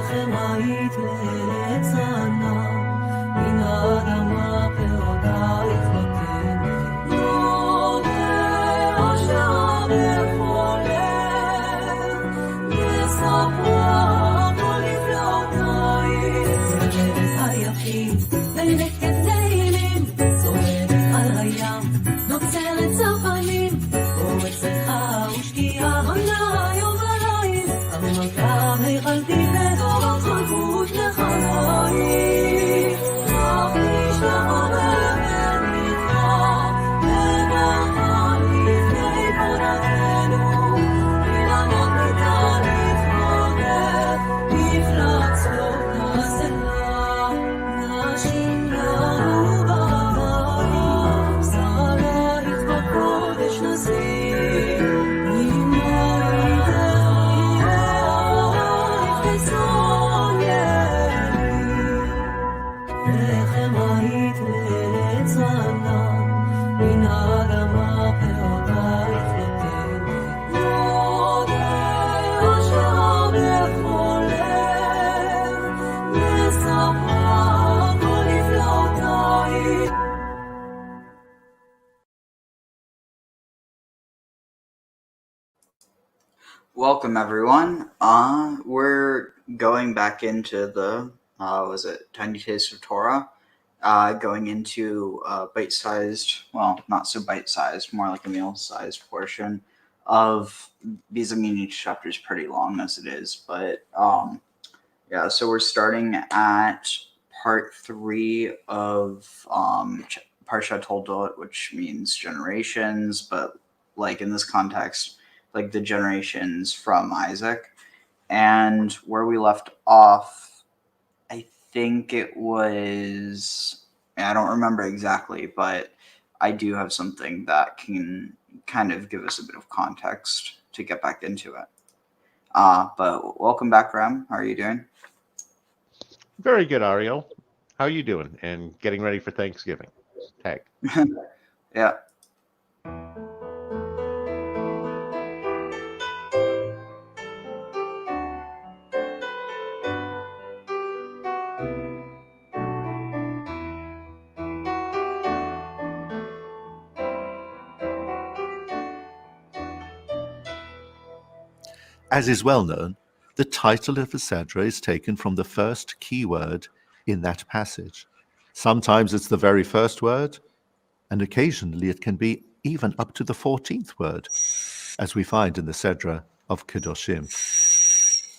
לחם היית לצנה, מן האדמה פירותייך נותנת. יודע אשר בכל לב, יספרה כל נפלאותייך. צועדת היפים ונקת תהילים, צועדת על הים, נוצרת צפנים, פורצת חר ושקיעה עונה יום וליל, המלכה היכלתי לדורות חלפות לחיים. אך נשלח עובר ונקרא, וברכה לפני פורתנו, אילנות ניתן להתמודד, מפלצות נעשתה, נשים לנו במים, שרייך בקודש נשים, אמור איתך יהיה חסרון ימי. לחם היית לצנה, מן האדמה פירותייך נותנת. יודע אשר בכל לב, יספרה כל נפלאותייך. Welcome everyone. We're going back into the was it 90 Days of Torah? Going into bite-sized, well, not so bite-sized, more like a meal-sized portion of these. I mean, each chapter is pretty long as it is, but yeah. So we're starting at part 3 of Parshah Toldot, which means generations, but like in this context, like the generations from Isaac. And where we left off, I think it was, I don't remember exactly, but I do have something that can kind of give us a bit of context to get back into it. But welcome back, Ram. How are you doing? Very good, Ariel. How are you doing? And getting ready for Thanksgiving. Tag. Yeah. As is well known, the title of the Sedra is taken from the first key word in that passage. Sometimes it's the very first word, and occasionally it can be even up to the 14th word, as we find in the Sedra of Kedoshim.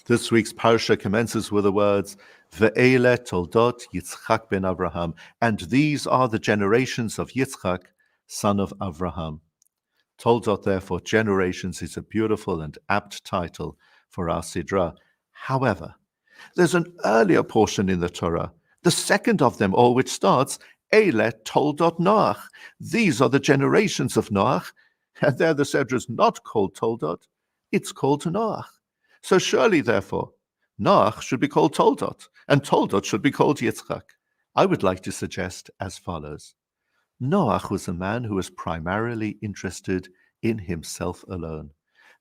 This week's Parshah commences with the words, 𤤕𤅅𤋃𐤃𝐕 Toldot 𤤕𝐤�𝑒𝑃 ben Avraham, and these are the generations of Yitzchak, son of Avraham. Toldot, therefore, generations, is a beautiful and apt title for our Sidra. However, there's an earlier portion in the Torah, the second of them all, which starts, Eile Toldot Noach. These are the generations of Noach, and there the Sedra is not called Toldot, it's called Noach. So surely, therefore, Noach should be called Toldot, and Toldot should be called Yitzchak. I would like to suggest as follows. Noach was a man who was primarily interested in himself alone.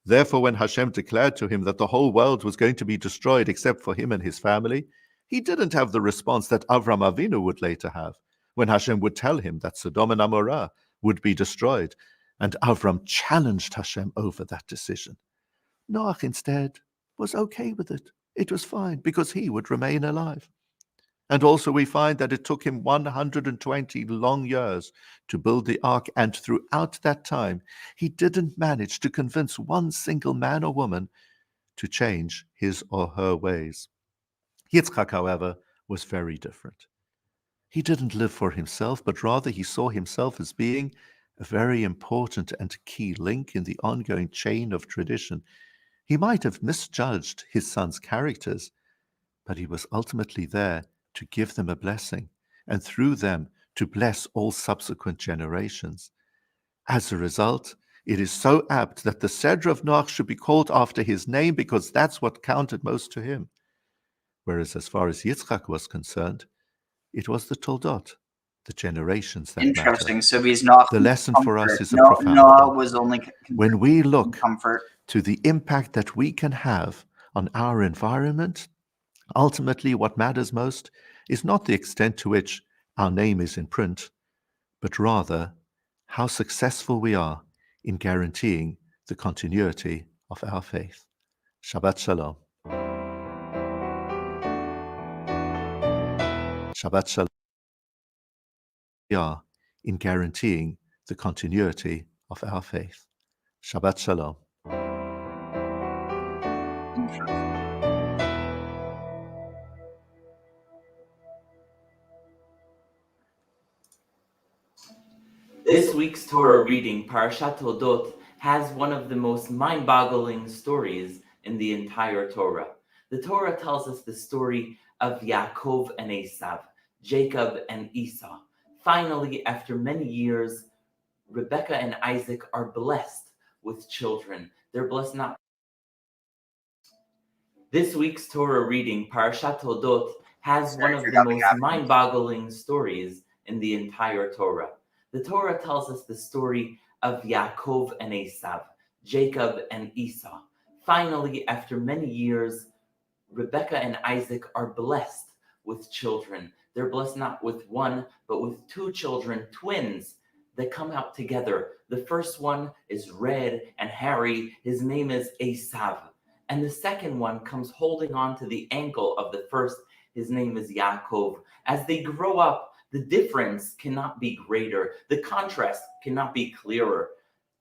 Therefore, when Hashem declared to him that the whole world was going to be destroyed except for him and his family, he didn't have the response that Avram Avinu would later have, when Hashem would tell him that Sodom and Amorah would be destroyed, and Avram challenged Hashem over that decision. Noach instead was okay with it. It was fine, because he would remain alive. And also we find that it took him 120 long years to build the ark, and throughout that time, he didn't manage to convince one single man or woman to change his or her ways. Yitzchak, however, was very different. He didn't live for himself, but rather he saw himself as being a very important and key link in the ongoing chain of tradition. He might have misjudged his son's characters, but he was ultimately there to give them a blessing, and through them to bless all subsequent generations. As a result, it is so apt that the Sedra of Noach should be called after his name, because that's what counted most to him. Whereas as far as Yitzchak was concerned, it was the Toldot, the generations that Interesting. matter. So he's not The lesson comfort. for us is a Noah profound one. was only When we look comfort. to the impact that we can have on our environment, Ultimately, what matters most is not the extent to which our name is in print, but rather how successful we are in guaranteeing the continuity of our faith. Shabbat Shalom. Shabbat Shalom. We are in guaranteeing the continuity of our faith. Shabbat Shalom. This week's Torah reading, Parshah Toldot, has one of the most mind-boggling stories in the entire Torah. The Torah tells us the story of Yaakov and Esau, Jacob and Esau. Finally, after many years, Rebekah and Isaac are blessed with children. They're blessed not. This week's Torah reading, Parshah Toldot, has one of the most mind-boggling stories in the entire Torah. The Torah tells us the story of Yaakov and Esau, Jacob and Esau. Finally, after many years, Rebekah and Isaac are blessed with children. They're blessed not with one, but with two children, twins, that come out together. The first one is red and hairy. His name is Esau. And the second one comes holding on to the ankle of the first. His name is Yaakov. As they grow up, the difference cannot be greater. The contrast cannot be clearer.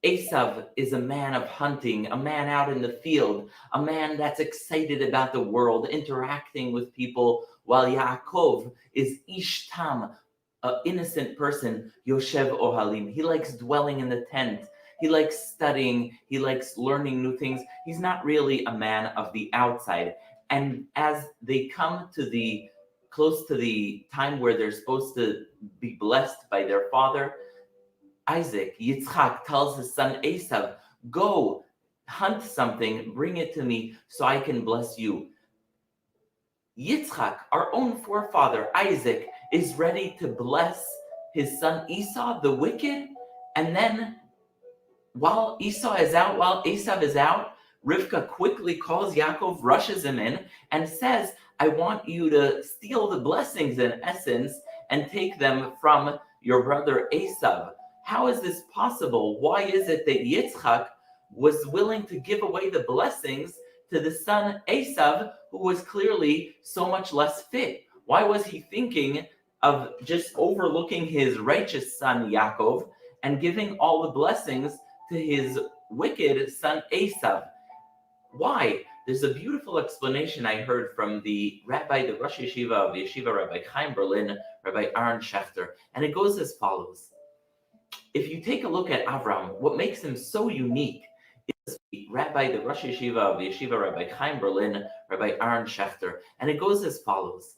Esau is a man of hunting, a man out in the field, a man that's excited about the world, interacting with people, while Yaakov is Ish Tam, an innocent person, Yoshev Ohalim. He likes dwelling in the tent. He likes studying. He likes learning new things. He's not really a man of the outside. And as they come to close to the time where they're supposed to be blessed by their father, Isaac, Yitzchak, tells his son Esau, go hunt something, bring it to me so I can bless you. Yitzchak, our own forefather, Isaac, is ready to bless his son Esau, the wicked, and then while Esau is out, Rivka quickly calls Yaakov, rushes him in, and says, I want you to steal the blessings in essence and take them from your brother Esau. How is this possible? Why is it that Yitzchak was willing to give away the blessings to the son Esau, who was clearly so much less fit? Why was he thinking of just overlooking his righteous son Yaakov and giving all the blessings to his wicked son Esau? Why? There's a beautiful explanation I heard from the Rosh Yeshiva of Yeshiva Rabbi Chaim Berlin, Rabbi Aaron Schechter, and it goes as follows. If you take a look at Avram, what makes him so unique is the Rosh Yeshiva of Yeshiva Rabbi Chaim Berlin, Rabbi Aaron Schechter, and it goes as follows.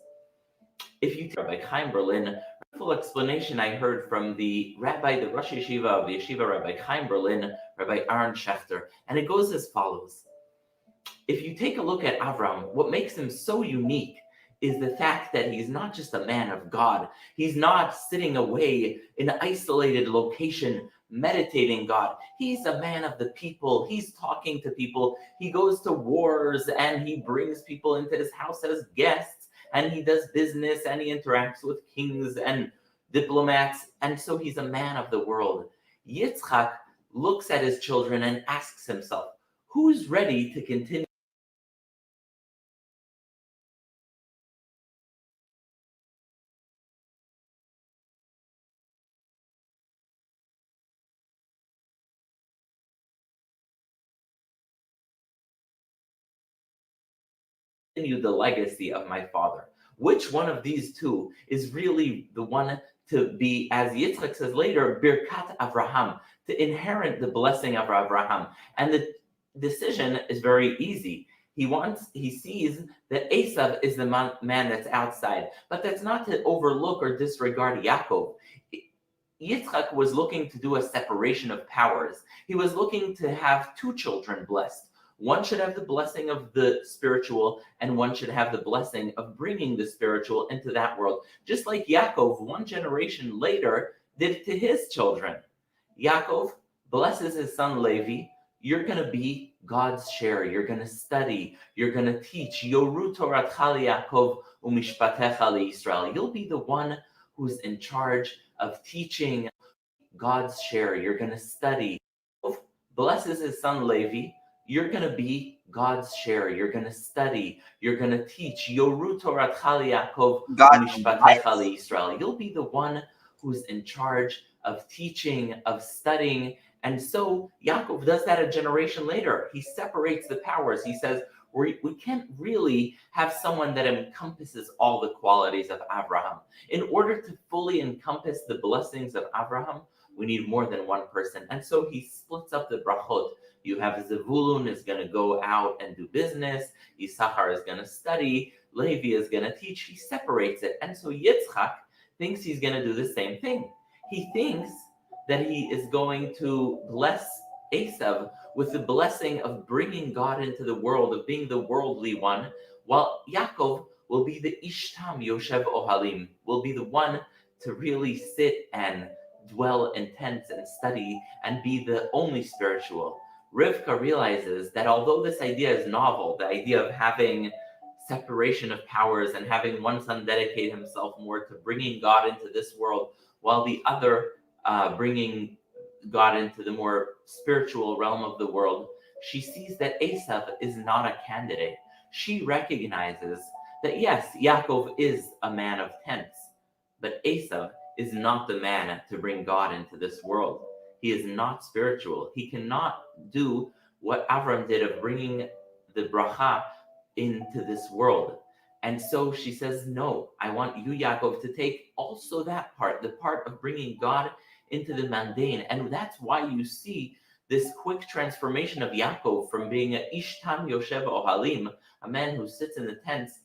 If you take Rabbi Chaim Berlin, full explanation I heard from the Rosh Yeshiva of Yeshiva Rabbi Chaim Berlin, Rabbi Aaron Schechter, and it goes as follows. If you take a look at Avram, what makes him so unique is the fact that he's not just a man of God. He's not sitting away in an isolated location meditating God. He's a man of the people. He's talking to people. He goes to wars and he brings people into his house as guests, and he does business and he interacts with kings and diplomats. And so he's a man of the world. Yitzchak looks at his children and asks himself, who's ready to continue the legacy of my father? Which one of these two is really the one to be, as Yitzchak says later, Birkat Avraham, to inherit the blessing of Avraham? And the decision is very easy. He sees that Esau is the man that's outside, but that's not to overlook or disregard Yaakov. Yitzchak was looking to do a separation of powers. He was looking to have two children blessed. One should have the blessing of the spiritual, and one should have the blessing of bringing the spiritual into that world. Just like Yaakov, one generation later, did to his children. Yaakov blesses his son Levi. you're going to be God's share. You're going to study. You're going to teach. Yoru Toratcha liYaakov uMishpatecha liYisrael. You'll be the one who's in charge of teaching God's share. You're going to study. Blesses his son Levi. You're going to be God's share. You're going to study. You're going to teach. Yoru Toratcha liYaakov uMishpatecha liYisrael. You'll be the one who's in charge of teaching, of studying. And so Yaakov does that a generation later. He separates the powers. He says, we can't really have someone that encompasses all the qualities of Abraham. In order to fully encompass the blessings of Abraham, we need more than one person. And so he splits up the brachot. You have Zevulun is going to go out and do business. Issachar is going to study. Levi is going to teach. He separates it. And so Yitzchak thinks he's going to do the same thing. He thinks that he is going to bless Esau with the blessing of bringing God into the world, of being the worldly one, while Yaakov will be the Ishtam Yoshev Ohalim, will be the one to really sit and dwell in tents and study and be the only spiritual. Rivka realizes that although this idea is novel, the idea of having separation of powers and having one son dedicate himself more to bringing God into this world, while the other bringing God into the more spiritual realm of the world, she sees that Esau is not a candidate. She recognizes that yes, Yaakov is a man of tents, but Esau is not the man to bring God into this world. He is not spiritual. He cannot do what Avram did of bringing the bracha into this world. And so she says, no, I want you, Yaakov, to take also that part, the part of bringing God into the mundane. And that's why you see this quick transformation of Yaakov from being an Ishtam Yoshev Ohalim, a man who sits in the tents.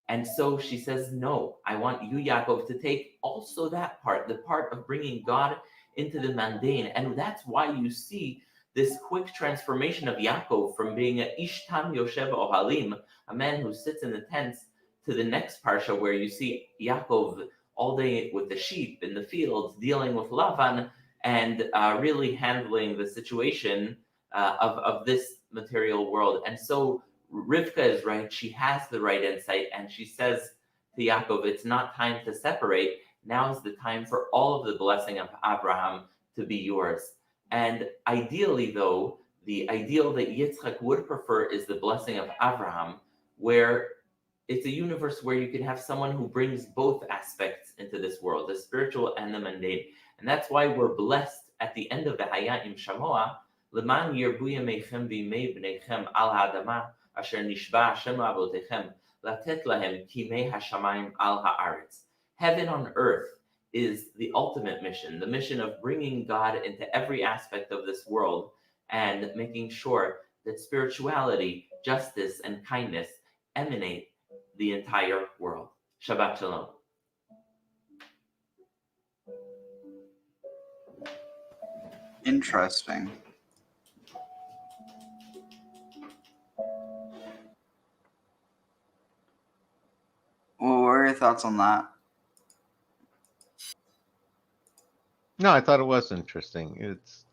And so she says, no, I want you, Yaakov, to take also that part, the part of bringing God into the mundane. And that's why you see this quick transformation of Yaakov from being an Ishtam Yoshev Ohalim, a man who sits in the tents, to the next Parsha where you see Yaakov all day with the sheep in the fields, dealing with Lavan, and really handling the situation of this material world. And so Rivka is right. She has the right insight, and she says to Yaakov, it's not time to separate. Now is the time for all of the blessing of Abraham to be yours. And ideally, though, the ideal that Yitzchak would prefer is the blessing of Abraham, where it's a universe where you can have someone who brings both aspects into this world, the spiritual and the mundane. And that's why we're blessed at the end of the Hayat im Shamoah, L'man yirbu yameichem v'yimei b'neichem al ha'adama asher nishba Hashem avotechem latet lahem kimei hashamayim al ha'aretz. Heaven on earth is the ultimate mission, the mission of bringing God into every aspect of this world and making sure that spirituality, justice, and kindness emanate the entire world. Shabbat Shalom. Interesting. Well, what are your thoughts on that? No, I thought it was interesting. It's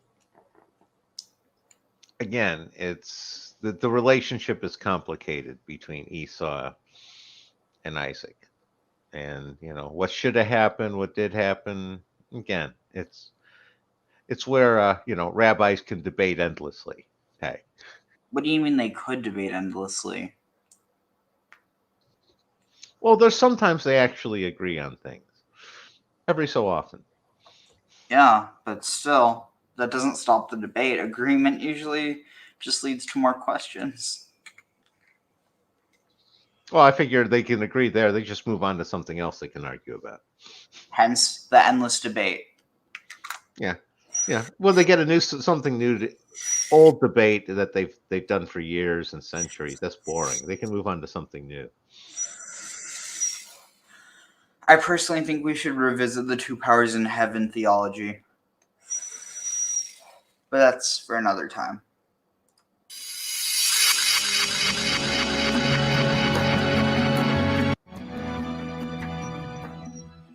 again, it's the relationship is complicated between Esau and Isaac, and what should have happened, what did happen. Again, it's where rabbis can debate endlessly. Hey, What do you mean they could debate endlessly? well, there's sometimes they actually agree on things, every so often. Yeah, but still, that doesn't stop the debate. Agreement usually just leads to more questions. Well, I figured they can agree there. They just move on to something else they can argue about. Hence the endless debate. Yeah. Well, they get something new, old debate that they've done for years and centuries. That's boring. They can move on to something new. I personally think we should revisit the two powers in heaven theology. But that's for another time.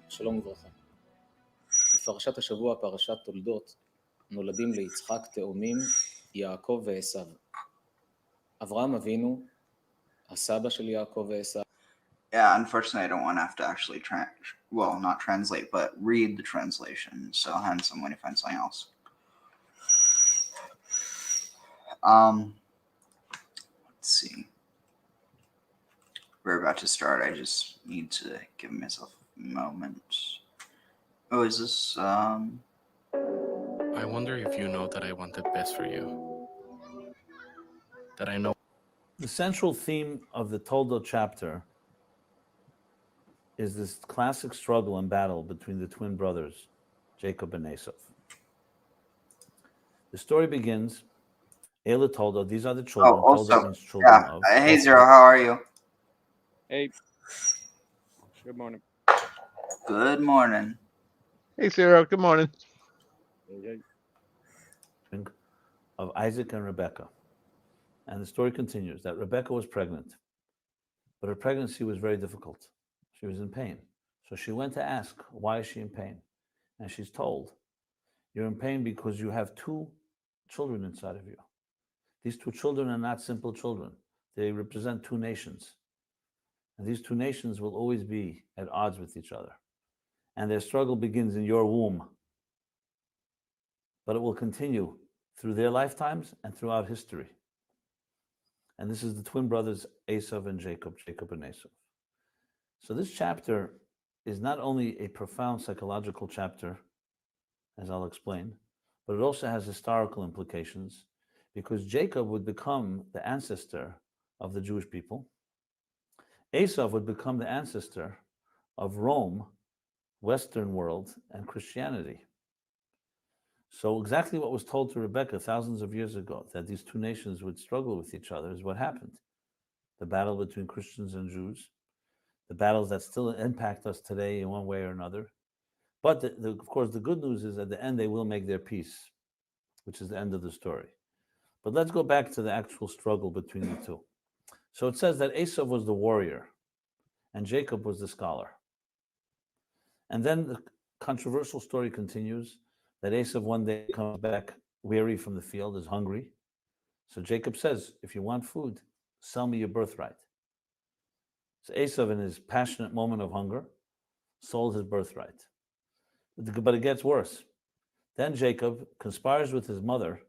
שלום וברכה. בפרשת השבוע, פרשת תולדות, נולדים ליצחק תאומים יעקב ועשיו. אברהם אבינו, הסבא של יעקב ועשיו. Yeah, unfortunately, I don't want to have to actually not translate, but read the translation. So hence, I'm going to find something else. Let's see. We're about to start. I just need to give myself a moment. Oh, is this I wonder if you know that I want the best for you. That I know. The central theme of the Toldot chapter is this classic struggle and battle between the twin brothers, Jacob and Esau. The story begins, Ela Toldot, these are the children. Oh, also, Toldot means children yeah. of. Hey, Zero, how are you? Hey. Good morning. Good morning. Hey, Sarah. Good morning. Of Isaac and Rebekah. And the story continues that Rebekah was pregnant, but her pregnancy was very difficult. She was in pain. So she went to ask, why is she in pain? And she's told, you're in pain because you have two children inside of you. These two children are not simple children. They represent two nations. And these two nations will always be at odds with each other. And their struggle begins in your womb. But it will continue through their lifetimes and throughout history. And this is the twin brothers, Esau and Jacob and Esau. So this chapter is not only a profound psychological chapter, as I'll explain, but it also has historical implications because Jacob would become the ancestor of the Jewish people. Esau would become the ancestor of Rome, Western world, and Christianity. So exactly what was told to Rebekah thousands of years ago, that these two nations would struggle with each other, is what happened. The battle between Christians and Jews, the battles that still impact us today in one way or another. But of course, the good news is at the end, they will make their peace, which is the end of the story. But let's go back to the actual struggle between the two. So it says that Esau was the warrior and Jacob was the scholar. And then the controversial story continues that Esau one day comes back weary from the field, is hungry. So Jacob says, if you want food, sell me your birthright. So Esau, in his passionate moment of hunger, sold his birthright. But it gets worse. Then Jacob conspires with his mother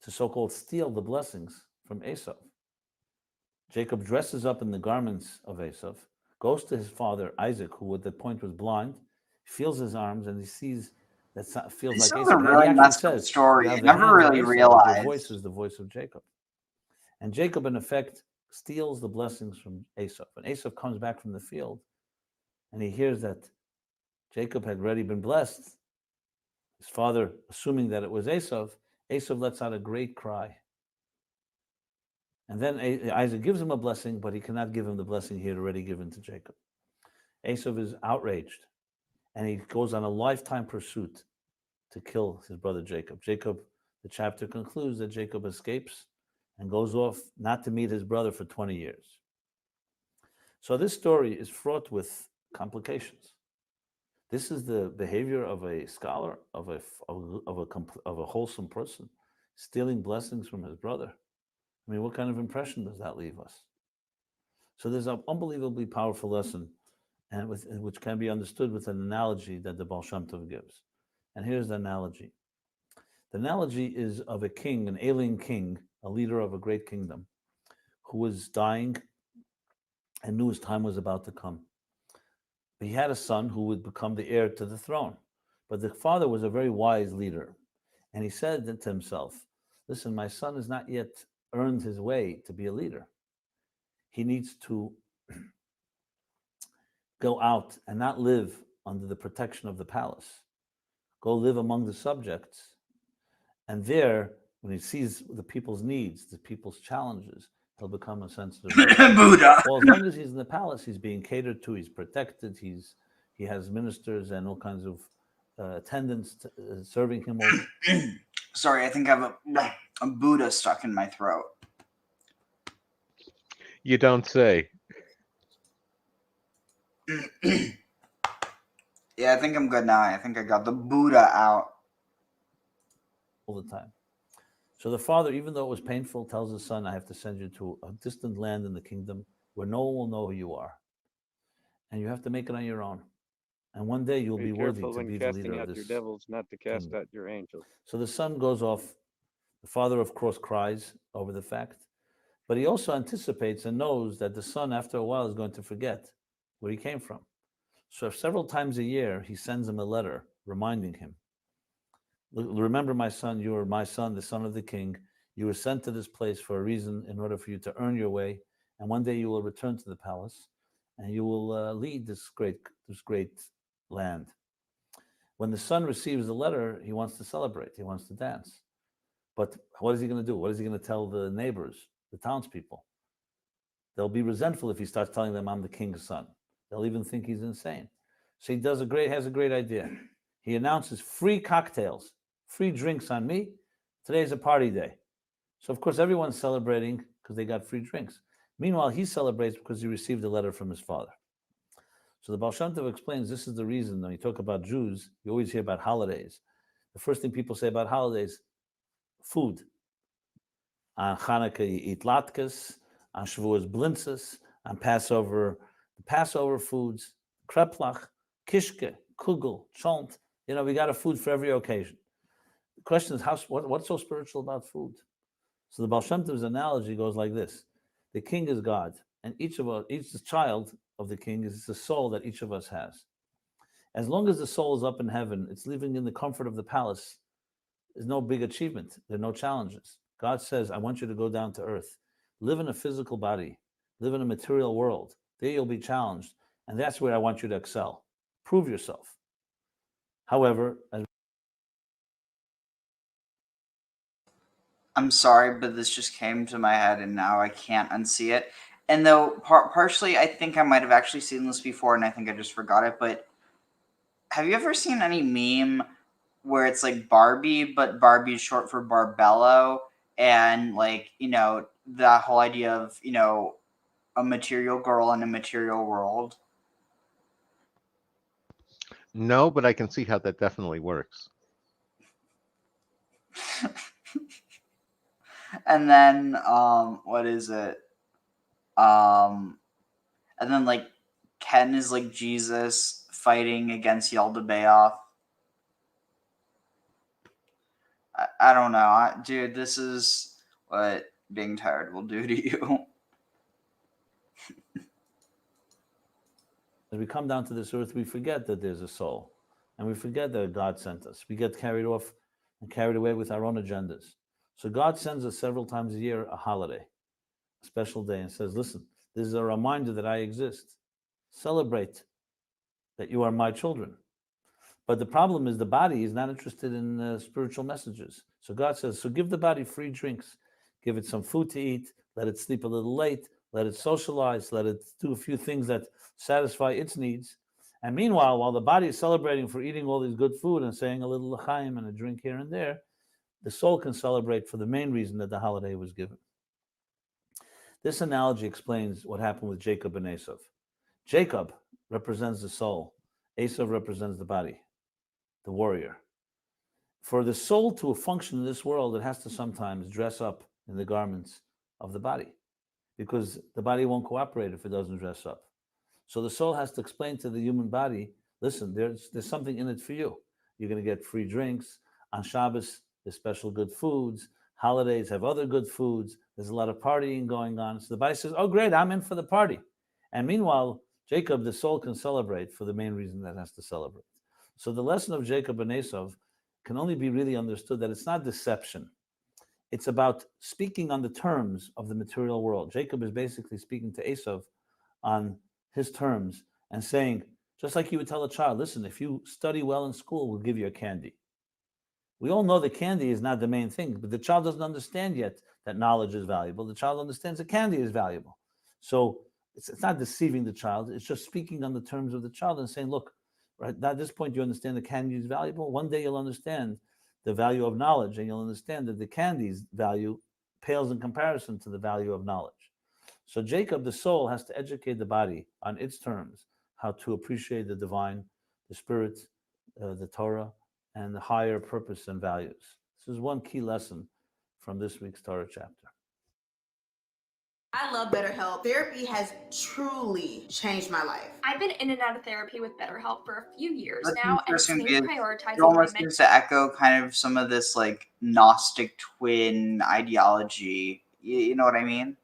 to so-called steal the blessings from Esau. Jacob dresses up in the garments of Esau, goes to his father Isaac, who at that point was blind, feels his arms, and he sees that feels This like is Esau. a really And he messed actually up says, story. "You I have the never hands of really Esau, but realized. your voice is the voice of Jacob." And Jacob, in effect, steals the blessings from Esau. When Esau comes back from the field, and he hears that Jacob had already been blessed, his father, assuming that it was Esau lets out a great cry. And then Isaac gives him a blessing, but he cannot give him the blessing he had already given to Jacob. Esau is outraged, and he goes on a lifetime pursuit to kill his brother Jacob. The chapter concludes that Jacob escapes and goes off not to meet his brother for 20 years. So this story is fraught with complications. This is the behavior of a scholar, of a wholesome person, stealing blessings from his brother. I mean, what kind of impression does that leave us? So there's an unbelievably powerful lesson, and which can be understood with an analogy that the Baal Shem Tov gives. And here's the analogy. The analogy is of a king, an alien king, a leader of a great kingdom, who was dying and knew his time was about to come. He had a son who would become the heir to the throne. But the father was a very wise leader. And he said to himself, listen, my son has not yet earned his way to be a leader. He needs to go out and not live under the protection of the palace. Go live among the subjects. And there, when he sees the people's needs, the people's challenges, he'll become a sensitive leader. Buddha. Well, as long as he's in the palace, he's being catered to, he's protected, he has ministers and all kinds of attendants serving him. Sorry, I think I have a Buddha stuck in my throat. You don't say. Yeah, I think I'm good now. I think I got the Buddha out. All the time. So the father, even though it was painful, tells his son, I have to send you to a distant land in the kingdom where no one will know who you are. And you have to make it on your own. And one day you'll be worthy careful to when be the leader casting of out this your devils, not to cast kingdom. out your angels. So the son goes off. The father, of course, cries over the fact, but he also anticipates and knows that the son, after a while, is going to forget where he came from. So several times a year, he sends him a letter reminding him, remember, my son, you are my son, the son of the king. You were sent to this place for a reason, in order for you to earn your way. And one day you will return to the palace and you will lead this great land. When the son receives the letter, he wants to celebrate, he wants to dance. But what is he going to do? What is he going to tell the neighbors, the townspeople? They'll be resentful if he starts telling them, I'm the king's son. They'll even think he's insane. So he has a great idea. He announces free cocktails, free drinks on me. Today's a party day. So of course everyone's celebrating because they got free drinks. Meanwhile, he celebrates because he received a letter from his father. So the Baal Shem Tov explains this is the reason when you talk about Jews, you always hear about holidays. The first thing people say about holidays, food. On Hanukkah, you eat latkes. On Shavuos, blintzes. On Passover, the Passover foods, kreplach, kishke, kugel, chont. We got a food for every occasion. The question is, what's so spiritual about food? So the Baal Shem Tov's analogy goes like this. The king is God, and each child of the king is the soul that each of us has. As long as the soul is up in heaven, it's living in the comfort of the palace. There's no big achievement. There are no challenges. God says, I want you to go down to earth. Live in a physical body. Live in a material world. There you'll be challenged. And that's where I want you to excel. Prove yourself. However, I'm sorry, but this just came to my head and now I can't unsee it. And though partially I think I might have actually seen this before and I think I just forgot it, but have you ever seen any meme where it's like Barbie, but Barbie is short for Barbello, and that whole idea of, a material girl in a material world? No, but I can see how that definitely works. And then what is it? And then Ken is like Jesus fighting against 𝐤�𤅅𤋃𤐿. I don't know, dude. This is what being tired will do to you. as we come down to this earth, we forget that there's a soul. And we forget that God sent us. We get carried off and carried away with our own agendas. So God sends us several times a year a holiday, a special day, and says, listen, this is a reminder that I exist. Celebrate that you are my children. But the problem is the body is not interested in spiritual messages. So God says, so give the body free drinks. Give it some food to eat. Let it sleep a little late. Let it socialize. Let it do a few things that satisfy its needs. And meanwhile, while the body is celebrating for eating all this good food and saying a little l'chaim and a drink here and there, the soul can celebrate for the main reason that the holiday was given. This analogy explains what happened with Jacob and Esau. Jacob represents the soul. Esau represents the body, the warrior. For the soul to function in this world, it has to sometimes dress up in the garments of the body, because the body won't cooperate if it doesn't dress up. So the soul has to explain to the human body, listen, there's something in it for you. You're going to get free drinks. On Shabbos, there's special good foods. Holidays have other good foods. There's a lot of partying going on. So the body says, oh, great, I'm in for the party. And meanwhile, Jacob, the soul, can celebrate for the main reason that it has to celebrate. So the lesson of Jacob and Esau can only be really understood that it's not deception. It's about speaking on the terms of the material world. Jacob is basically speaking to Esau on his terms and saying, just like you would tell a child, listen, if you study well in school, we'll give you a candy. We all know that candy is not the main thing, but the child doesn't understand yet that knowledge is valuable. The child understands that candy is valuable. So it's not deceiving the child. It's just speaking on the terms of the child and saying, look, right, at this point, you understand the candy is valuable. One day you'll understand the value of knowledge, and you'll understand that the candy's value pales in comparison to the value of knowledge. So Jacob, the soul, has to educate the body on its terms, how to appreciate the divine, the spirit, the Torah, and the higher purpose and values. This is one key lesson from this week's Torah chapter. I love BetterHelp. Therapy has truly changed my life. I've been in and out of therapy with BetterHelp for a few years That's now, and it's interesting been because prioritizing it almost my seems to echo kind of some of this like Gnostic twin ideology. You know what I mean?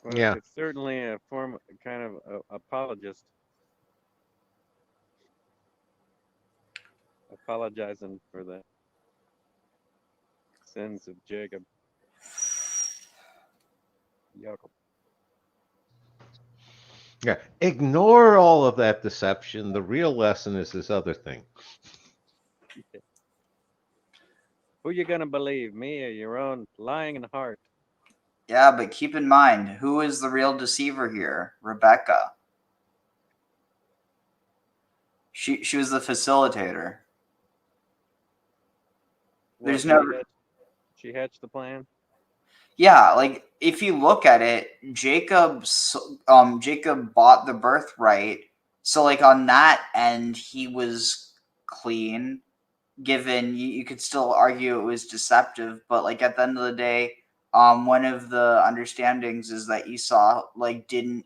Well, Yeah. it's certainly a form, kind of apologist. Apologizing for the sins of Jacob. Jacob. Yeah. Ignore all of that deception. The real lesson is this other thing. Who you gonna believe, me or your own lying in heart? Yeah, but keep in mind, who is the real deceiver here? Rebecca. She was the facilitator. There's no. She hatched the plan. Yeah, like if you look at it, Jacob bought the birthright. So like on that end, he was clean. Given you could still argue it was deceptive, but like at the end of the day, one of the understandings is that Esau like didn't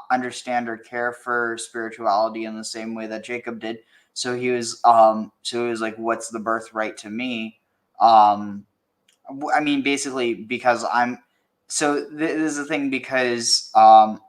understand or care for spirituality in the same way that Jacob did. So he was like, what's the birthright to me? I mean, basically, because I'm. So this is the thing, because the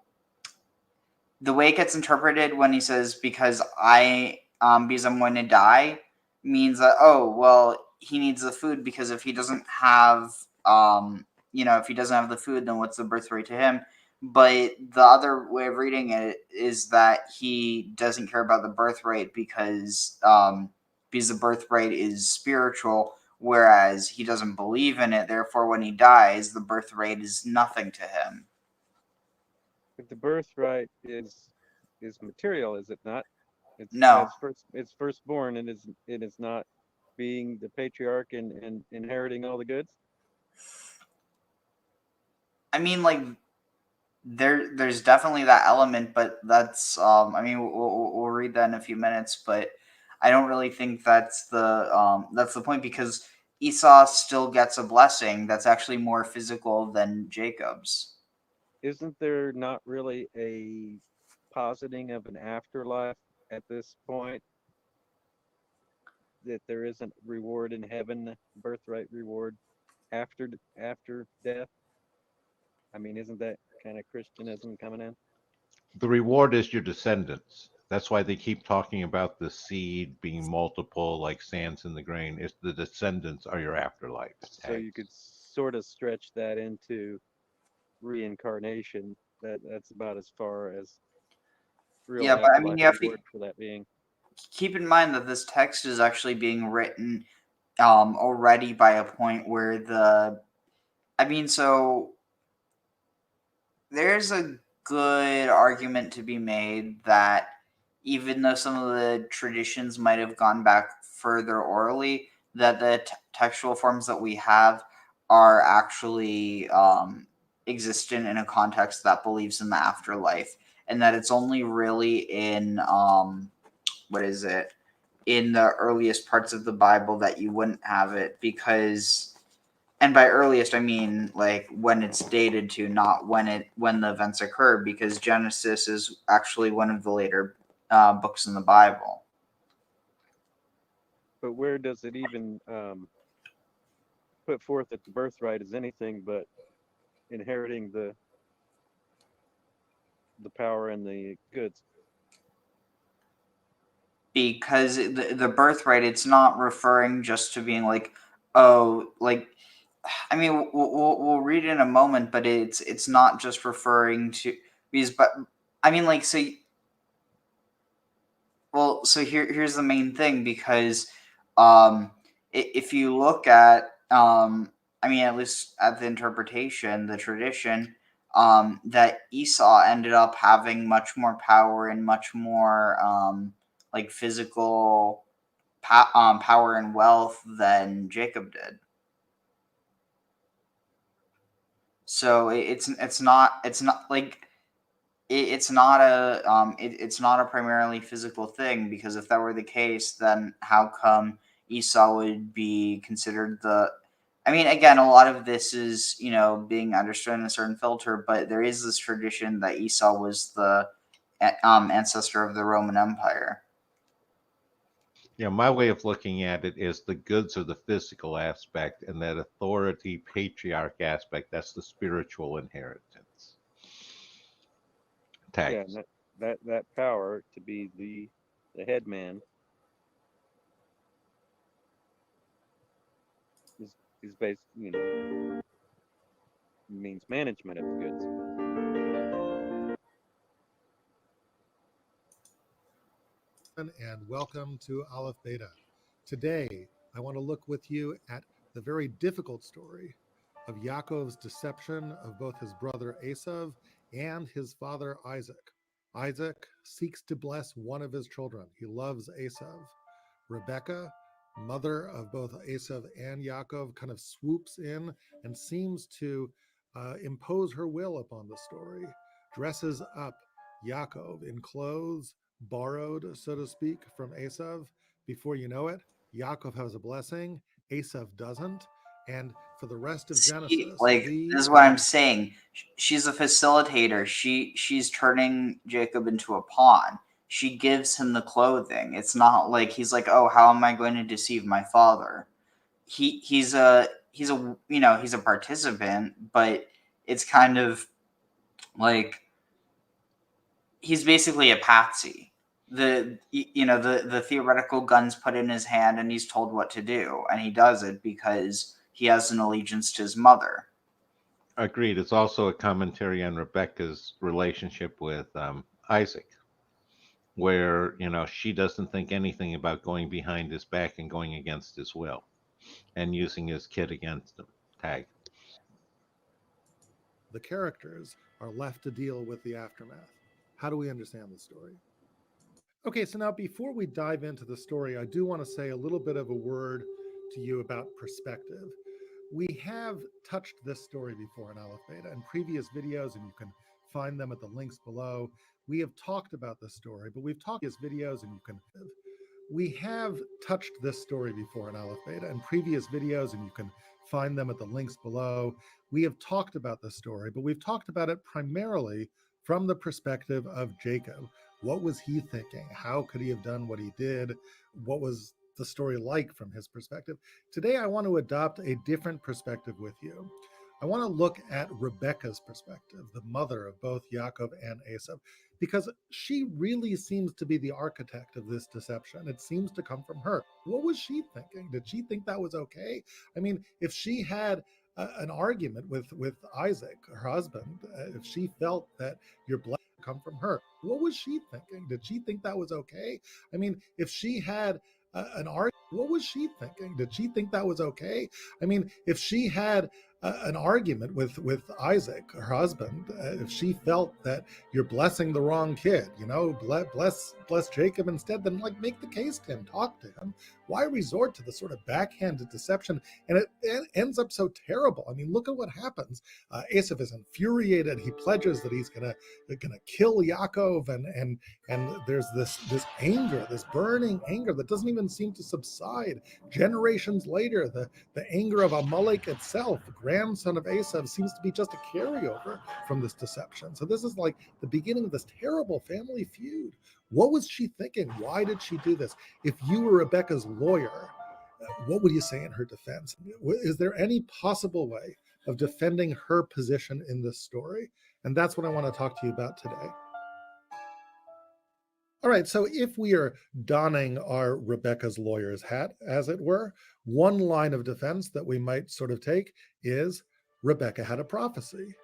way it gets interpreted when he says because I'm going to die means that, oh well, he needs the food, because if he doesn't have if he doesn't have the food, then what's the birthright to him? But the other way of reading it is that he doesn't care about the birthright because the birthright is spiritual, whereas he doesn't believe in it. Therefore, when he dies, the birthright is nothing to him. But the birthright is material, is it not? No. It's firstborn, and it is not being the patriarch and inheriting all the goods. I mean, like, there's definitely that element, but that's I mean, we'll read that in a few minutes, but I don't really think that's the point, because Esau still gets a blessing that's actually more physical than Jacob's. Isn't there not really a positing of an afterlife at this point? That there isn't reward in heaven, birthright reward after death? I mean, isn't that kind of Christianism coming in? The reward is your descendants. That's why they keep talking about the seed being multiple, like sands in the grain. It's the descendants are your afterlife. So you could sort of stretch that into reincarnation. That's about as far as real. Yeah, but I mean, you have to for that being. Keep in mind that this text is actually being written already by a point where so there's a good argument to be made that even though some of the traditions might have gone back further orally, that the textual forms that we have are actually existent in a context that believes in the afterlife, and that it's only really in in the earliest parts of the Bible that you wouldn't have it, because, and by earliest I mean like when it's dated to, not when the events occurred, because Genesis is actually one of the later books in the Bible. But where does it even put forth that the birthright is anything but inheriting the power and the goods? Because the birthright, it's not referring just to being like, oh, like, I mean, we'll read it in a moment, but it's not just referring to, because, but I mean, like, so here's the main thing, because if you look at I mean, at least at the interpretation, the tradition, that Esau ended up having much more power and much more like physical power and wealth than Jacob did. So it's not a primarily physical thing, because if that were the case, then how come Esau would be considered I mean, again, a lot of this is, being understood in a certain filter, but there is this tradition that Esau was the ancestor of the Roman Empire. Yeah, my way of looking at it is the goods are the physical aspect, and that authority patriarch aspect, that's the spiritual inheritance. Tag. Yeah, and that power to be the head man is basically, means management of the goods. And welcome to Aleph Beta. Today, I want to look with you at the very difficult story of Yaakov's deception of both his brother Esau and his father Isaac. Isaac seeks to bless one of his children. He loves Esau. Rebekah, mother of both Esau and Yaakov, kind of swoops in and seems to impose her will upon the story, dresses up Yaakov in clothes borrowed, so to speak, from Esau. Before you know it, Yaakov has a blessing, Esau doesn't. And for the rest of Genesis, this is what I'm saying. She's a facilitator. She's turning Jacob into a pawn. She gives him the clothing. It's not like he's like, oh, how am I going to deceive my father? He's a participant, but it's kind of like he's basically a patsy. The theoretical gun's put in his hand and he's told what to do, and he does it because he has an allegiance to his mother. Agreed. It's also a commentary on Rebekah's relationship with Isaac, where she doesn't think anything about going behind his back and going against his will and using his kid against him. Tag. The characters are left to deal with the aftermath. How do we understand the story? Okay, so now before we dive into the story, I do want to say a little bit of a word to you about perspective. We have touched this story before in Aleph Beta in previous videos, and you can find them at the links below. We have talked about this story, but we've talked these videos, and we have touched this story before in Aleph Beta in previous videos, and you can find them at the links below. We have talked about this story, but we've talked about it primarily from the perspective of Jacob. What was he thinking? How could he have done what he did? What was the story like from his perspective? Today, I want to adopt a different perspective with you. I want to look at Rebekah's perspective, the mother of both Yaakov and Esau, because she really seems to be the architect of this deception. It seems to come from her. What was she thinking? Did she think that was okay? I mean, if she had an argument with Isaac, her husband, if she felt that your blessing come from her, what was she thinking? Did she think that was okay? I mean, if she had an argument, what was she thinking? Did she think that was okay? I mean, if she had an argument with Isaac, her husband, if she felt that you're blessing the wrong kid, bless Jacob instead, then make the case to him, talk to him. Why resort to the sort of backhanded deception? And it ends up so terrible. I mean, look at what happens. Esau is infuriated. He pledges that he's gonna kill Yaakov, and there's this anger, this burning anger that doesn't even seem to subside. Generations later, the anger of Amalek itself, the grandson of Esau, seems to be just a carryover from this deception. So this is like the beginning of this terrible family feud. What was she thinking? Why did she do this? If you were Rebekah's lawyer, what would you say in her defense? Is there any possible way of defending her position in this story? And that's what I want to talk to you about today. All right, so if we are donning our Rebekah's lawyer's hat, as it were, one line of defense that we might sort of take is Rebekah had a prophecy.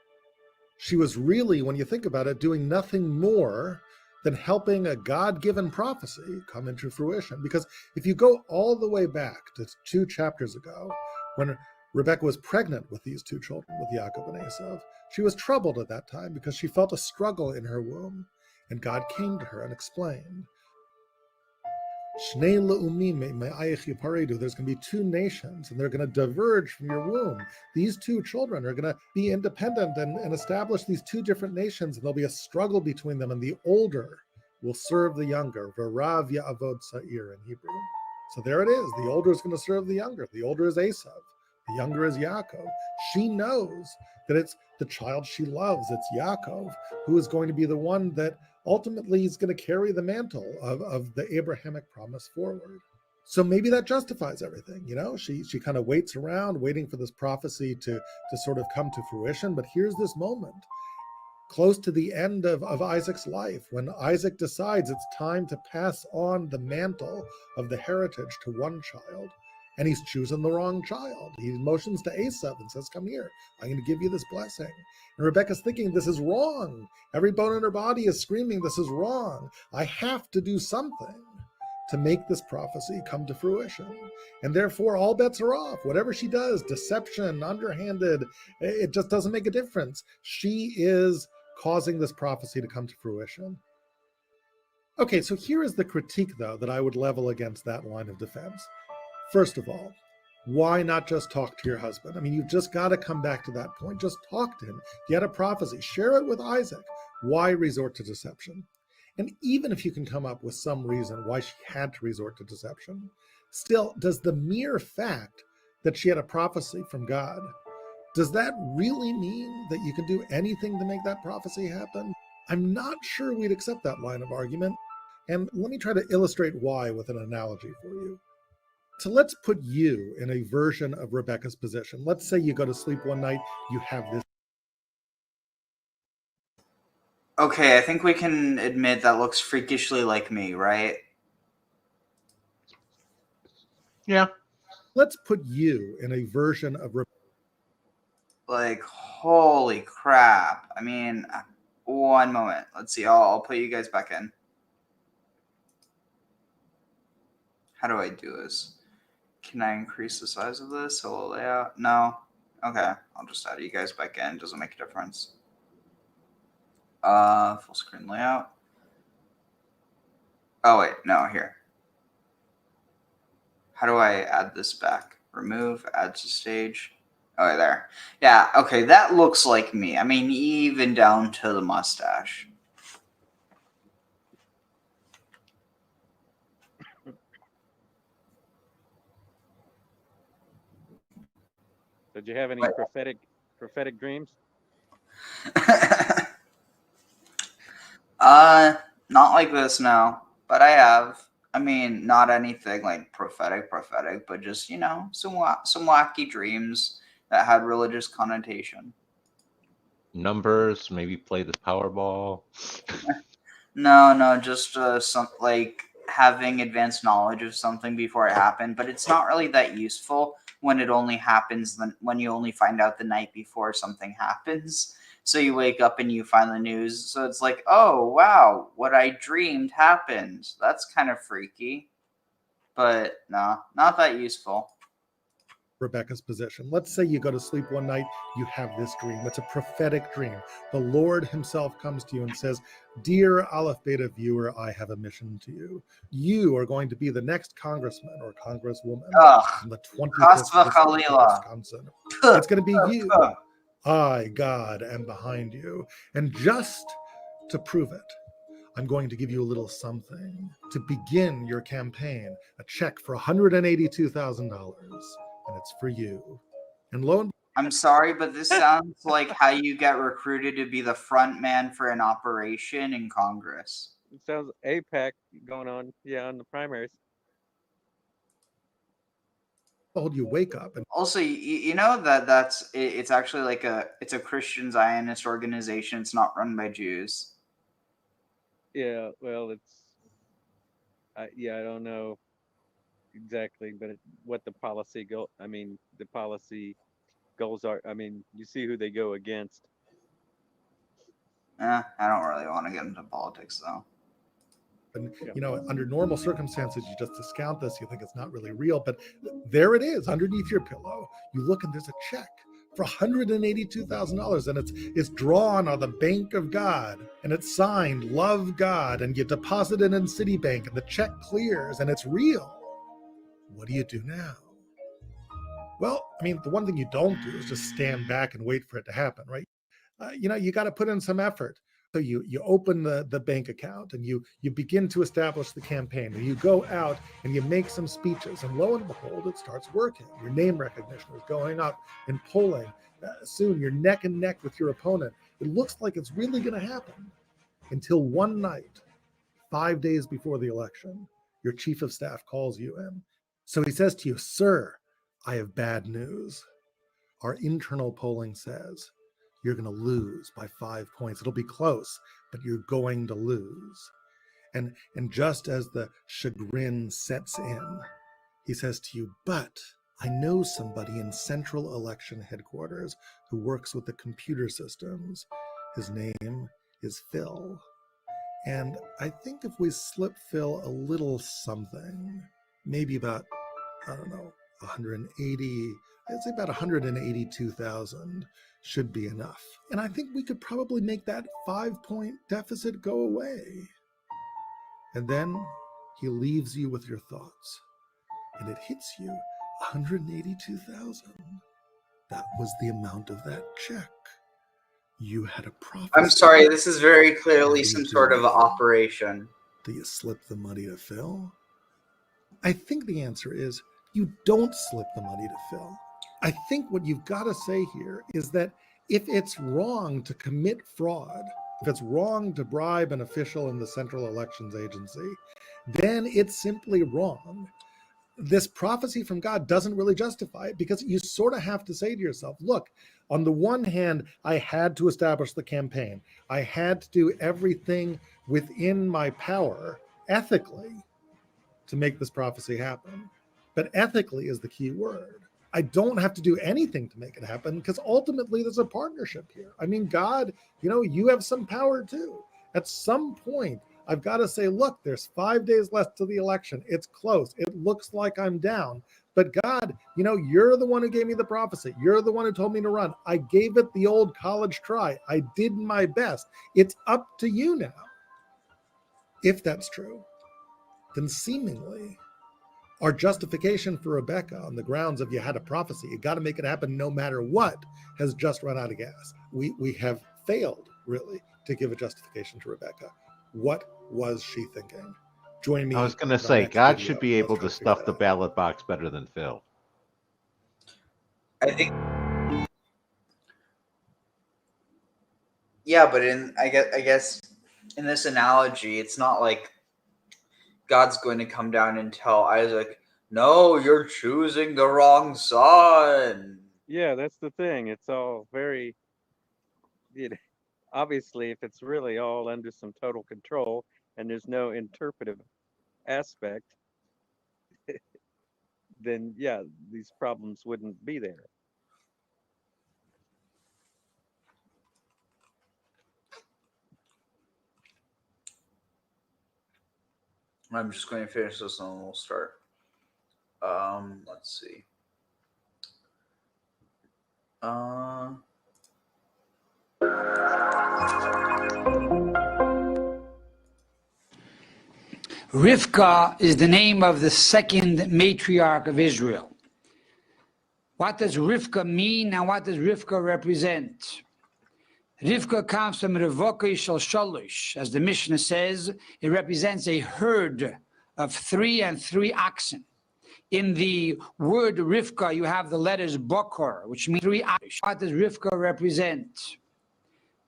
She was really, when you think about it, doing nothing more than helping a God-given prophecy come into fruition. Because if you go all the way back to 2 chapters ago, when Rebekah was pregnant with these 2 children, with Yaakov and Esau, she was troubled at that time because she felt a struggle in her womb. And God came to her and explained, there's going to be 2 nations, and they're going to diverge from your womb. These 2 children are going to be independent and establish these 2 different nations, and there'll be a struggle between them, and the older will serve the younger. V'rav ya'avod sa'ir in Hebrew. So there it is. The older is going to serve the younger. The older is Esau. The younger is Yaakov. She knows that it's the child she loves. It's Yaakov who is going to be the one that ultimately is going to carry the mantle of the Abrahamic promise forward. So maybe that justifies everything. She kind of waits around waiting for this prophecy to sort of come to fruition. But here's this moment close to the end of Isaac's life, when Isaac decides it's time to pass on the mantle of the heritage to one child, and he's choosing the wrong child. He motions to Esau and says, come here, I'm going to give you this blessing. And Rebecca's thinking, this is wrong. Every bone in her body is screaming, this is wrong. I have to do something to make this prophecy come to fruition. And therefore, all bets are off. Whatever she does, deception, underhanded, it just doesn't make a difference. She is causing this prophecy to come to fruition. Okay, so here is the critique, though, that I would level against that line of defense. First of all, why not just talk to your husband? I mean, you've just got to come back to that point. Just talk to him. If you had a prophecy, share it with Isaac. Why resort to deception? And even if you can come up with some reason why she had to resort to deception, still, does the mere fact that she had a prophecy from God, does that really mean that you can do anything to make that prophecy happen? I'm not sure we'd accept that line of argument. And let me try to illustrate why with an analogy for you. So let's put you in a version of Rebecca's position. Let's say you go to sleep one night, you have this. Okay, I think we can admit that looks freakishly like me, right? Yeah. Let's put you in a version of Rebecca. Like, holy crap. I mean, one moment. Let's see. I'll put you guys back in. How do I do this? Can I increase the size of this? Hello layout? No. Okay. I'll just add you guys back in. Doesn't make a difference. Full screen layout. Oh, wait. No, here. How do I add this back? Remove, add to stage. Oh, there. Yeah, okay, that looks like me. I mean, even down to the mustache. Did you have any prophetic dreams? Not like this, no. But I have. I mean, not anything like prophetic, but just, some wacky dreams that had religious connotation. Numbers, maybe play the Powerball. No, just some like having advanced knowledge of something before it happened, but it's not really that useful when it only happens when you only find out the night before something happens. So you wake up and you find the news. So it's like, oh, wow, what I dreamed happened. That's kind of freaky. But no, not that useful. Rebecca's position. Let's say you go to sleep one night, you have this dream. It's a prophetic dream. The Lord himself comes to you and says, dear Aleph Beta viewer, I have a mission to you. You are going to be the next congressman or congresswoman in the 25th district of Wisconsin. It's going to be you. I, God, am behind you. And just to prove it, I'm going to give you a little something to begin your campaign, a check for $182,000. And it's for you. And lo and I'm sorry, but this sounds like how you get recruited to be the front man for an operation in Congress. It sounds APAC going on, on the primaries. behold, you wake up and Also, you know it's actually like it's a Christian Zionist organization. It's not run by Jews. Yeah, well, I don't know exactly, but what the policy goals are. I mean, you see who they go against. I don't really want to get into politics, though. And, under normal circumstances, you just discount this. You think it's not really real, but there it is underneath your pillow. You look and there's a check for $182,000, and it's drawn on the Bank of God, and it's signed "Love God," and you deposit it in Citibank, and the check clears, and it's real. What do you do now? Well, I mean, the one thing you don't do is just stand back and wait for it to happen, right? You got to put in some effort. So you open the bank account and you begin to establish the campaign, and you go out and you make some speeches, and lo and behold, it starts working. Your name recognition is going up in polling. Soon you're neck and neck with your opponent. It looks like it's really going to happen until one night, 5 days before the election, your chief of staff calls you in. So he says to you, "Sir, I have bad news. Our internal polling says you're going to lose by 5 points. It'll be close, but you're going to lose." And just as the chagrin sets in, he says to you, "But I know somebody in Central Election Headquarters who works with the computer systems. His name is Phil. And I think if we slip Phil a little something, maybe about, I don't know, 180, I'd say about 182,000 should be enough. And I think we could probably make that 5-point deficit go away." And then he leaves you with your thoughts. And it hits you, 182,000. That was the amount of that check. You had a prophecy. I'm sorry, this is very clearly some sort of operation. Do you slip the money to Phil? I think the answer is you don't slip the money to Phil. I think what you've got to say here is that if it's wrong to commit fraud, if it's wrong to bribe an official in the Central Elections Agency, then it's simply wrong. This prophecy from God doesn't really justify it, because you sort of have to say to yourself, look, on the one hand, I had to establish the campaign. I had to do everything within my power ethically to make this prophecy happen. But ethically is the key word. I don't have to do anything to make it happen, because ultimately there's a partnership here. I mean, God, you have some power too. At some point, I've got to say, look, there's 5 days left to the election. It's close. It looks like I'm down. But God, you're the one who gave me the prophecy. You're the one who told me to run. I gave it the old college try. I did my best. It's up to you now. If that's true, then seemingly our justification for Rebecca on the grounds of you had a prophecy, you got to make it happen no matter what, has just run out of gas. We have failed, really, to give a justification to Rebecca. What was she thinking? Join me. I was going to say, God should be able to stuff the ballot box better than Phil. I think. Yeah, but I guess in this analogy, it's not like God's going to come down and tell Isaac, "No, you're choosing the wrong son." Yeah, that's the thing. It's all very, obviously, if it's really all under some total control and there's no interpretive aspect, then yeah, these problems wouldn't be there. I'm just going to finish this and we'll start. Let's see. Rivka is the name of the second matriarch of Israel. What does Rivka mean and what does Rivka represent? Rivka comes from Revokai Shel Shalosh. As the Mishnah says, it represents a herd of 3 and 3 oxen. In the word Rivka, you have the letters Bokor, which means 3 oxen. What does Rivka represent?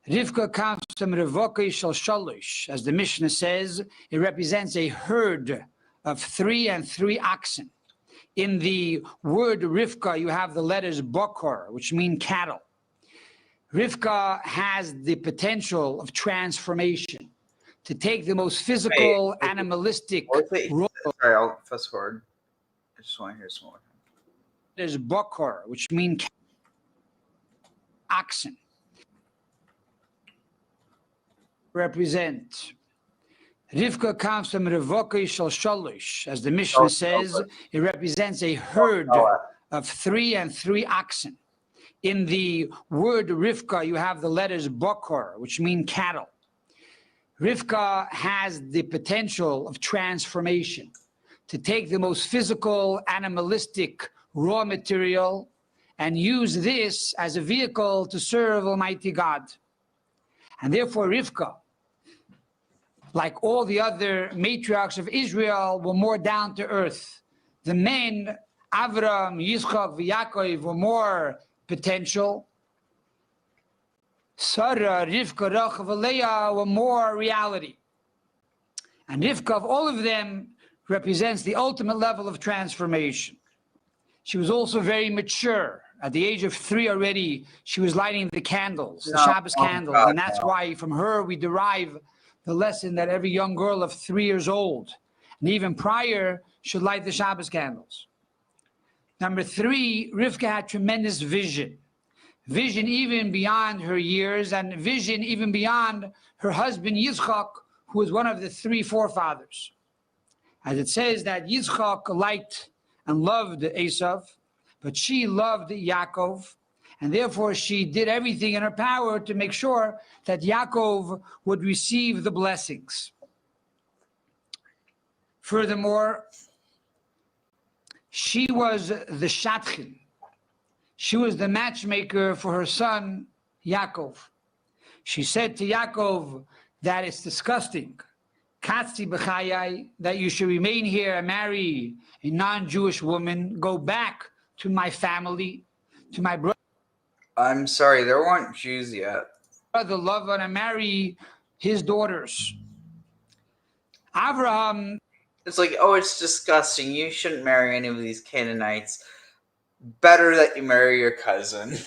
Rivka comes from Revokai Shel Shalosh. As the Mishnah says, it represents a herd of 3 and 3 oxen. In the word Rivka, you have the letters Bokor, which mean cattle. Rivka has the potential of transformation, to take the most physical, animalistic role. Sorry, I'll fast forward. I just want to hear some more. There's Bokor, which means oxen. Represent. Rivka comes from Revokai Shel Shalosh. As the Mishnah says, it represents a herd of 3 and 3 oxen. In the word Rivka, you have the letters Bokor, which mean cattle. Rivka has the potential of transformation, to take the most physical, animalistic raw material and use this as a vehicle to serve Almighty God. And therefore Rivka like all the other matriarchs of Israel, were more down to earth. The men, Avram, Yitzchak, Yaakov, were more potential. Sarah, Rivka, Rachel, and Leah were more reality. And Rivka, of all of them, represents the ultimate level of transformation. She was also very mature. At the age of 3 already, she was lighting the candles, the Shabbos candles. And that's why from her we derive the lesson that every young girl of 3 years old, and even prior, should light the Shabbos candles. Number 3, Rivka had tremendous vision. Vision even beyond her years, and vision even beyond her husband Yitzchak, who was one of the 3 forefathers. As it says that Yitzchak liked and loved Esau, but she loved Yaakov, and therefore she did everything in her power to make sure that Yaakov would receive the blessings. Furthermore, she was the Shatchin. She was the matchmaker for her son, Yaakov. She said to Yaakov that it's disgusting, Katzi b'chayai, that you should remain here and marry a non-Jewish woman, go back to my family, to my brother. I'm sorry, there weren't Jews yet. Brother Lavan, and marry his daughters. Abraham. It's like, oh, it's disgusting. You shouldn't marry any of these Canaanites. Better that you marry your cousin.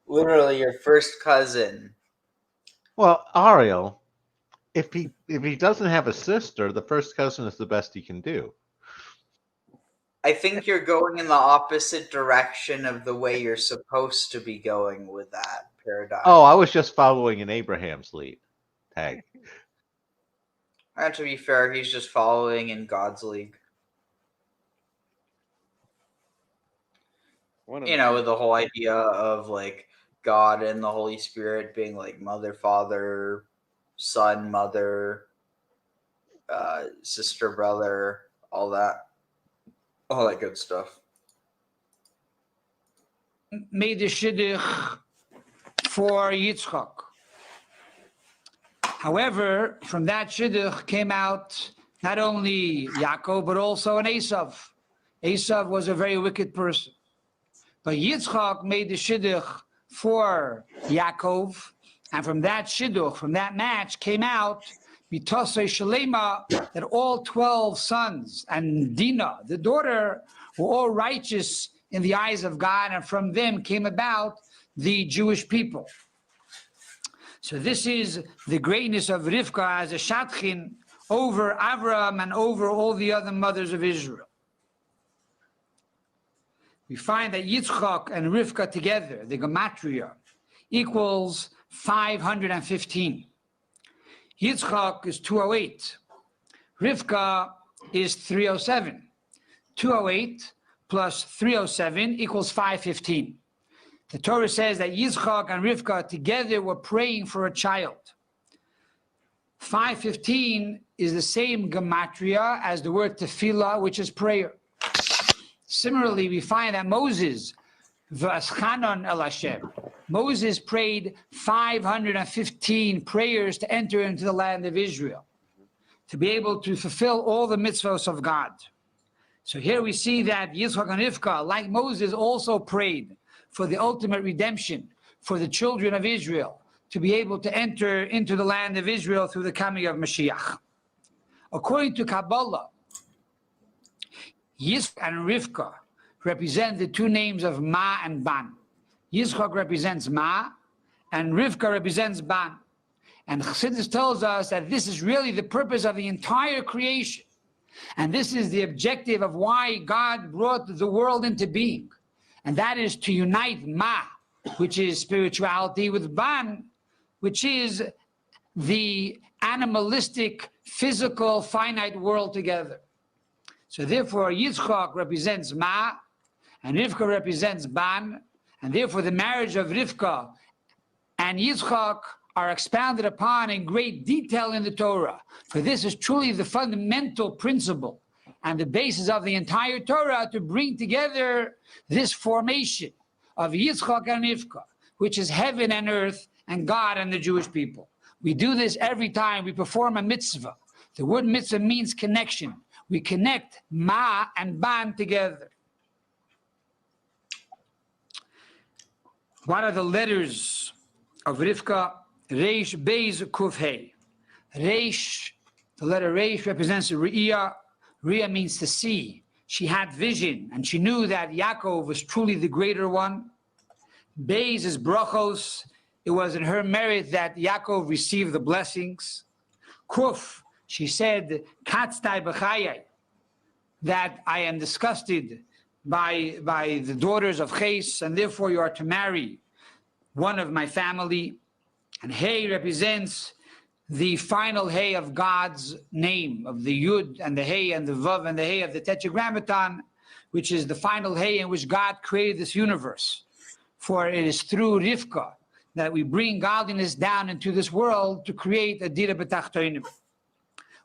Literally your first cousin. Well, Ariel, if he doesn't have a sister, the first cousin is the best he can do. I think you're going in the opposite direction of the way you're supposed to be going with that paradigm. Oh, I was just following in Abraham's lead. Tag. And to be fair, he's just following in God's league. You know, with the whole idea of like God and the Holy Spirit being like mother, father, son, mother, sister, brother, all that good stuff. Made the shidduch for Yitzchak. However, from that shidduch came out not only Yaakov, but also an Esau. Esau was a very wicked person. But Yitzchak made the shidduch for Yaakov, and from that shidduch, from that match, came out Mitosei Shalema, that all 12 sons and Dinah, the daughter, were all righteous in the eyes of God, and from them came about the Jewish people. So this is the greatness of Rivka as a Shatchin over Avraham and over all the other mothers of Israel. We find that Yitzchak and Rivka together, the gematria, equals 515. Yitzchak is 208. Rivka is 307. 208 plus 307 equals 515. The Torah says that Yitzchak and Rivka together were praying for a child. 515 is the same gematria as the word tefillah, which is prayer. Similarly, we find that Moses, v'aschanon el Hashem, Moses prayed 515 prayers to enter into the land of Israel, to be able to fulfill all the mitzvos of God. So here we see that Yitzchak and Rivka, like Moses, also prayed for the ultimate redemption for the children of Israel, to be able to enter into the land of Israel through the coming of Mashiach. According to Kabbalah, Yitzchak and Rivka represent the two names of Ma and Ban. Yitzchak represents Ma, and Rivka represents Ban. And Chassidus tells us that this is really the purpose of the entire creation. And this is the objective of why God brought the world into being. And that is to unite Ma, which is spirituality, with Ban, which is the animalistic, physical, finite world together. So therefore, Yitzchak represents Ma, and Rivka represents Ban, and therefore the marriage of Rivka and Yitzchak are expounded upon in great detail in the Torah. For this is truly the fundamental principle and the basis of the entire Torah, to bring together this formation of Yitzchak and Rivka, which is heaven and earth and God and the Jewish people. We do this every time we perform a mitzvah. The word mitzvah means connection. We connect ma and ban together. What are the letters of Rivka? Reish, Beis, Kuf, Hey. Reish, the letter Reish represents Re'iyah. Re'iyah means to see. She had vision, and she knew that Yaakov was truly the greater one. Beis is brachos. It was in her merit that Yaakov received the blessings. Kuf, she said, Katztai b'chayai, that I am disgusted by the daughters of Ches, and therefore you are to marry one of my family. And Hey represents the final Hey of God's name, of the Yud and the Hey and the Vav and the Hey of the Tetragrammaton, which is the final Hey in which God created this universe. For it is through Rivka that we bring godliness down into this world to create a Dira B'tachtonim.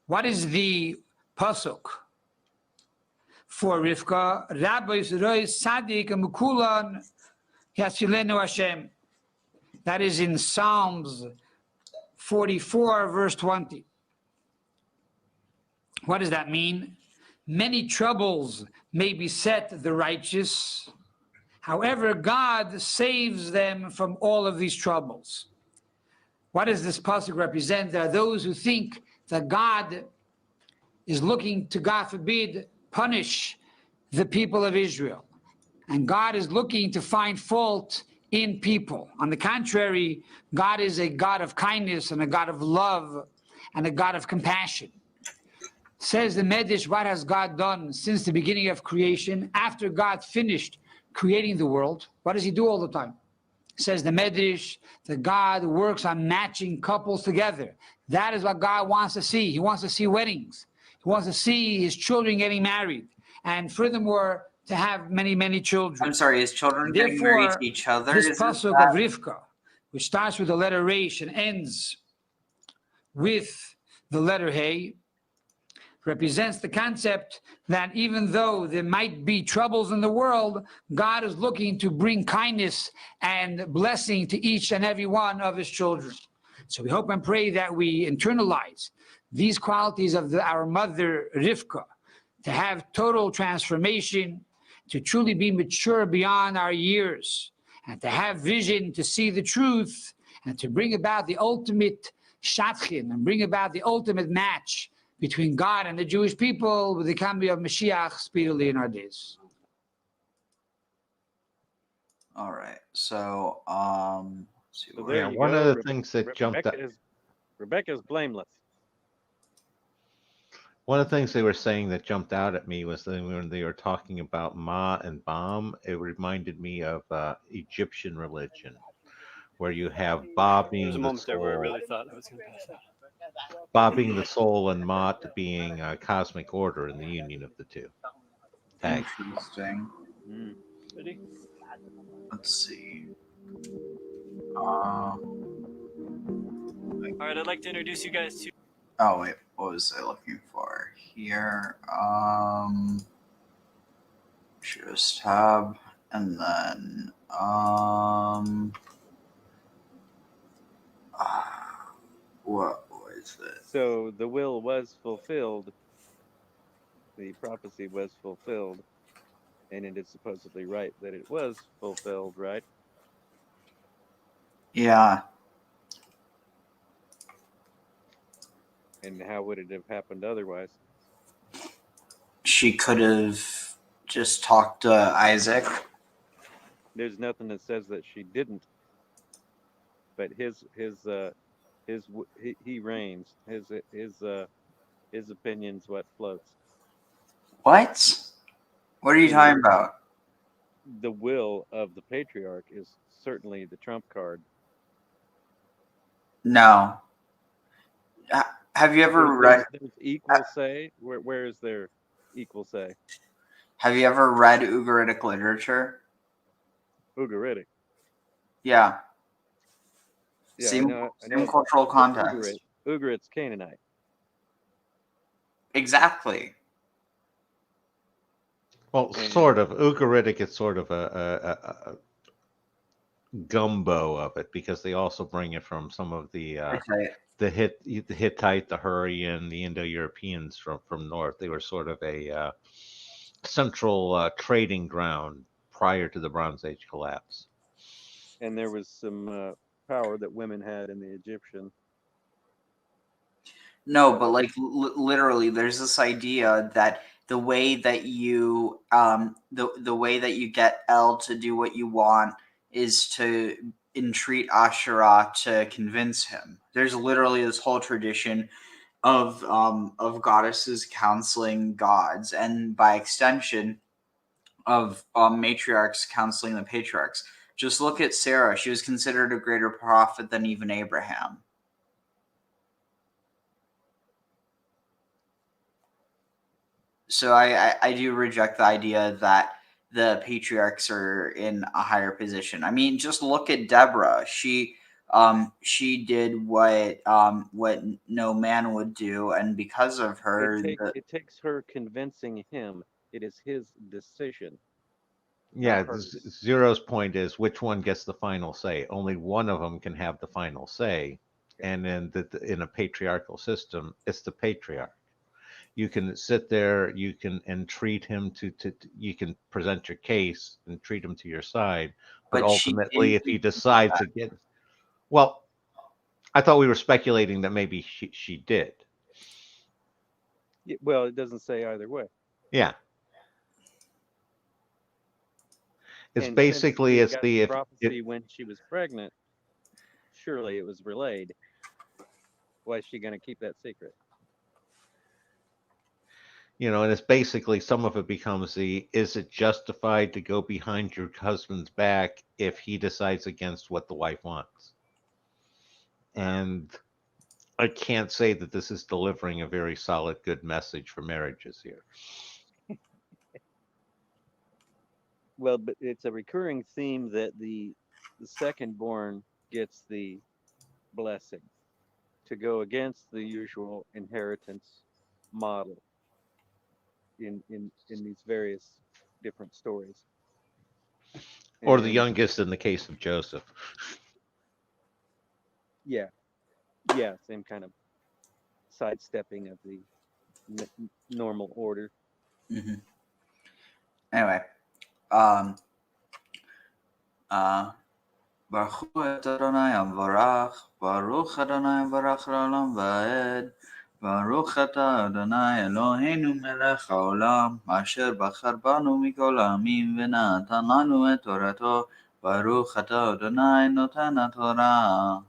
What is the pasuk for Rivka? Rabbi Yisroel Sadik Mukulan Yasilenu Hashem. That is in Psalms 44, verse 20. What does that mean? Many troubles may beset the righteous. However, God saves them from all of these troubles. What does this pasuk represent? There are those who think that God is looking to, God forbid, punish the people of Israel. And God is looking to find fault in people. On the contrary, God is a God of kindness and a God of love and a God of compassion. Says the Medrash, what has God done since the beginning of creation? After God finished creating the world, what does he do all the time? Says the Medrash that God works on matching couples together. That is what God wants to see. He wants to see weddings. He wants to see his children getting married. And furthermore, to have many, many children. I'm sorry, his children getting married to each other? This pasuk of Rivka, which starts with the letter Reish and ends with the letter Hey, represents the concept that even though there might be troubles in the world, God is looking to bring kindness and blessing to each and every one of his children. So we hope and pray that we internalize these qualities of our mother Rivka, to have total transformation, to truly be mature beyond our years, and to have vision to see the truth, and to bring about the ultimate shatchin, and bring about the ultimate match between God and the Jewish people with the coming of Mashiach speedily in our days. All right. So, Yeah, one of the things that jumped out. Rebecca's blameless. One of the things they were saying that jumped out at me was that when they were talking about Ma and Bam, it reminded me of Egyptian religion, where you have Ba being the soul, where I really thought I was going to pass out. Ba being the soul, and Ma'at being cosmic order in the union of the two. Tag. Interesting. Ready? Let's see. All right, I'd like to introduce you guys to. Oh wait, what was I looking for here? Just tab, and then what was it? So the will was fulfilled. The prophecy was fulfilled, and it is supposedly right that it was fulfilled, right? Yeah. And how would it have happened otherwise? She could have just talked to Isaac. There's nothing that says that she didn't. But he reigns. His opinion's what floats. What? What are you talking about? The will of the patriarch is certainly the trump card. No. Have you ever read? There's equal say. Where is there equal say? Have you ever read Ugaritic literature? Ugaritic. Yeah. Yeah, Same cultural context. Ugarit's Canaanite. Exactly. Well, sort of. Ugaritic is sort of a gumbo of it, because they also bring it from some of the the Hittite, the Hurrian, the Indo-Europeans from north. They were sort of a central trading ground prior to the Bronze Age collapse. And there was some power that women had in the Egyptian. No, but like literally, there's this idea that the way that you the way that you get El to do what you want is to entreat Asherah to convince him. There's literally this whole tradition of goddesses counseling gods, and by extension of matriarchs counseling the patriarchs. Just look at Sarah; she was considered a greater prophet than even Abraham. So I do reject the idea that the patriarchs are in a higher position. I mean, just look at Deborah. She did what no man would do, and because of her, It takes her convincing him. It is his decision. Yeah, not hers. Zero's point is which one gets the final say. Only one of them can have the final say, and in in a patriarchal system, it's the patriarch. You can sit there, you can entreat him you can present your case and treat him to your side, but ultimately, if he decides against, well, I thought we were speculating that maybe she did. Yeah, well, it doesn't say either way. Yeah. It's And basically since it's we got the prophecy when she was pregnant. Surely it was relayed. Why is she going to keep that secret? and it's basically some of it becomes is it justified to go behind your husband's back if he decides against what the wife wants? And I can't say that this is delivering a very solid, good message for marriages here. Well, but it's a recurring theme that the second born gets the blessing to go against the usual inheritance model in these various different stories. Or the And youngest in the case of Joseph. yeah, same kind of sidestepping of the normal order. Mm-hmm. Anyway, Baruch hu et Adonai Amvarach, Baruch Adonai Amvarach L'olam Va'ed, Baruch Ata Adonai Eloheinu Melech HaOlam, Asher Bachar Banu Mikol Ha'amim V'natan Lanu et Torato, Baruch Ata Adonai Noten HaTorah.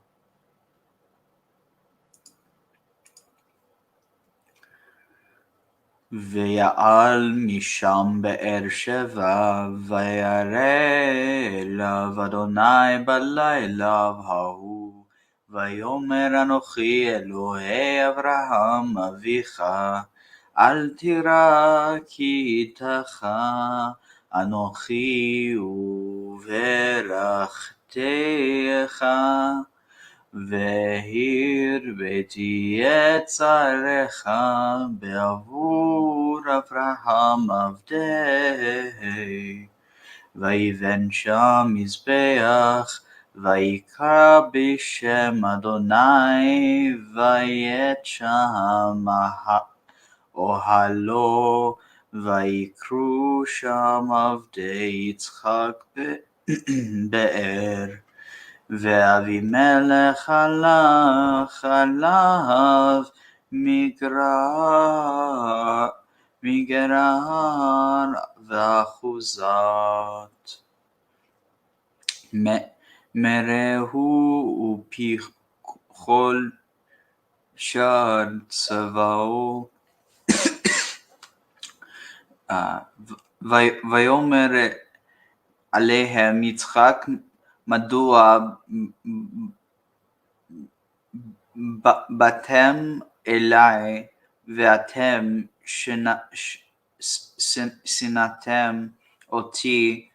ויעל משם באר שבע, וירא אליו אדוני בלילה ההוא, ויאמר אנוכי אלוהי אברהם אביך, אל תירא כי איתך אנוכי וברכתך, והרביתי את צריך בעבור אברהם עבדי, ויבן שם מזבח, ויקרא בשם אדוני, ויית שם אוהלו, ויקראו שם עבדי יצחק באר. ואבימלך הלך עליו מגרר ואחוזת. מרהו ופיכול שער צבאו. ויאמר עליהם יצחק, מדוע באתם אלי ואתם שנאתם אותי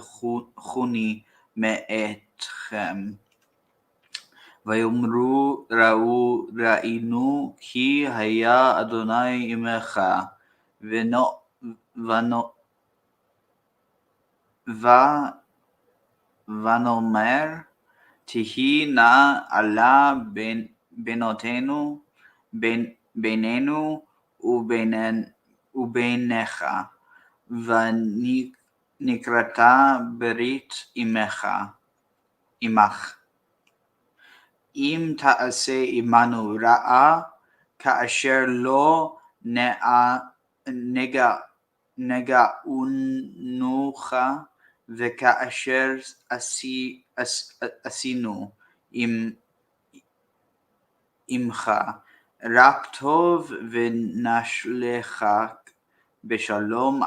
ותשלחוני מאתכם? ויאמרו ראינו כי היה אדוני עמך, ונאמר תהי נא עלה בינינו וביניך, ונקראת ברית עמך. אם תעשה עמנו רעה, כאשר לא נגעונך, וכאשר עשינו עמך רק טוב, ונשלחך בשלום,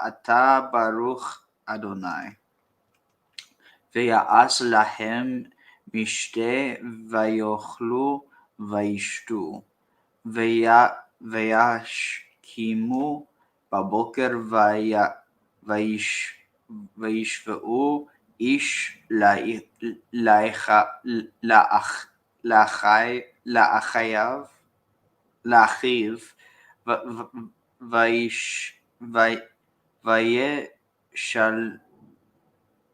אתה ברוך אדוני. ויעש להם משתה, ויאכלו וישתו, וישכימו בבוקר, וישבעו איש לאחיו,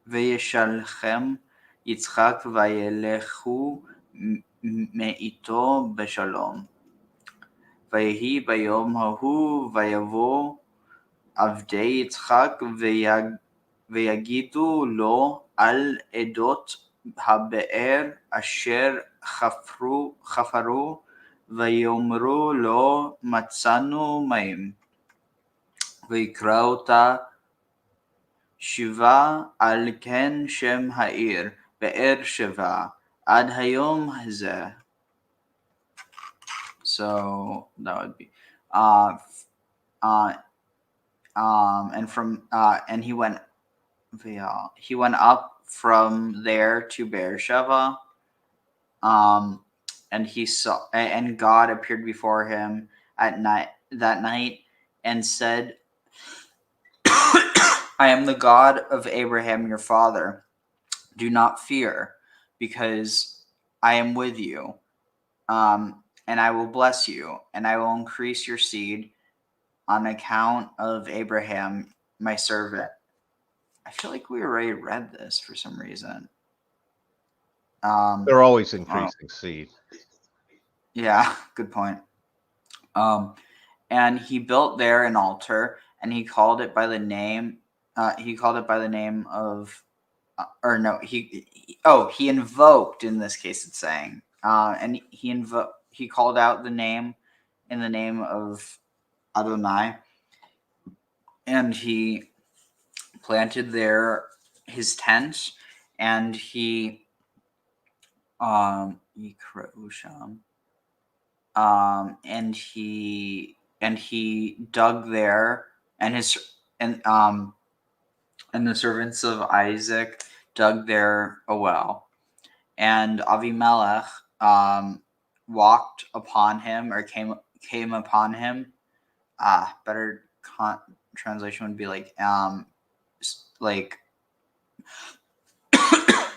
וישלחם יצחק, וילכו מאיתו בשלום. ויהי ביום ההוא, ויבוא עבדי יצחק, ויגידו לו על עדות הבאר אשר חפרו, ויאמרו לו מצאנו מים. ויקרא אותה שיבה, על כן שם העיר באר שבע עד היום הזה. So that would be and he went up from there to Beersheba, and he saw, and God appeared before him that night and said, I am the God of Abraham your father. Do not fear, because I am with you, and I will bless you, and I will increase your seed on account of Abraham my servant. I feel like we already read this for some reason. They're always increasing seed. Yeah, good point. And he built there an altar, and he called it by the name. He invoked. In this case, it's saying, and he called out the name in the name of Adonai, and he planted there his tent, and he and he dug there, and the servants of Isaac dug there a well, and Avimelech walked upon him, or came upon him. Better translation would be like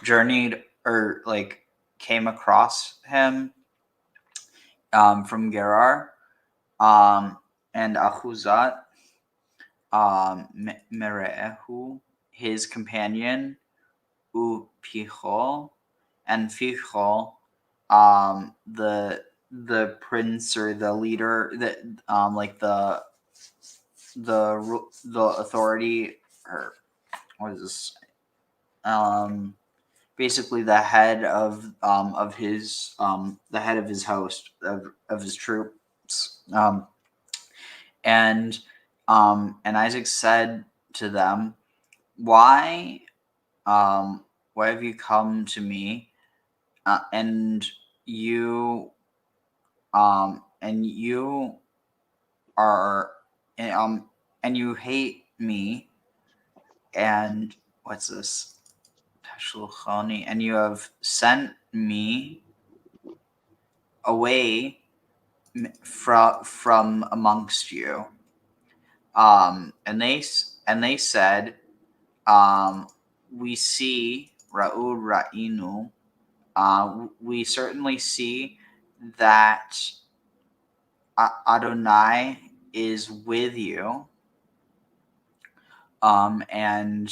journeyed, or like came across him from Gerar, and Ahuzat, Merehu, his companion, Pichol, and Fichol, the prince, or the leader, that like the authority, or what is this? Basically the head of his the head of his host, of his troops. And Isaac said to them, why have you come to me, and you hate me, and what's this? And you have sent me away from amongst you. And they said, we see Ra'inu. We certainly see that Adonai is with you. And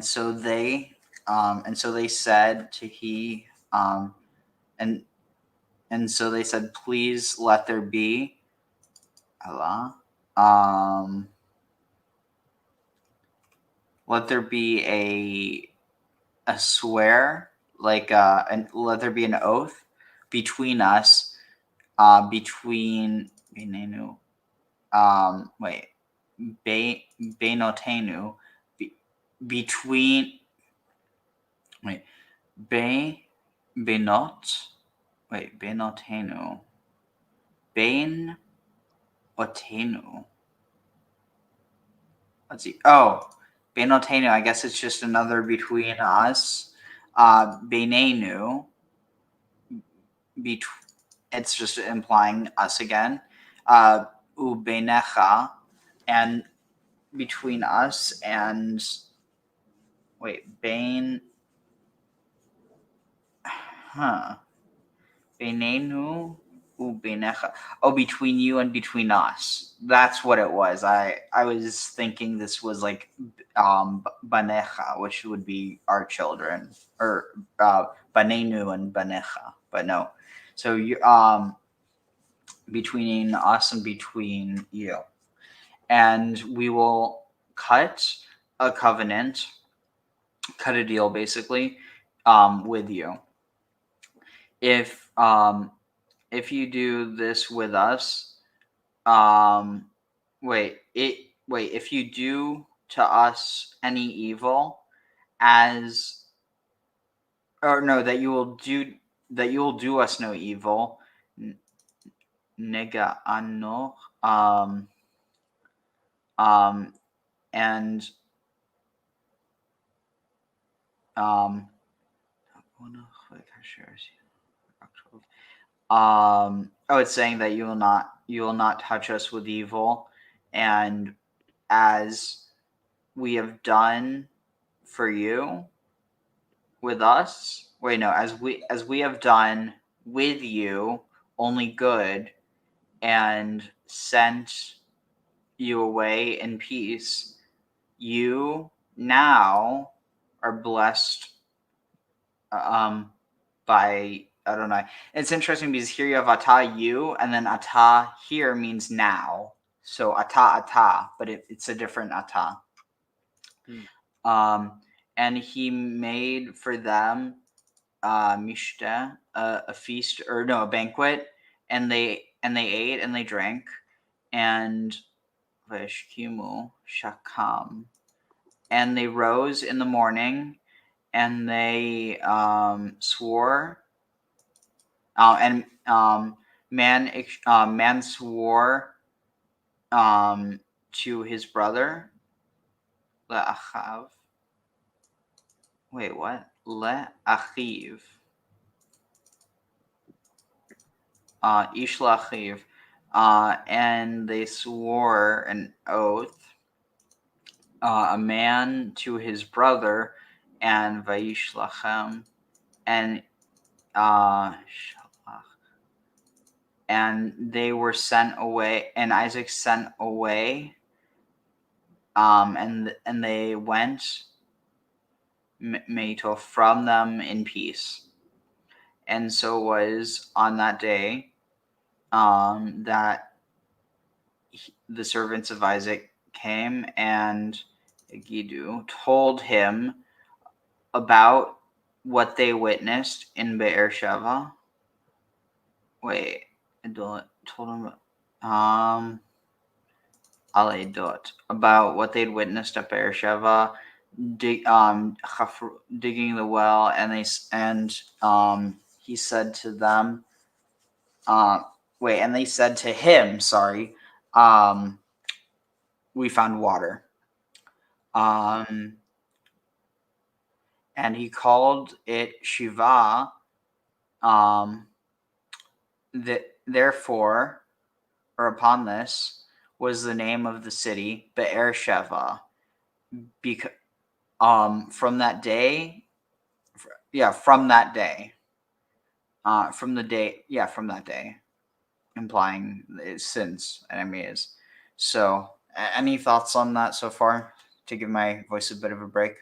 so they and so they said to he, and so they said, please let there be Allah, let there be a swear, like and let there be an oath between us, between wait, Benotenu, between wait, Benot, wait, Benotenu, Ben Otenu. Let's see. Oh, Benotenu. I guess it's just another between us. Benenu. It's just implying us again. Ubenecha, and between us and wait, Bain. Benenu ubenecha. Oh, between you and between us. That's what it was. I was thinking this was like banecha, which would be our children, or banenu and banecha. But no. So you between us and between you. And we will cut a covenant, cut a deal basically, with you. If you do this with us, if you do to us any evil, that you will do us no evil, nega ano, and it's saying that you will not touch us with evil, and as we have done for you with us, as we have done with you only good, and sent you away in peace, you now are blessed by Adonai. It's interesting because here you have ata, you, and then ata here means now. So ata, but it's a different ata. And he made for them mishta, a feast, or no, a banquet, and they ate and they drank, and veshkimu shakam, and they rose in the morning, and they swore, and man swore to his brother le'achav. Wait, what? Le'achiv. Ish le'achiv. And they swore an oath, a man to his brother, and vayishlachem, and and they were sent away, and Isaac sent away, and they went Meito from them in peace. And so was on that day that the servants of Isaac came, and Gidu told him about what they witnessed in Beersheba. Wait, told him Aledot, about what they'd witnessed at Beersheba, digging the well, and he said to them, and they said to him, we found water. And he called it Shiva. Therefore, or upon this, was the name of the city Beersheba. Because from that day, implying it's since enemies. So, any thoughts on that so far? To give my voice a bit of a break.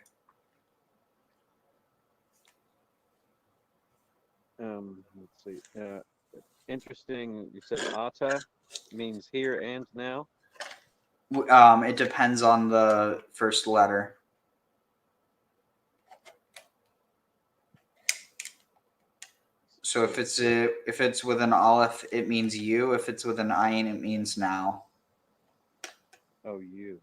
Let's see. Interesting. You said ata means here and now. It depends on the first letter. So if it's with an aleph, it means you. If it's with an ayin, it means now. Oh, you.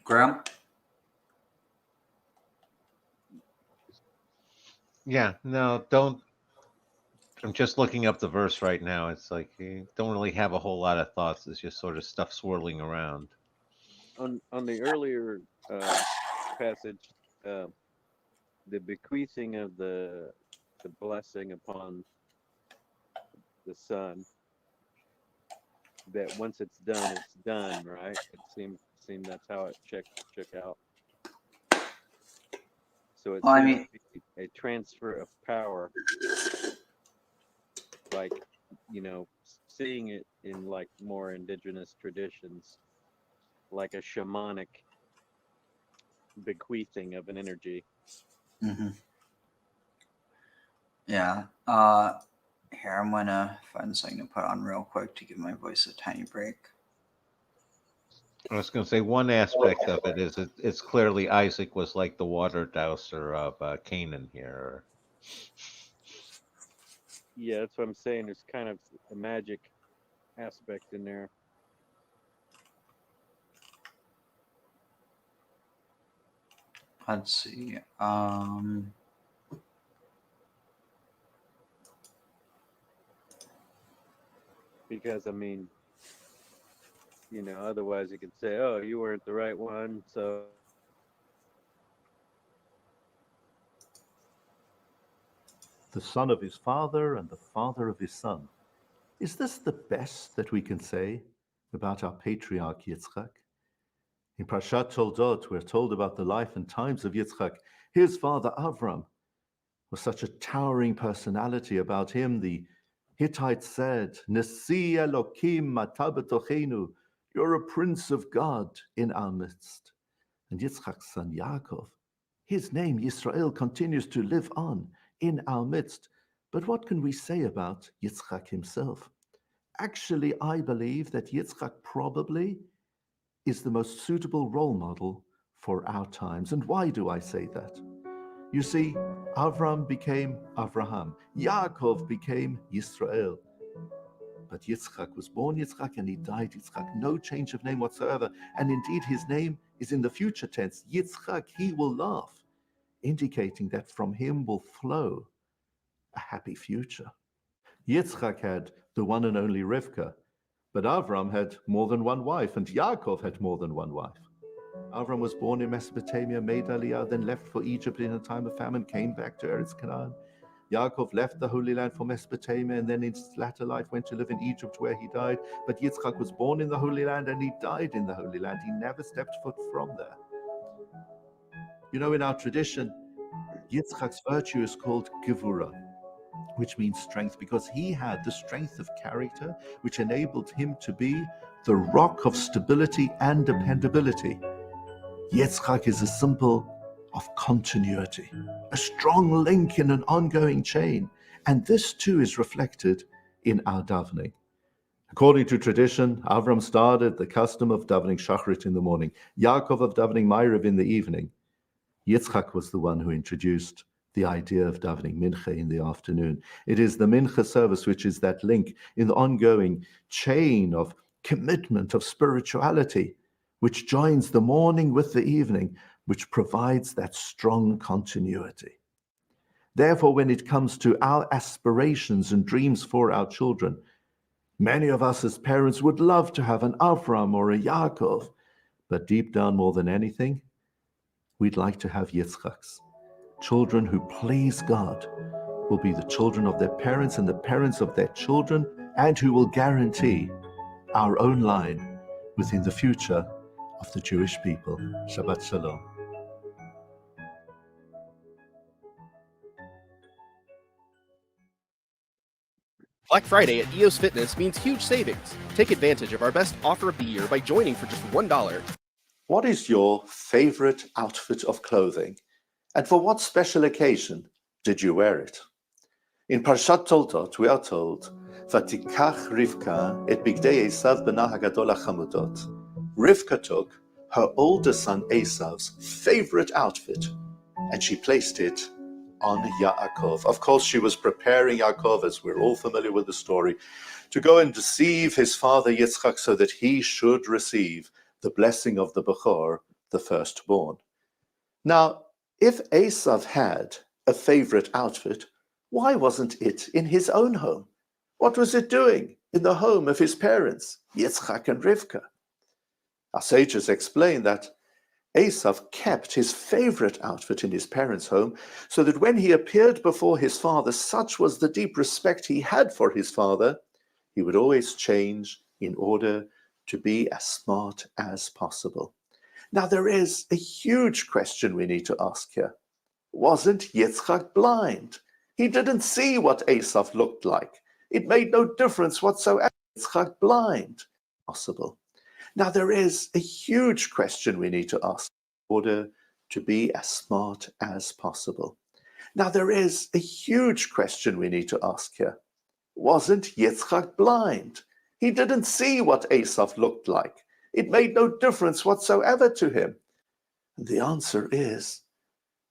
Graham? Yeah, no, don't. I'm just looking up the verse right now. It's like you don't really have a whole lot of thoughts. It's just sort of stuff swirling around. On the earlier passage, the bequeathing of the blessing upon the son. That once it's done, right? It seemed that's how it check out. So it seems to be a transfer of power, like, seeing it in like more indigenous traditions, like a shamanic bequeathing of an energy. Mm-hmm. Yeah. Here, I'm gonna find something to put on real quick to give my voice a tiny break. I was going to say one aspect of it is it's clearly Isaac was like the water douser of Canaan here. Yeah, that's what I'm saying. There's kind of a magic aspect in there. Let's see. Because otherwise you could say, "Oh, you weren't the right one," so. The son of his father and the father of his son. Is this the best that we can say about our patriarch Yitzchak? In Parshah Toldot, we're told about the life and times of Yitzchak. His father Avram was such a towering personality. About him, the Hittites said, Nesi Elokim Mata betochenu, you're a prince of God in our midst. And Yitzchak's son Yaakov, his name Yisrael continues to live on in our midst. But what can we say about Yitzchak himself? Actually, I believe that Yitzchak probably is the most suitable role model for our times. And why do I say that? You see, Avram became Avraham. Yaakov became Yisrael. But Yitzchak was born Yitzchak and he died Yitzchak. No change of name whatsoever. And indeed, his name is in the future tense. Yitzchak, he will laugh, indicating that from him will flow a happy future. Yitzchak had the one and only Rivka, but Avram had more than one wife, and Yaakov had more than one wife. Avram was born in Mesopotamia, made Aliyah, then left for Egypt in a time of famine, came back to Eretz Canaan. Yaakov left the Holy Land for Mesopotamia, and then in his latter life went to live in Egypt where he died. But Yitzchak was born in the Holy Land and he died in the Holy Land. He never stepped foot from there. In our tradition, Yitzchak's virtue is called Gevurah, which means strength, because he had the strength of character which enabled him to be the rock of stability and dependability. Yitzchak is a symbol of continuity, a strong link in an ongoing chain, and this too is reflected in our davening. According to tradition, Avram started the custom of davening Shachrit in the morning, Yaakov of davening Ma'ariv in the evening. Yitzchak was the one who introduced the idea of davening Mincha in the afternoon. It is the Mincha service which is that link in the ongoing chain of commitment, of spirituality, which joins the morning with the evening, which provides that strong continuity. Therefore, when it comes to our aspirations and dreams for our children, many of us as parents would love to have an Avram or a Yaakov, but deep down more than anything, we'd like to have Yitzchaks. Children who please God will be the children of their parents and the parents of their children, and who will guarantee our own line within the future of the Jewish people. Shabbat Shalom. Black Friday at EOS Fitness means huge savings. Take advantage of our best offer of the year by joining for just $1. What is your favorite outfit of clothing? And for what special occasion did you wear it? In Parshat Toldot, we are told, Vatikach Rivka et bigdei Esav bena hagadol hachamudot. Rivka took her older son Esav's favorite outfit and she placed it on Yaakov. Of course, she was preparing Yaakov, as we're all familiar with the story, to go and deceive his father Yitzchak so that he should receive the blessing of the Bechor, the firstborn. Now, if Esau had a favorite outfit, why wasn't it in his own home? What was it doing in the home of his parents, Yitzchak and Rivka? Our sages explain that Esau kept his favorite outfit in his parents' home so that when he appeared before his father, such was the deep respect he had for his father, he would always change in order to be as smart as possible. Now, there is a huge question we need to ask here. Wasn't Yitzchak blind? He didn't see what Esau looked like. It made no difference whatsoever. Yitzchak blind. Possible. Now, there is a huge question we need to ask in order to be as smart as possible. Now, there is a huge question we need to ask here. Wasn't Yitzchak blind? He didn't see what Esau looked like. It made no difference whatsoever to him. And the answer is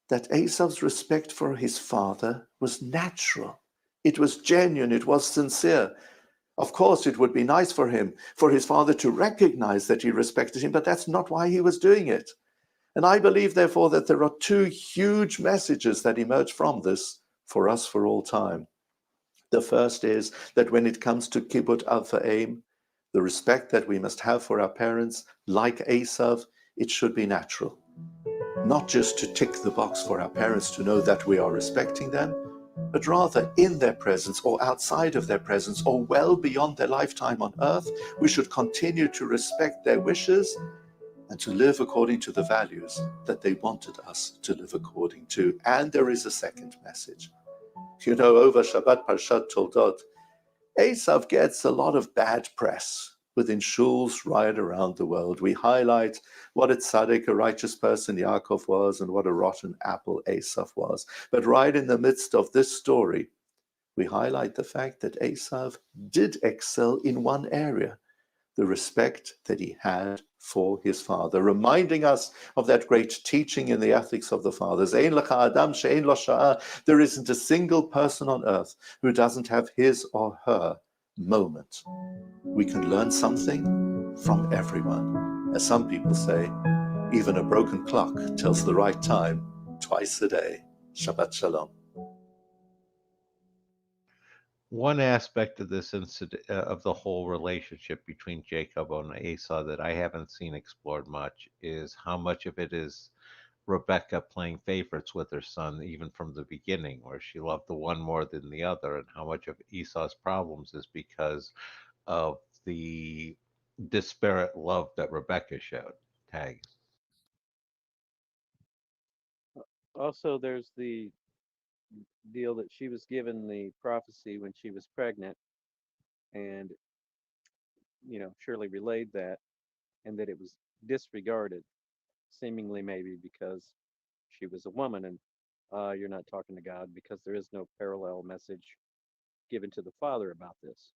that Esau's respect for his father was natural. It was genuine. It was sincere. Of course, it would be nice for him, for his father to recognize that he respected him, but that's not why he was doing it. And I believe, therefore, that there are two huge messages that emerge from this for us for all time. The first is that when it comes to kibbut av v'eim, the respect that we must have for our parents, like Esau, it should be natural. Not just to tick the box for our parents to know that we are respecting them, but rather in their presence or outside of their presence or well beyond their lifetime on earth, we should continue to respect their wishes and to live according to the values that they wanted us to live according to. And there is a second message. You know, over Shabbat Parshat Toldot, Esau gets a lot of bad press within shuls right around the world. We highlight what a tzaddik, a righteous person Yaakov was, and what a rotten apple Esau was. But right in the midst of this story, we highlight the fact that Esau did excel in one area, the respect that he had for his father, reminding us of that great teaching in the ethics of the fathers. Ein lecha adam she'ein lo sha'ah. There isn't a single person on earth who doesn't have his or her moment. We can learn something from everyone. As some people say, even a broken clock tells the right time twice a day. Shabbat Shalom. One aspect of this incident, of the whole relationship between Jacob and Esau that I haven't seen explored much, is how much of it is Rebecca playing favorites with her son, even from the beginning, where she loved the one more than the other, and how much of Esau's problems is because of the disparate love that Rebecca showed. Tag. Also, there's the deal that she was given the prophecy when she was pregnant, and Shirley relayed that, and that it was disregarded, seemingly maybe because she was a woman, and you're not talking to God, because there is no parallel message given to the Father about this.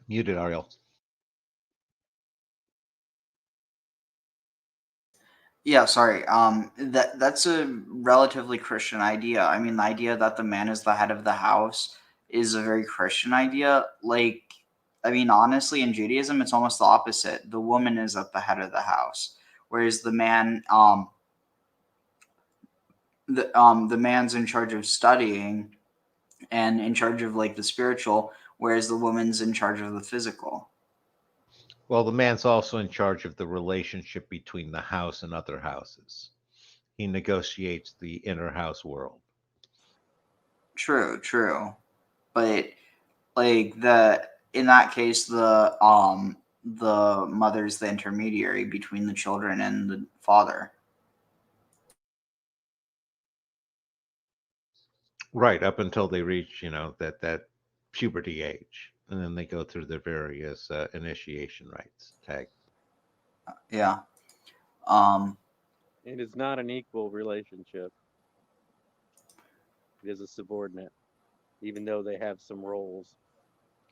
Muted, Ariel. Yeah, sorry. That's a relatively Christian idea. I mean, the idea that the man is the head of the house is a very Christian idea. Like, I mean, honestly, in Judaism, it's almost the opposite. The woman is at the head of the house, whereas the man, the man's in charge of studying and in charge of like the spiritual, whereas the woman's in charge of the physical. Well, the man's also in charge of the relationship between the house and other houses. He negotiates the inner house world. True. But like the in that case, the mother's the intermediary between the children and the father. Right, up until they reach, that puberty age, and then they go through their various initiation rites. Tag. Yeah. It is not an equal relationship. It is a subordinate, even though they have some roles.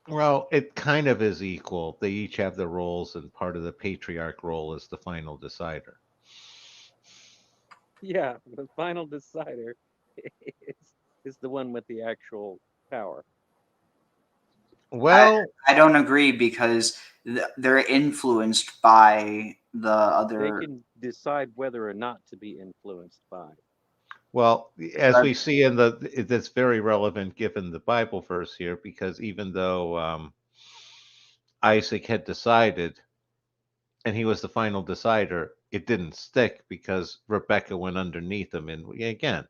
Well, it kind of is equal. They each have their roles, and part of the patriarch role is the final decider. Yeah, the final decider is the one with the actual power. Well, I don't agree because they're influenced by the other. They can decide whether or not to be influenced by. Well, as we see that's very relevant given the Bible verse here, because even though Isaac had decided, and he was the final decider, it didn't stick because Rebecca went underneath him. And again,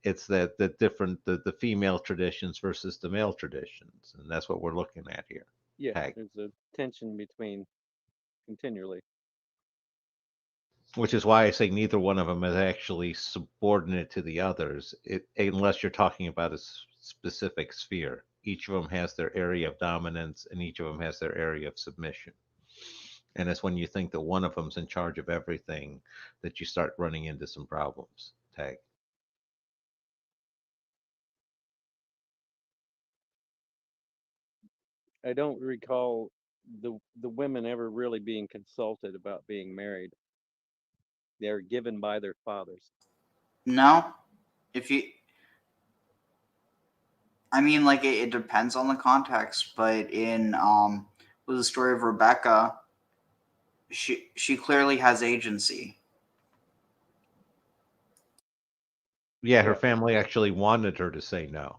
it's that the different the female traditions versus the male traditions, and that's what we're looking at here. Yeah, Tag. there's a tension between continually. Which is why I say neither one of them is actually subordinate to the others, unless you're talking about a specific sphere. Each of them has their area of dominance, and each of them has their area of submission. And it's when you think that one of them's in charge of everything that you start running into some problems. Tag. I don't recall the women ever really being consulted about being married. They're given by their fathers. No, I mean, like it depends on the context, but in with the story of Rebecca, she clearly has agency. Yeah, her family actually wanted her to say no.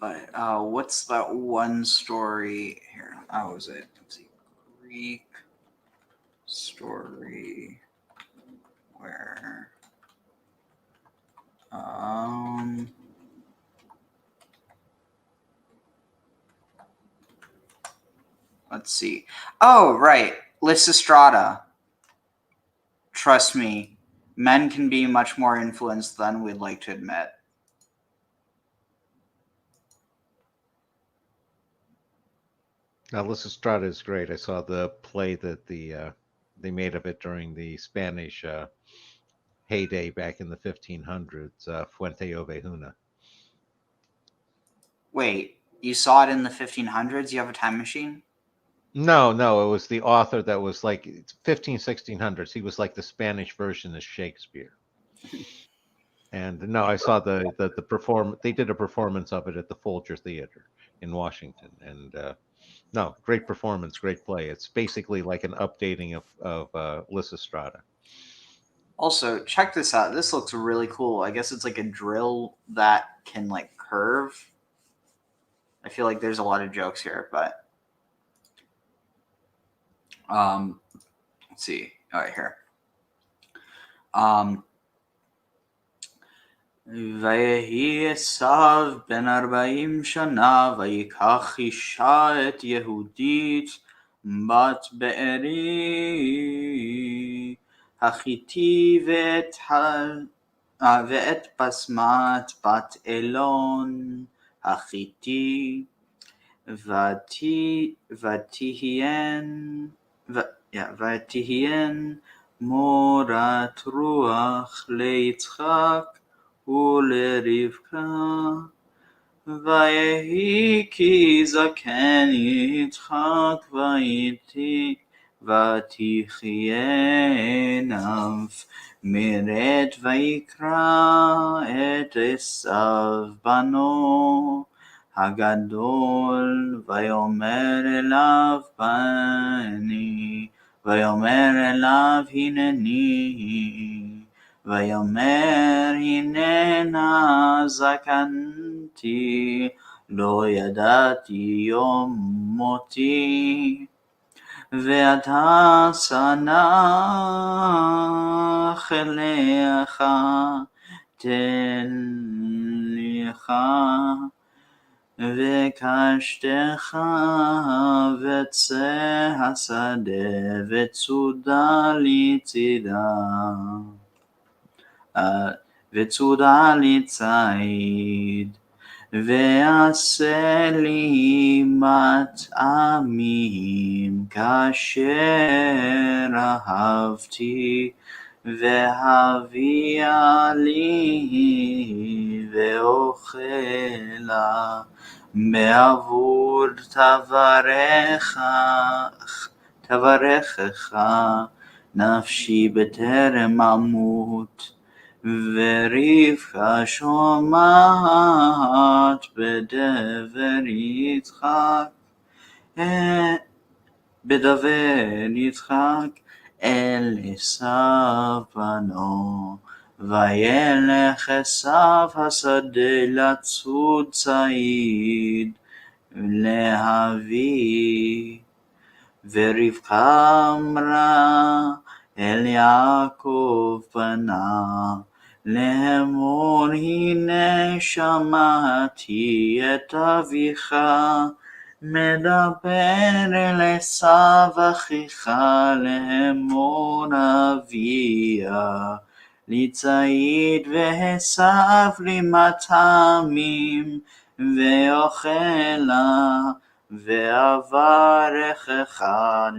But what's that one story here? How was it? Let's see, Greek story where let's see. Oh, right, Lysistrata. Trust me, men can be much more influenced than we'd like to admit. Now, Lysistrata is great. I saw the play that they made of it during the Spanish heyday back in the 1500s, Fuente Ovejuna. Wait, you saw it in the 1500s? You have a time machine? No, it was the author that was like 1600s. He was like the Spanish version of Shakespeare. And no, I saw the perform. They did a performance of it at the Folger Theater in Washington, and no, great performance, great play. It's basically like an updating of Lysistrata. Also, check this out. This looks really cool. I guess it's like a drill that can like curve. I feel like there's a lot of jokes here, but let's see. All right, here. ויהי עשיו בן 40 שנה, ויקח אישה את יהודית בת בארי החיתי ואת בסמת בת אלון החיתי ותהיין מורת רוח ליצחק ולרבקה, ויהי כי זקן יצחק ותחיינו מרד ויקרא את עשיו בנו הגדול, ויאמר אליו הנני, ויאמר הננה זקנתי, לא ידעתי יום מותי, ואתה שנא אליך, לך וקשתך בצא השדה וצודה לצידה וצודה לציד ועשה לי מטעמים כאשר אהבתי והביאה לי ואוכלה בעבור תברכך נפשי בטרם אמות ורבקה שומעת בדבר יצחק אל עשיו בנו וילך עשיו השדה לצוד ציד להביא ורבקה אמרה אל יעקב בנה לאמור הנה שמעתי את אביך מדבר אל עשיו אחיך לאמור אביה לי ציד ועשיו לי מטעמים ואוכלה ואברכך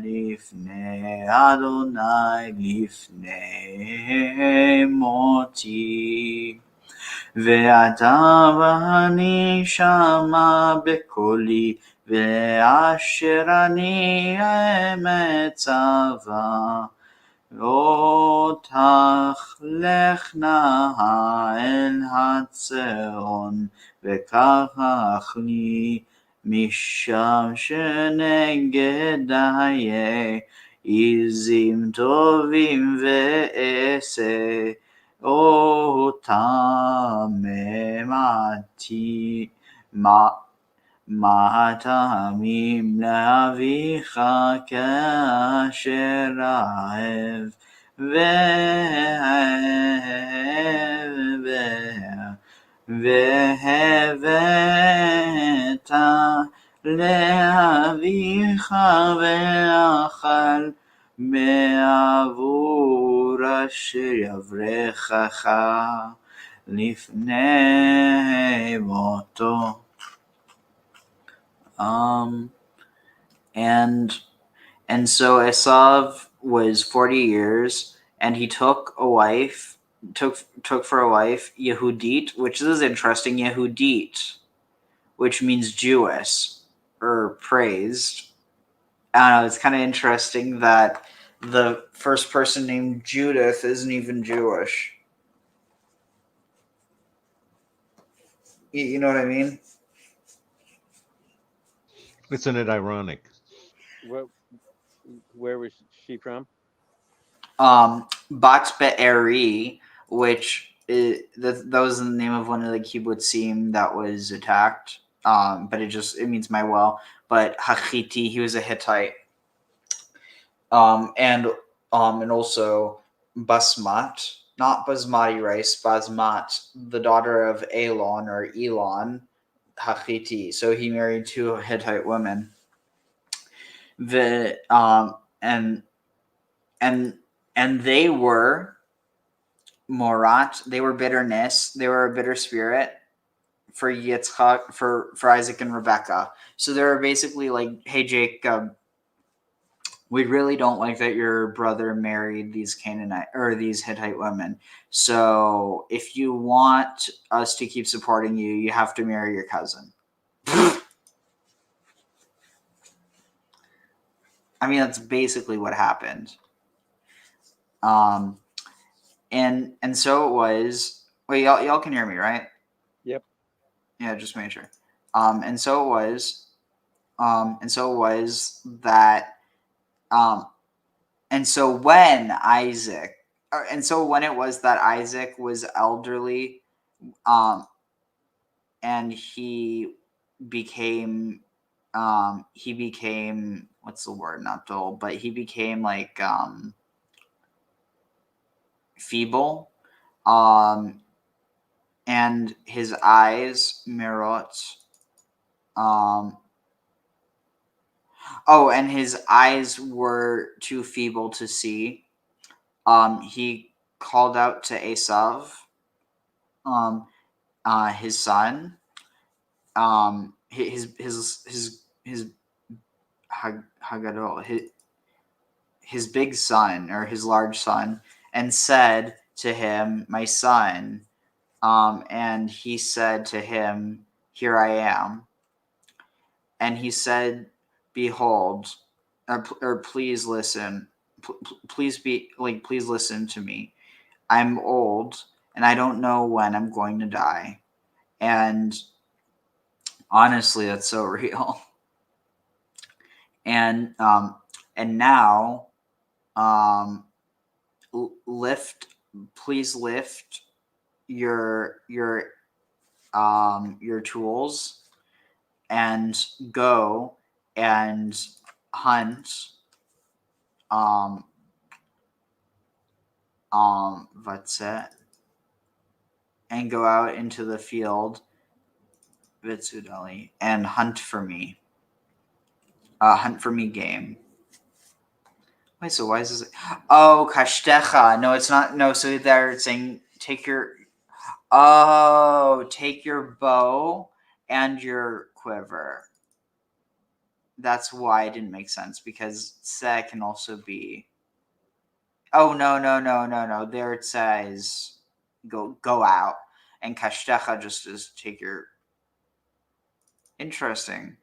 לפני אדוני לפני מותי ואתה ואני שמע בקולי ואשר אני מצווה אותך לך נא אל הצאן וקח לי משם שנגדי עזים טובים ועשה אותם מה הטעמים לאביך כאשר אהב והבאת לאביך ואכל בעבור אשר יברכך לפני מותו. And so Esau was 40 years, and he took for a wife Yehudit, which is interesting, Yehudit, which means Jewish or praised. I don't know, it's kind of interesting that the first person named Judith isn't even Jewish. You know what I mean? Isn't it ironic? Where was she from? Bat Be'eri, which that was the name of one of the kibbutzim that was attacked. But it means my well. But Hachiti, he was a Hittite. And also Basmat, not basmati rice, Basmat, the daughter of Elon or Elon, Hachiti. So he married two Hittite women. And they were morat, they were bitterness, they were a bitter spirit for Yitzchak, for Isaac and Rebekah. So they were basically like, hey Jacob, we really don't like that your brother married these Canaanite or these Hittite women. So if you want us to keep supporting you, you have to marry your cousin. I mean, that's basically what happened. And so it was. Wait, y'all can hear me, right? Yep. Yeah, just make sure. And so it was that. And so when it was that Isaac was elderly, and he became what's the word? Not dull, but he became like feeble. and his eyes mirot. And his eyes were too feeble to see. He called out to Esau, his son, his Hagadol, his big son or his large son, and said to him, "My son." And he said to him, "Here I am." And he said, "Behold," or please listen. Please listen to me. I'm old, and I don't know when I'm going to die. And honestly, that's so real. And now, please lift your tools and go and hunt Vatzet, and go out into the field Vitsudali and hunt for me game. Wait, so why is this? Oh, kashtecha. No, it's not. No, so they're saying take your bow and your quiver. That's why it didn't make sense, because se can also be. Oh, no. There it says go out, and kashtecha just is take your. Interesting.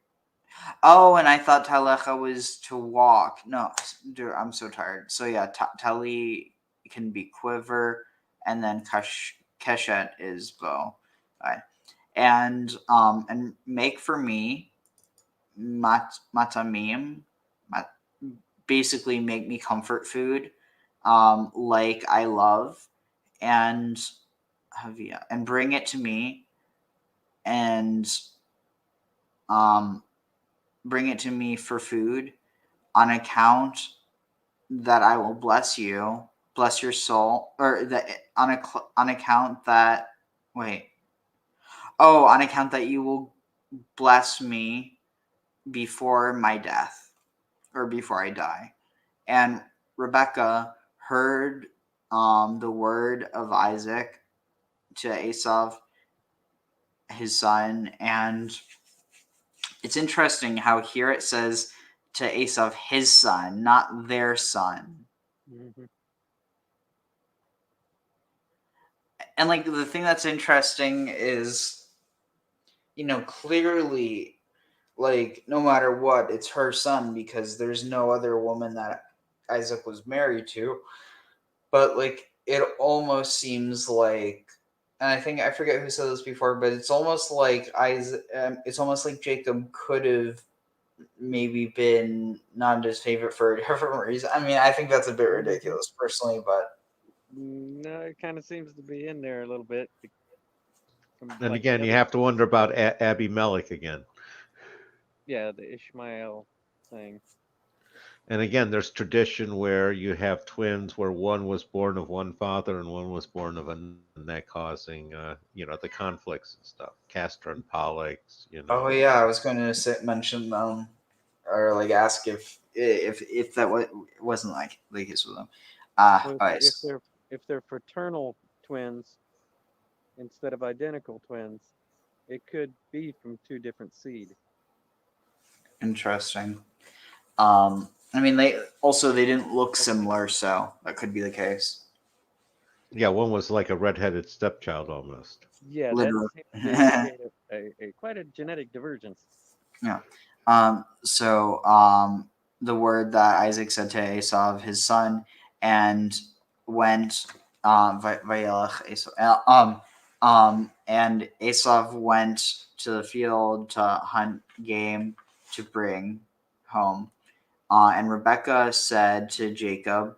Oh, and I thought talecha was to walk. No, dude, I'm so tired. So yeah, tali can be quiver, and then keshet is bow. All right. And make for me matamim, basically make me comfort food, like I love, and havia, and bring it to me, and bring it to me for food, on account that I will bless you, bless your soul, or that on account that on account that you will bless me before my death, or before I die. And Rebecca heard the word of Isaac to Esau, his son, and it's interesting how here it says to Esau, his son, not their son. Mm-hmm. And like the thing that's interesting is, clearly, like, no matter what, it's her son, because there's no other woman that Isaac was married to. But like, it almost seems like, and I forget who said this before, but it's almost like Jacob could have maybe been not his favorite for a different reason. I mean, I think that's a bit ridiculous personally, but no, it kind of seems to be in there a little bit. And again, you have to wonder about Abimelech again. Yeah, the Ishmael thing. And again, there's tradition where you have twins where one was born of one father and one was born of another, and that causing, the conflicts and stuff. Castor and Pollux, Oh yeah, I was going to mention or like ask if that wasn't like the case with them. If they're fraternal twins instead of identical twins, it could be from two different seed. Interesting. I mean, they didn't look similar, so that could be the case. Yeah, one was like a redheaded stepchild almost. Yeah, literally. That a quite a genetic divergence. Yeah. So the word that Isaac said to Esau, his son, and went vayelech Esau. And Esau went to the field to hunt game to bring home. And Rebecca said to Jacob,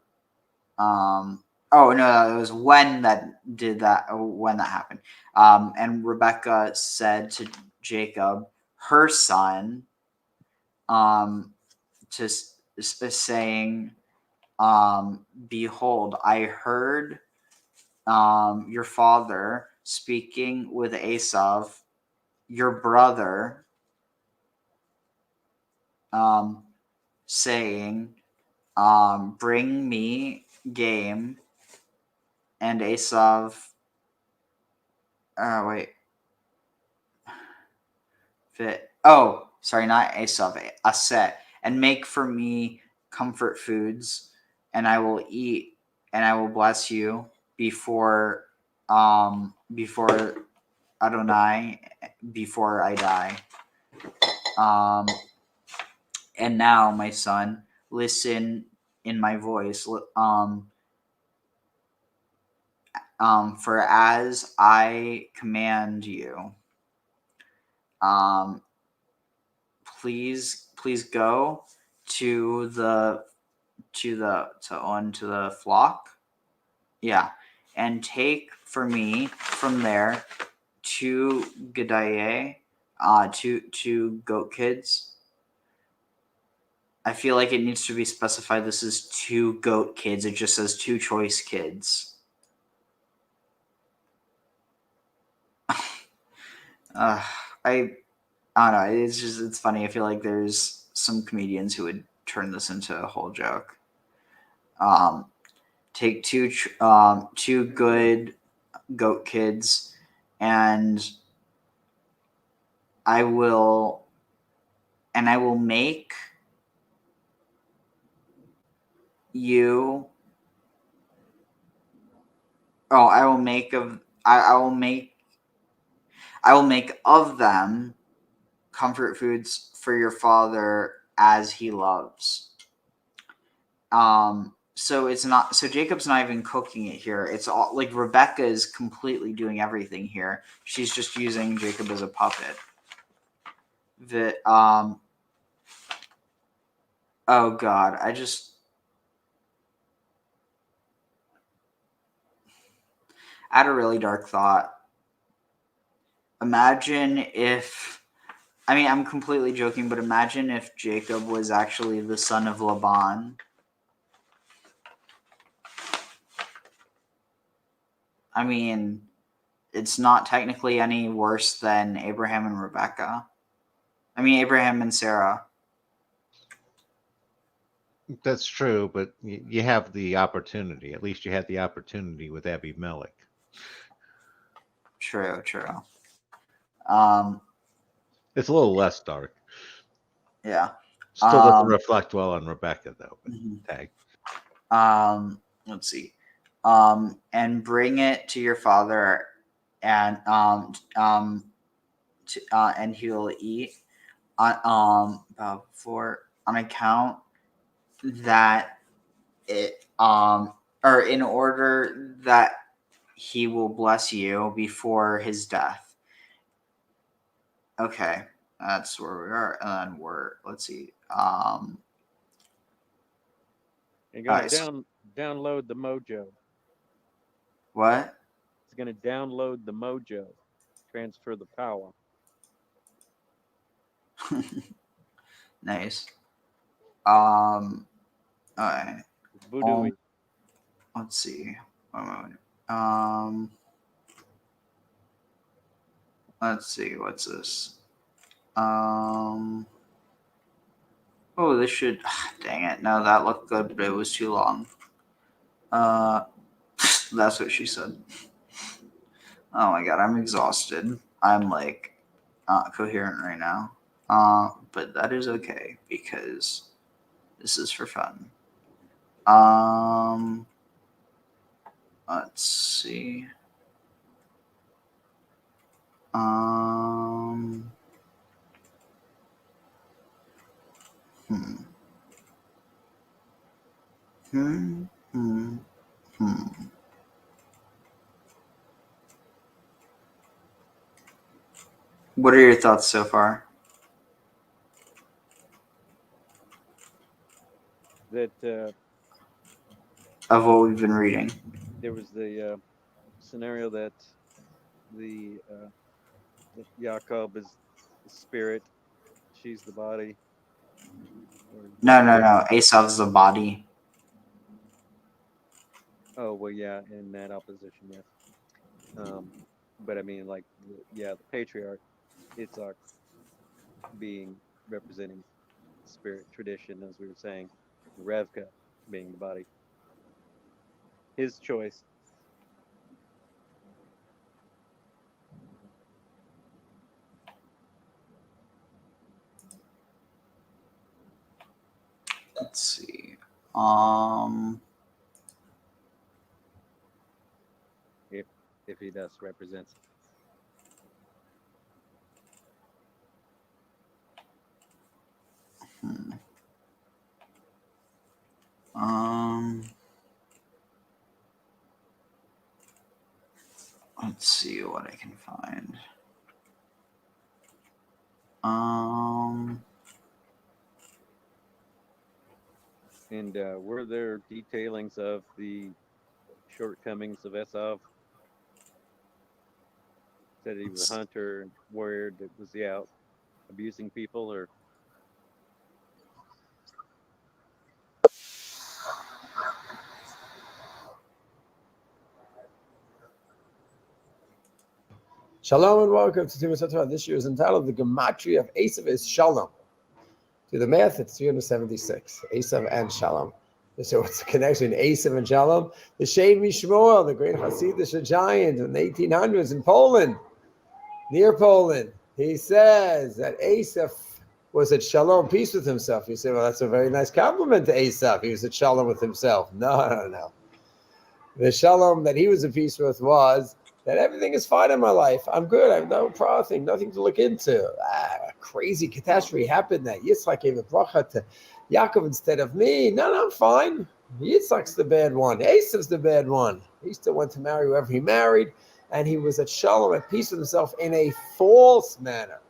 it was when that happened. And Rebecca said to Jacob, her son, saying, behold, I heard your father speaking with Esau, your brother, saying, bring me game. And Esau, wait. Sorry, not Esau, Aset, and make for me comfort foods, and I will eat, and I will bless you before Adonai, before I die. And now, my son, listen in my voice. For as I command you, please go to the flock, and take for me from there 2 𤤕𤄱, two goat kids. I feel like it needs to be specified. This is 2 goat kids. It just says 2 choice kids. I don't know. It's funny. I feel like there's some comedians who would turn this into a whole joke. Take 2 good goat kids, and I will make you. I will make of them comfort foods for your father as he loves. So it's not. So Jacob's not even cooking it here. It's all like Rebecca is completely doing everything here. She's just using Jacob as a puppet. Oh God, I had a really dark thought. Imagine if, I'm completely joking, but imagine if Jacob was actually the son of Laban. It's not technically any worse than Abraham and Rebecca. Abraham and Sarah. That's true, but you have the opportunity. At least you had the opportunity with Abimelech. True. It's a little less dark. Yeah. Still doesn't reflect well on Rebecca, though. But tag. Let's see. And bring it to your father, and and he'll eat on account that it or in order that he will bless you before his death. Okay, that's where we are, and then let's see. You're gonna download the mojo. What? It's gonna download the mojo, transfer the power. Nice. All right. Voodoo. Let's see. Let's see. What's this? Oh, this should. Dang it! No, that looked good, but it was too long. That's what she said. Oh my God, I'm exhausted. I'm like not coherent right now. But that is okay because this is for fun. Let's see. What are your thoughts so far? That of what we've been reading. There was the scenario that that Yaakov is the spirit, she's the body. No. Esau's the body. Oh well, yeah, in that opposition, yes. but I mean, like, yeah, the patriarch, Isaac, being representing spirit tradition, as we were saying, Revka being the body. His choice. Let's see. If he thus represents. Let's see what I can find. And were there detailings of the shortcomings of Esau? Said he was a hunter and warrior. Was he out abusing people, or? Shalom and welcome to Timus Torah. This year is entitled The Gematria of Esau is Shalom. Do the math, it's 376. Esau and Shalom. So what's the connection? Esau and Shalom? The Shein Mishmuel, the great Hasidic giant in the 1800s in Poland, near Poland. He says that Esau was at Shalom, peace with himself. You say, well, that's a very nice compliment to Esau. He was at Shalom with himself. No. The Shalom that he was at peace with was that everything is fine in my life. I'm good. I have no problem, nothing to look into. A crazy catastrophe happened that Yitzchak gave a bracha to Yaakov instead of me. No, I'm fine. Yitzchak's the bad one. Esau's the bad one. He still went to marry whoever he married, and he was at Shalom, at peace with himself in a false manner.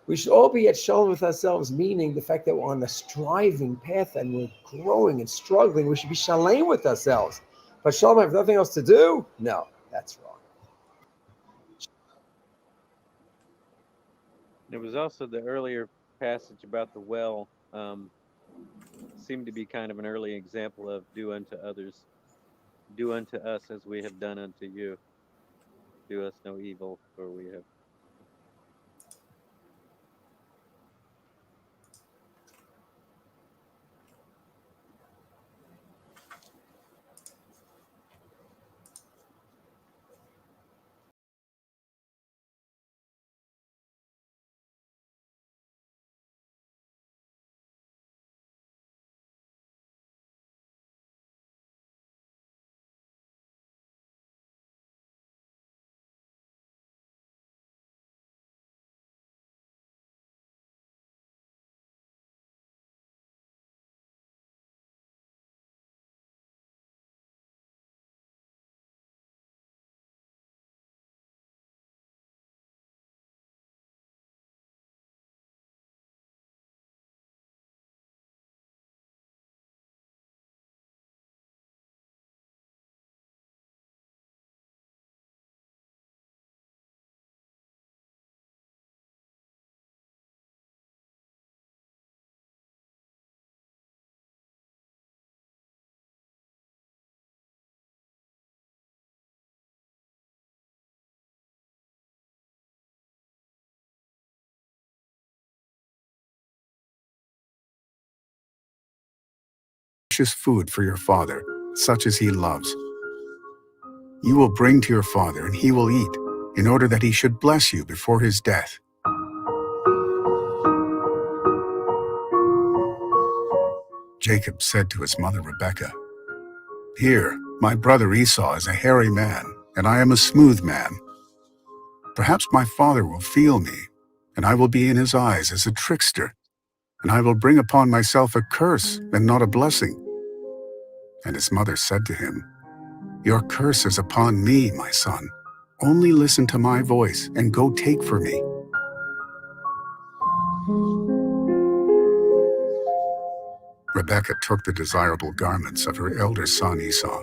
We should all be at Shalom with ourselves, meaning the fact that we're on a striving path and we're growing and struggling. We should be Shalom with ourselves. But Shalom, I have nothing else to do? No, that's wrong. There was also the earlier passage about the well. Seemed to be kind of an early example of do unto others, do unto us as we have done unto you. Do us no evil, for we have. Precious food for your father, such as he loves. You will bring to your father, and he will eat, in order that he should bless you before his death. Jacob said to his mother Rebekah, "Here, my brother Esau is a hairy man, and I am a smooth man. Perhaps my father will feel me, and I will be in his eyes as a trickster, and I will bring upon myself a curse and not a blessing." And his mother said to him, "Your curse is upon me, my son. Only listen to my voice and go take for me." Rebekah took the desirable garments of her elder son Esau,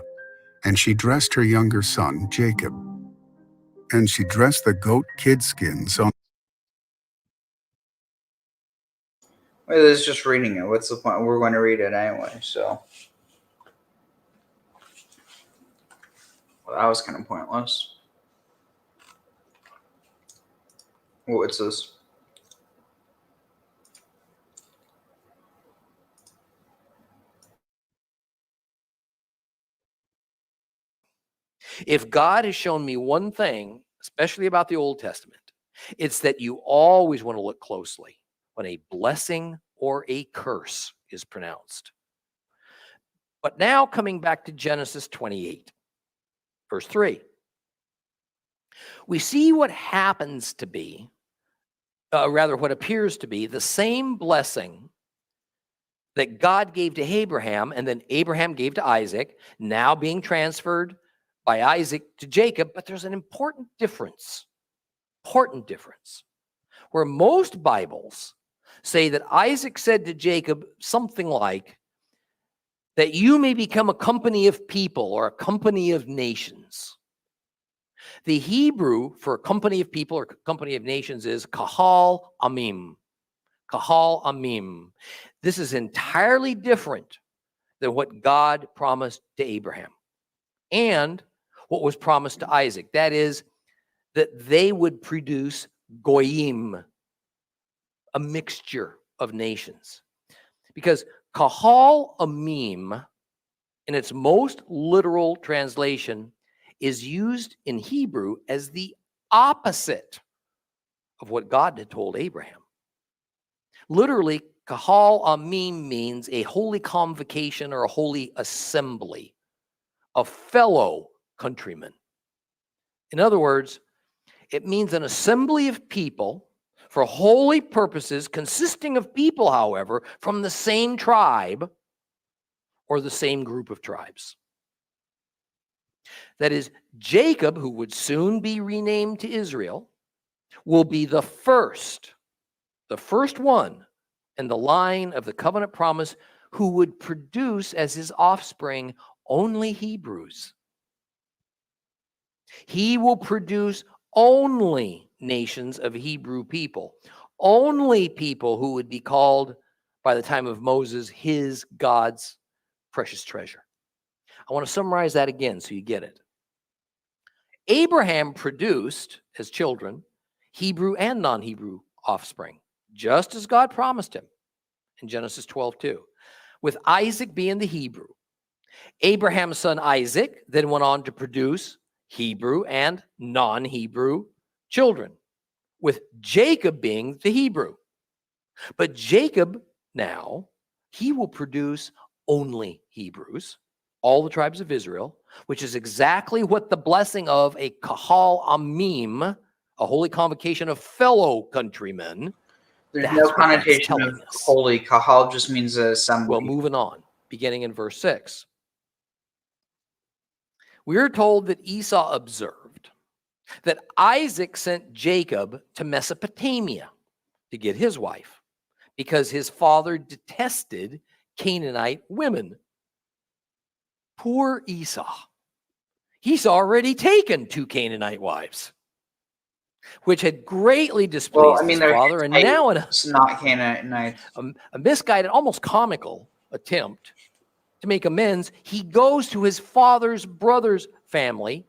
and she dressed her younger son Jacob. And she dressed the goat kid skins on. Wait, it's just reading it. What's the point? We're going to read it anyway, so. Well, that was kind of pointless. What's this? If God has shown me one thing, especially about the Old Testament, it's that you always want to look closely when a blessing or a curse is pronounced. But now coming back to Genesis 28, verse 3, we see what happens to be, what appears to be the same blessing that God gave to Abraham and then Abraham gave to Isaac, now being transferred by Isaac to Jacob. But there's an important difference, where most Bibles say that Isaac said to Jacob something like, that you may become a company of people or a company of nations. The Hebrew for a company of people or company of nations is kahal amim. Kahal amim. This is entirely different than what God promised to Abraham and what was promised to Isaac. That is, that they would produce goyim, a mixture of nations. Because kahal amim, in its most literal translation, is used in Hebrew as the opposite of what God had told Abraham. Literally, kahal amim means a holy convocation or a holy assembly of fellow countrymen. In other words, it means an assembly of people for holy purposes, consisting of people, however, from the same tribe or the same group of tribes. That is, Jacob, who would soon be renamed to Israel, will be the first one in the line of the covenant promise who would produce as his offspring only Hebrews. He will produce only nations of Hebrew people, only people who would be called by the time of Moses God's precious treasure. I want to summarize that again so you get it. Abraham produced as children Hebrew and non-Hebrew offspring, just as God promised him in Genesis 12:2, with Isaac being the Hebrew. Abraham's son Isaac then went on to produce Hebrew and non-Hebrew children, with Jacob being the Hebrew. But Jacob now, he will produce only Hebrews, all the tribes of Israel, which is exactly what the blessing of a kahal amim, a holy convocation of fellow countrymen. There's no connotation of holy. Kahal just means assembly. Well, moving on, beginning in verse 6. We are told that Esau observed that Isaac sent Jacob to Mesopotamia to get his wife because his father detested Canaanite women. Poor Esau. He's already taken 2 Canaanite wives, which had greatly displeased his father. And now it's not Canaanite. A misguided, almost comical attempt to make amends, he goes to his father's brother's family,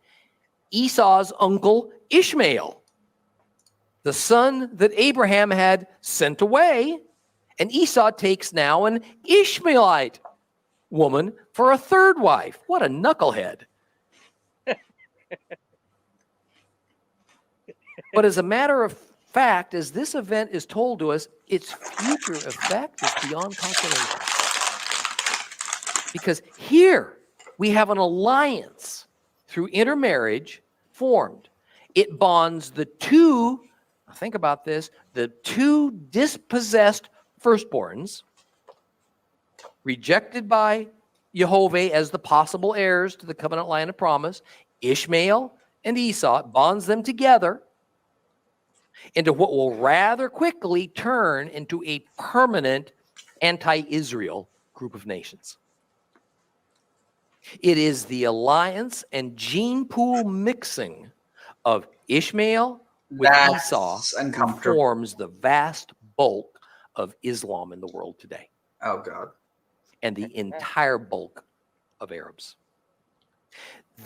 Esau's uncle Ishmael, the son that Abraham had sent away. And Esau takes now an Ishmaelite woman for a third wife. What a knucklehead. But as a matter of fact, as this event is told to us, its future effect is beyond calculation. Because here we have an alliance through intermarriage formed. It bonds the two, think about this, the two dispossessed firstborns, rejected by Jehovah as the possible heirs to the covenant line of promise, Ishmael and Esau. It bonds them together into what will rather quickly turn into a permanent anti-Israel group of nations. It is the alliance and gene pool mixing of Ishmael with Esau who forms the vast bulk of Islam in the world today. Oh, God. And the entire bulk of Arabs.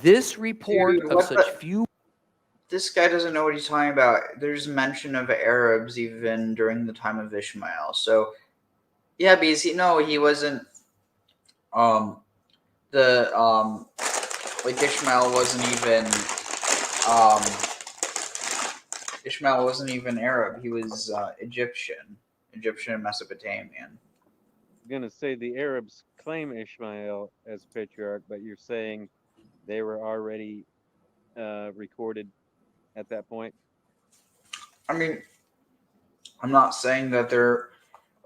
This report of such few... this guy doesn't know what he's talking about. There's mention of Arabs even during the time of Ishmael. So, yeah, because he wasn't. Ishmael wasn't even. Ishmael wasn't even Arab. He was Egyptian and Mesopotamian. I'm gonna say the Arabs claim Ishmael as patriarch, but you're saying they were already recorded at that point. I mean, I'm not saying that they're.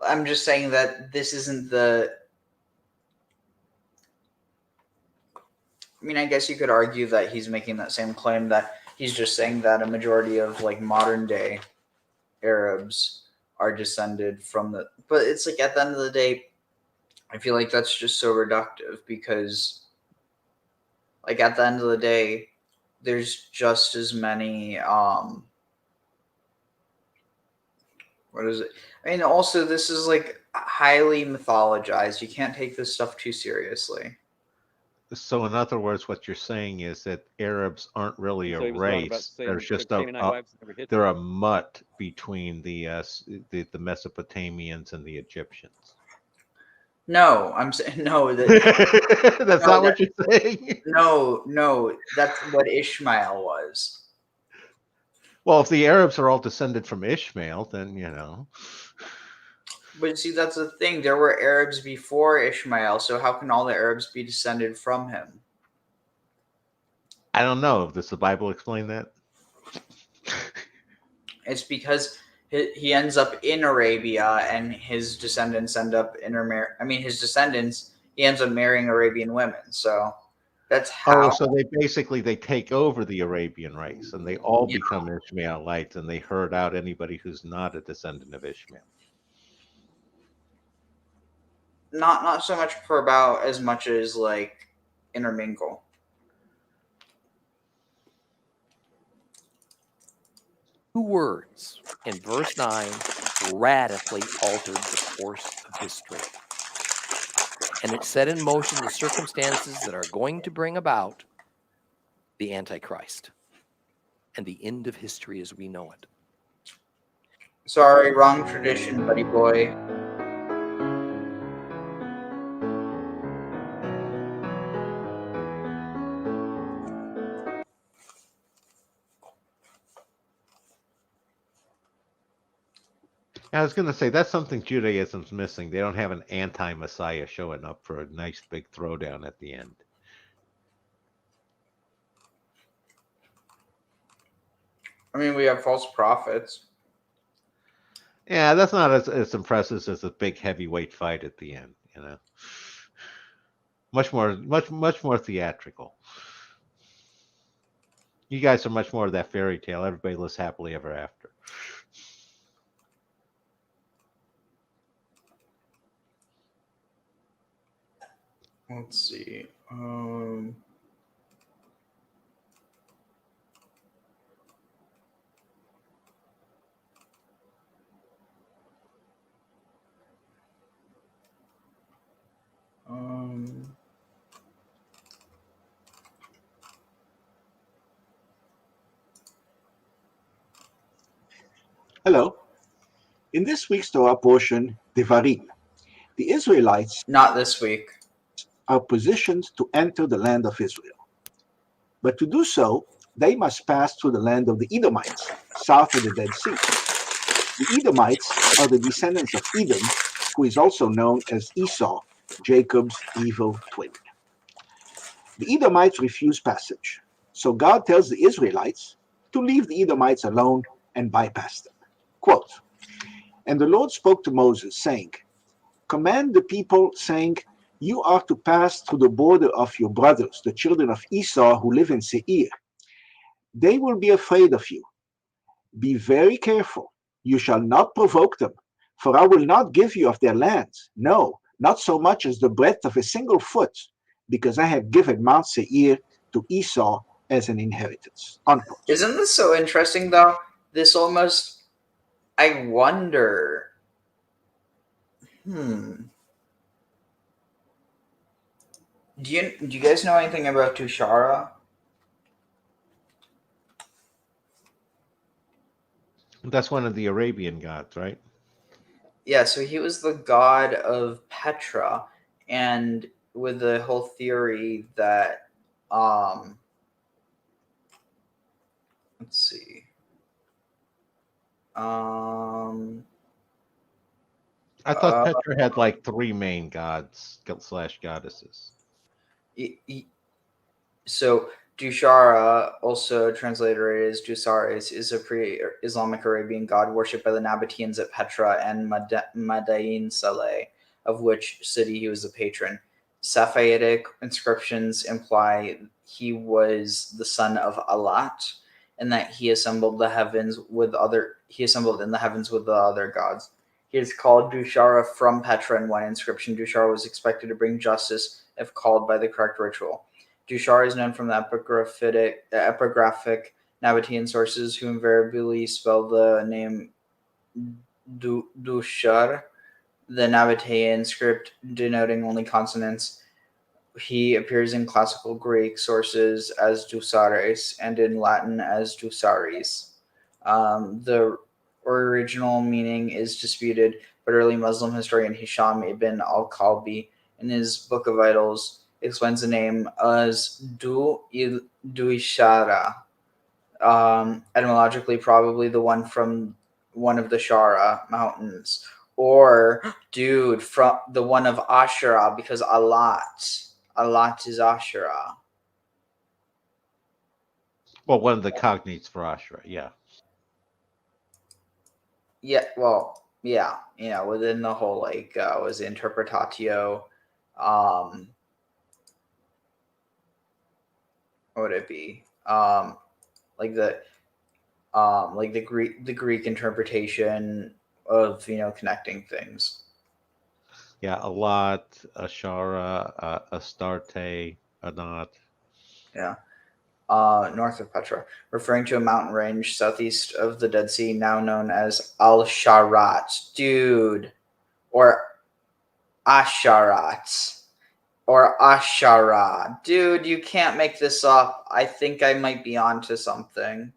I'm just saying that this isn't the. I mean, I guess you could argue that he's making that same claim, that he's just saying that a majority of like modern day Arabs are descended from the. But it's like at the end of the day, I feel like that's just so reductive, because like at the end of the day, there's just as many. What is it? I mean, also this is like highly mythologized. You can't take this stuff too seriously. So, in other words, what you're saying is that Arabs aren't really a So he was wrong about race. saying There's just Canaanite wives never hit they're them. a mutt between the Mesopotamians and the Egyptians. No, I'm saying no. That's not what you're saying. No, that's what Ishmael was. Well, if the Arabs are all descended from Ishmael, then But see, that's the thing. There were Arabs before Ishmael, so how can all the Arabs be descended from him? I don't know. Does the Bible explain that? It's because he ends up in Arabia, and his descendants end up his descendants. He ends up marrying Arabian women. So that's how. Oh, so they take over the Arabian race, and they all become Ishmaelites, and they herd out anybody who's not a descendant of Ishmael. Not so much for about as much as like intermingle. Two words in verse 9 radically altered the course of history. And it set in motion the circumstances that are going to bring about the Antichrist and the end of history as we know it. Sorry, wrong tradition, buddy boy. I was going to say that's something Judaism's missing. They don't have an anti-Messiah showing up for a nice big throwdown at the end. I mean, we have false prophets. Yeah, that's not as impressive as a big heavyweight fight at the end. Much more theatrical. You guys are much more of that fairy tale. Everybody lives happily ever after. Let's see. Hello. In this week's Torah portion, Devarim, the Israelites not this week are positioned to enter the land of Israel. But to do so, they must pass through the land of the Edomites, south of the Dead Sea. The Edomites are the descendants of Edom, who is also known as Esau, Jacob's evil twin. The Edomites refuse passage, so God tells the Israelites to leave the Edomites alone and bypass them. Quote, "And the Lord spoke to Moses, saying, Command the people, saying, You are to pass through the border of your brothers, the children of Esau who live in Seir. They will be afraid of you. Be very careful. You shall not provoke them, for I will not give you of their land, no, not so much as the breadth of a single foot, because I have given Mount Seir to Esau as an inheritance." Unquote. Isn't this so interesting, though? This almost, I wonder. Do you guys know anything about Tushara? That's one of the Arabian gods, right? Yeah, so he was the god of Petra, and with the whole theory that let's see. I thought Petra had like 3 main gods / goddesses. So Dushara, also translated as Dusaris, is a pre-Islamic Arabian god worshipped by the Nabateans at Petra and Madain Saleh, of which city he was the patron. Safavidic inscriptions imply he was the son of Alat, and that he assembled in the heavens with the other gods. He is called Dushara from Petra in one inscription. Dushara was expected to bring justice if called by the correct ritual. Dushara is known from the epigraphic Nabatean sources, who invariably spell the name Dushar, the Nabatean script denoting only consonants. He appears in classical Greek sources as Dusares and in Latin as Dusaris. The original meaning is disputed, but early Muslim historian Hisham ibn al-Kalbi, in his Book of Idols, explains the name as Duishara. Etymologically, probably the one from one of the Shara mountains, or from the one of Asherah, because Alat is Asherah. Well, one of the cognates for Asherah, yeah. Yeah, well, yeah, within the whole was interpretatio, what would it be? Like the Greek interpretation of connecting things. Yeah, Alat, Ashara, Astarte, Anat. Yeah. North of Petra, referring to a mountain range southeast of the Dead Sea, now known as Al-Sharat, or Asharat, or Ashara. Dude, you can't make this up. I think I might be onto something.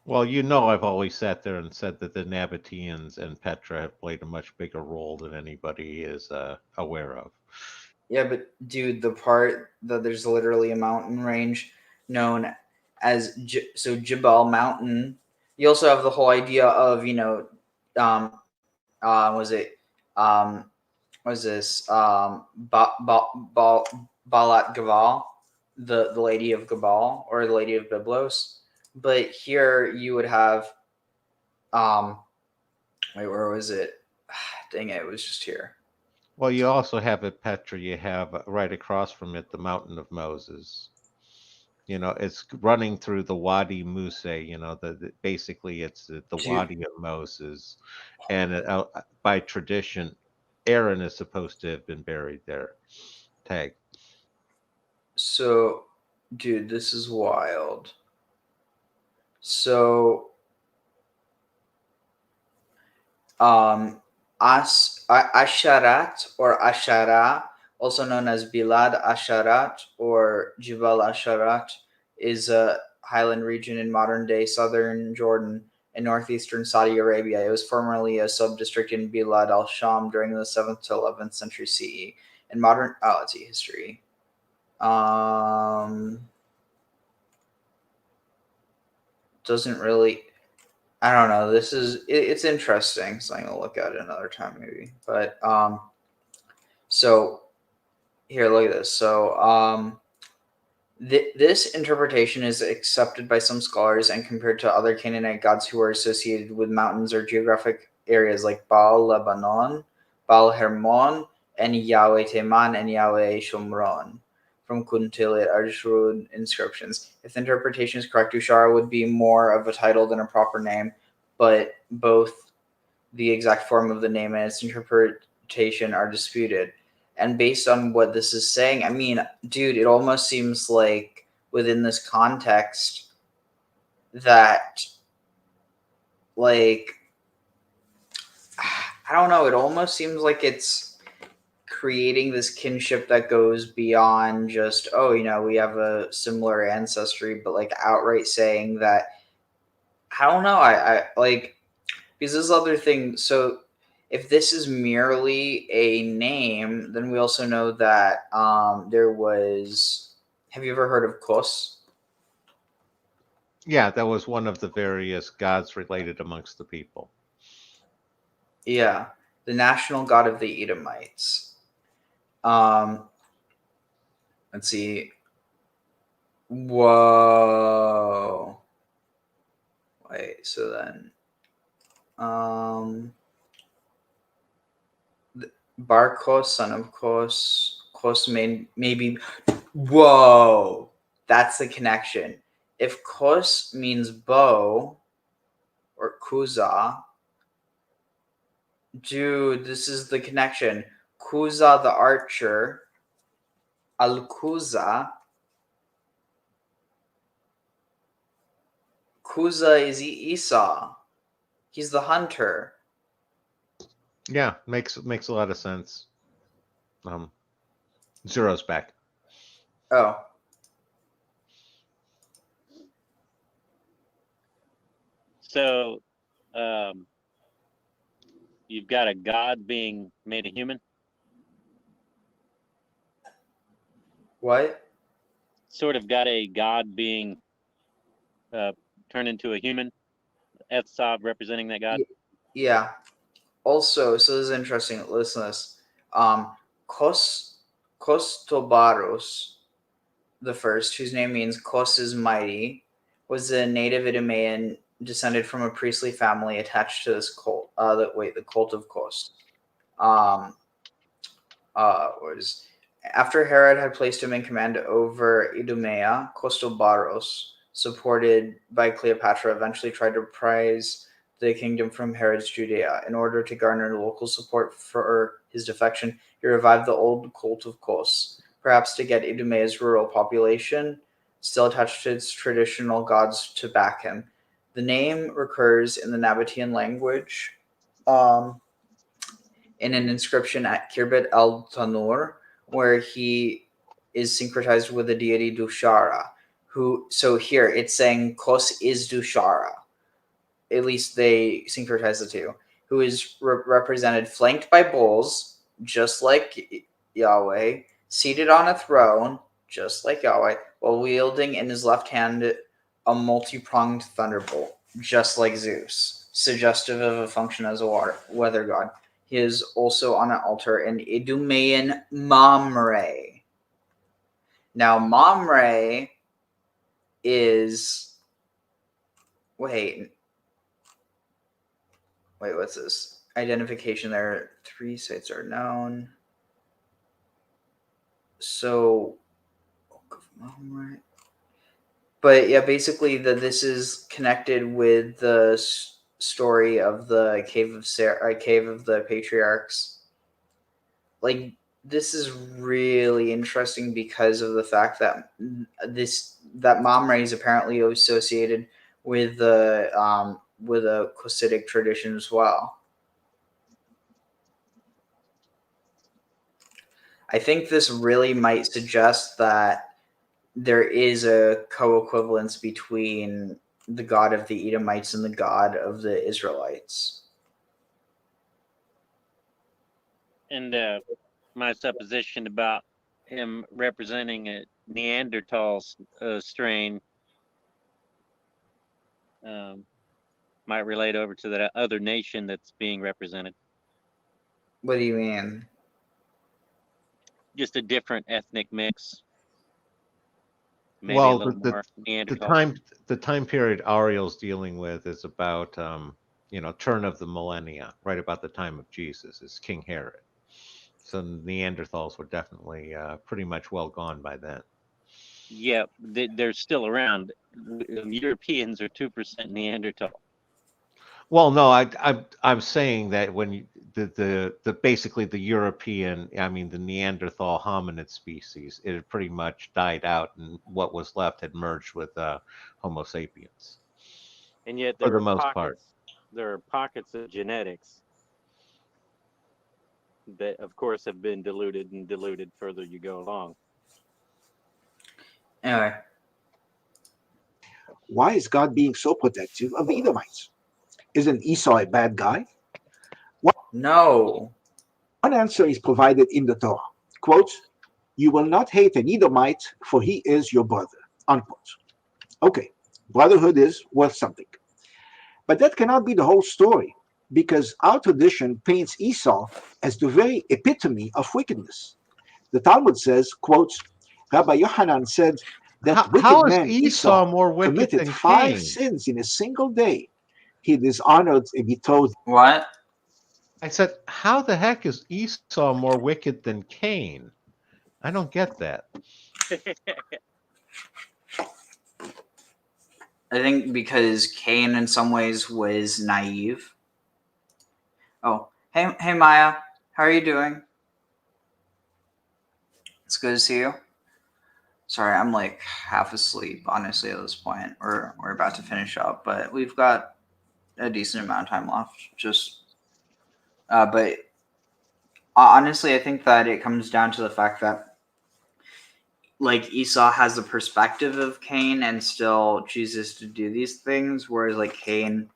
Well, I've always sat there and said that the Nabateans and Petra have played a much bigger role than anybody is aware of. Yeah, but dude, the part that there's literally a mountain range known as Jebel Mountain. You also have the whole idea of was this Balat Gabal, the Lady of Gabal, or the Lady of Byblos. But here you would have wait, where was it? Dang it was just here. Well, you also have at Petra, you have right across from it the Mountain of Moses. It's running through the Wadi Musa, basically it's the Wadi of Moses. And by tradition, Aaron is supposed to have been buried there. Tag. So, dude, this is wild. So, Asharat or Ashara, also known as Bilad Asharat or Jibal Asharat, is a highland region in modern-day southern Jordan and northeastern Saudi Arabia. It was formerly a sub-district in Bilad al-Sham during the 7th to 11th century CE. In modern, let's see, history. Doesn't really, I don't know. It's interesting. So I'm going to look at it another time maybe. But, so here, look at this. So, this interpretation is accepted by some scholars and compared to other Canaanite gods who are associated with mountains or geographic areas like Baal Lebanon, Baal Hermon, and Yahweh Teman and Yahweh Shomron from Kuntilit Arjrud inscriptions. If the interpretation is correct, Ushara would be more of a title than a proper name, but both the exact form of the name and its interpretation are disputed. And based on what this is saying, I mean, dude, it almost seems like within this context that, I don't know, it almost seems like it's creating this kinship that goes beyond just, we have a similar ancestry, but outright saying that I don't know. I like, because this other thing. So if this is merely a name, then we also know that there was. Have you ever heard of Kos? Yeah, that was one of the various gods related amongst the people. Yeah, the national god of the Edomites. Let's see. Whoa. Wait, so then Bar Kos, son of Kos, Kos maybe. Whoa, that's the connection. If Kos means bow or Kuza, dude, this is the connection. Kuza the archer, Al Kuza. Kuza is Esau. He's the hunter. Yeah, makes a lot of sense. Zero's back. Oh. So, you've got a god being made a human. What? Sort of got a god being turned into a human. Esau representing that god. Yeah. Also, so this is interesting. Listen to this. Kostobaros the first, whose name means Kos is mighty, was a native Idumean descended from a priestly family attached to this cult. The cult of Kos. Was after Herod had placed him in command over Idumea, Kostobaros, supported by Cleopatra, eventually tried to prize the kingdom from Herod's Judea. In order to garner local support for his defection, he revived the old cult of Kos, perhaps to get Idumea's rural population, still attached to its traditional gods, to back him. The name recurs in the Nabatean language in an inscription at Khirbet el-Tanur, where he is syncretized with the deity Dushara, so here it's saying Kos is Dushara. At least they syncretize the two, who is represented flanked by bulls, just like Yahweh, seated on a throne, just like Yahweh, while wielding in his left hand a multi-pronged thunderbolt, just like Zeus, suggestive of a function as a weather god. He is also on an altar in Idumean Mamre. Now, Mamre is... Wait, what's this? Identification there. 3 sites are known. So, but yeah, basically this is connected with the story of the cave of the patriarchs. Like, this is really interesting because of the fact that Mamre is apparently associated with a Hasidic tradition as well. I think this really might suggest that there is a co-equivalence between the god of the Edomites and the god of the Israelites. And my supposition about him representing a Neanderthal strain might relate over to that other nation that's being represented. What do you mean? Just a different ethnic mix. Maybe Well, a little more Neanderthal. the time period Ariel's dealing with is about turn of the millennia, right about the time of Jesus, is King Herod. So Neanderthals were definitely pretty much well gone by then. Yeah, they're still around. Europeans are 2% Neanderthal. Well, no, I'm saying that when the basically the European, the Neanderthal hominid species, it had pretty much died out, and what was left had merged with Homo sapiens. And yet for the most part. There are pockets of genetics that, of course, have been diluted further you go along. Anyway. why is God being so protective of the Edomites? Isn't Esau a bad guy? No. One answer is provided in the Torah. Quote, you will not hate an Edomite, for he is your brother. Unquote. Okay, brotherhood is worth something. But that cannot be the whole story, because our tradition paints Esau as the very epitome of wickedness. The Talmud says, quote, Rabbi Yohanan said that wicked How is man Esau more wicked committed than 5 Cain? sins in a single day. He dishonored a betrothed. What? I said, how the heck is Esau more wicked than Cain? I don't get that. I think because Cain in some ways was naive. Oh, hey Maya, how are you doing? It's good to see you. Sorry, I'm like half asleep, honestly, at this point. We're about to finish up, but we've got a decent amount of time left. But honestly, I think that it comes down to the fact that like Esau has the perspective of Cain and still chooses to do these things, whereas like Cain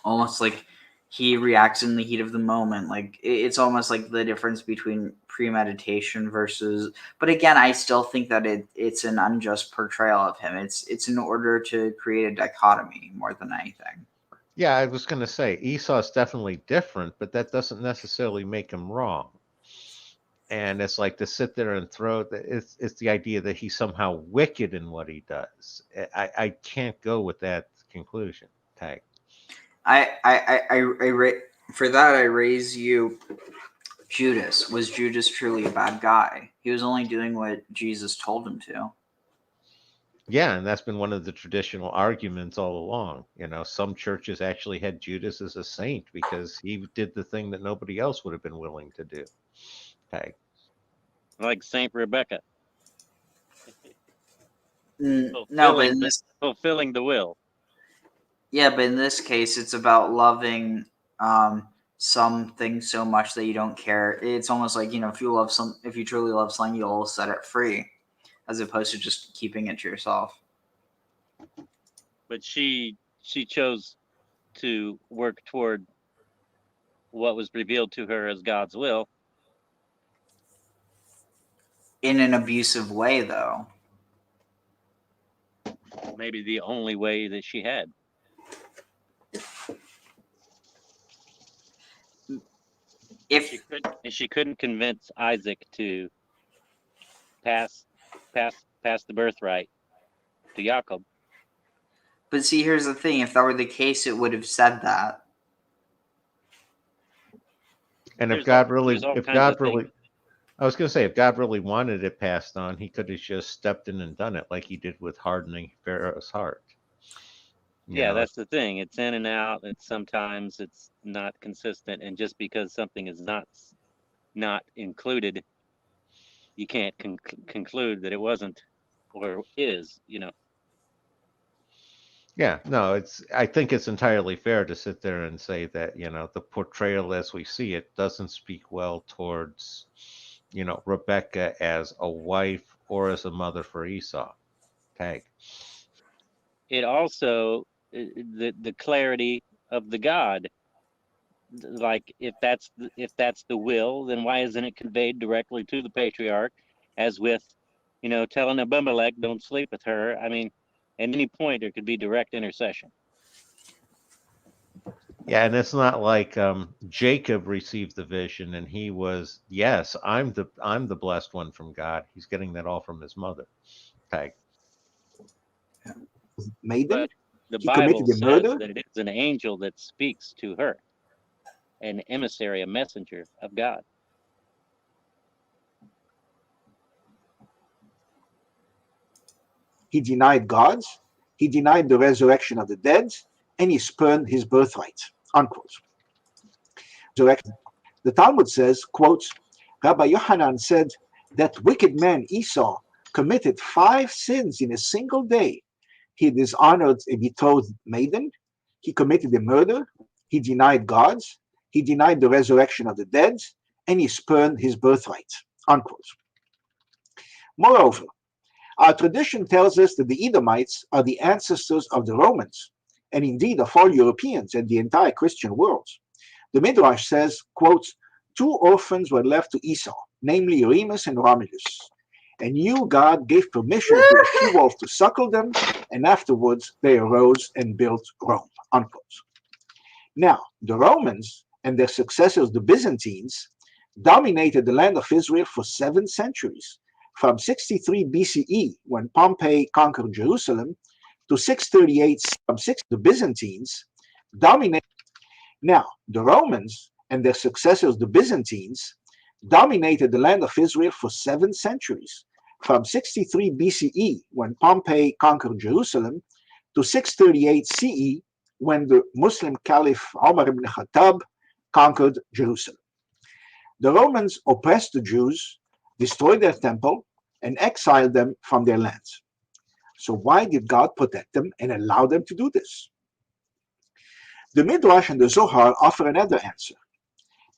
almost like he reacts in the heat of the moment. Like it's almost like the difference between premeditation versus. But again, I still think that it's an unjust portrayal of him. It's in order to create a dichotomy more than anything. Yeah, I was going to say Esau's definitely different, but that doesn't necessarily make him wrong. And it's like to sit there and it's the idea that he's somehow wicked in what he does. I can't go with that conclusion. Tag. For that I raise you Judas. Was Judas truly a bad guy? He was only doing what Jesus told him to. Yeah, and that's been one of the traditional arguments all along. You know, some churches actually had Judas as a saint because he did the thing that nobody else would have been willing to do. Tag. Like Saint Rebecca. No, but fulfilling the will. Yeah, but in this case, it's about loving something so much that you don't care. It's almost like, if you truly love something, you'll set it free, as opposed to just keeping it to yourself. But she chose to work toward what was revealed to her as God's will. In an abusive way, though. Maybe the only way that she had. If she couldn't convince Isaac to pass the birthright to Jacob. But see, here's the thing: if that were the case, it would have said that. And if God really, I was going to say, if God really wanted it passed on, he could have just stepped in and done it like he did with hardening Pharaoh's heart. Yeah, that's the thing. It's in and out. Sometimes it's not consistent. And just because something is not included, you can't conclude that it wasn't or is, Yeah, no, I think it's entirely fair to sit there and say that, the portrayal as we see it doesn't speak well towards, Rebecca as a wife or as a mother for Esau. Tag. It also, the clarity of the God, like if that's the will, then why isn't it conveyed directly to the patriarch, as with, telling Abimelech don't sleep with her? I mean, at any point there could be direct intercession. Yeah, and it's not like Jacob received the vision and he was, yes, I'm the blessed one from God. He's getting that all from his mother. Tag. Maiden. The Bible says that it is an angel that speaks to her, an emissary, a messenger of God. He denied God, he denied the resurrection of the dead, and he spurned his birthright. Unquote. The Talmud says, quote, Rabbi Yohanan said that wicked man Esau committed 5 sins in a single day. He dishonored a betrothed maiden. He committed a murder. He denied God. He denied the resurrection of the dead. And he spurned his birthright. Unquote. Moreover, Our tradition tells us that the Edomites are the ancestors of the Romans, and indeed of all Europeans and the entire Christian world. The Midrash says, quote, 2 orphans were left to Esau, namely Remus and Romulus. And you, God, gave permission to a she-wolf to suckle them, and afterwards they arose and built Rome, unquote. Now, the Romans and their successors, the Byzantines, dominated the land of Israel for 7 centuries, from 63 BCE, when Pompey conquered Jerusalem, to 638 from 6. The Byzantines dominated. Now, the Romans and their successors, the Byzantines, dominated the land of Israel for 7 centuries, from 63 BCE, when Pompey conquered Jerusalem, to 638 CE, when the Muslim Caliph Umar ibn Khattab conquered Jerusalem. The Romans oppressed the Jews, destroyed their temple, and exiled them from their lands. So why did God protect them and allow them to do this? The Midrash and the Zohar offer another answer.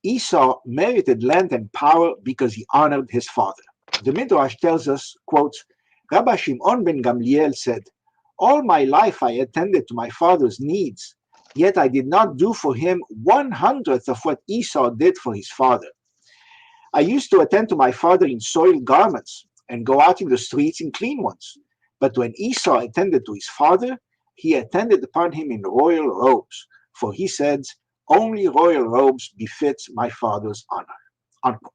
Esau merited land and power because he honored his father. The Midrash tells us, quote, Rabbi Shimon ben Gamliel said, all my life I attended to my father's needs, yet I did not do for him 1/100th of what Esau did for his father. I used to attend to my father in soiled garments and go out in the streets in clean ones. But when Esau attended to his father, he attended upon him in royal robes, for he said, only royal robes befit my father's honor, unquote.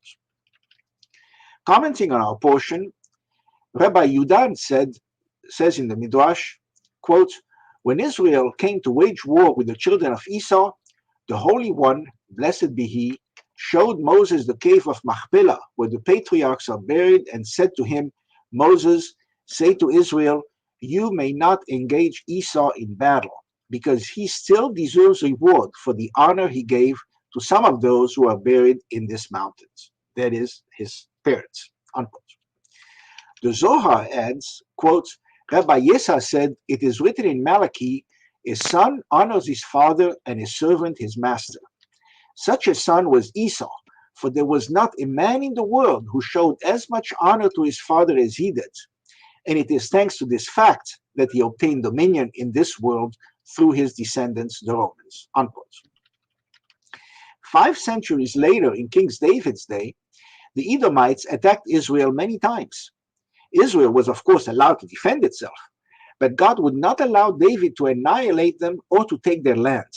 Commenting on our portion, Rabbi Yudan says in the Midrash, quote, when Israel came to wage war with the children of Esau, the Holy One, blessed be he, showed Moses the cave of Machpelah, where the patriarchs are buried, and said to him, Moses, say to Israel, you may not engage Esau in battle, because he still deserves reward for the honor he gave to some of those who are buried in this mountains, that is, his parents, unquote. The Zohar adds, quote, Rabbi Yesa said, it is written in Malachi, a son honors his father and a servant his master. Such a son was Esau, for there was not a man in the world who showed as much honor to his father as he did. And it is thanks to this fact that he obtained dominion in this world through his descendants, the Romans, unquote. 5 centuries later, in King David's day, the Edomites attacked Israel many times. Israel was, of course, allowed to defend itself, but God would not allow David to annihilate them or to take their land.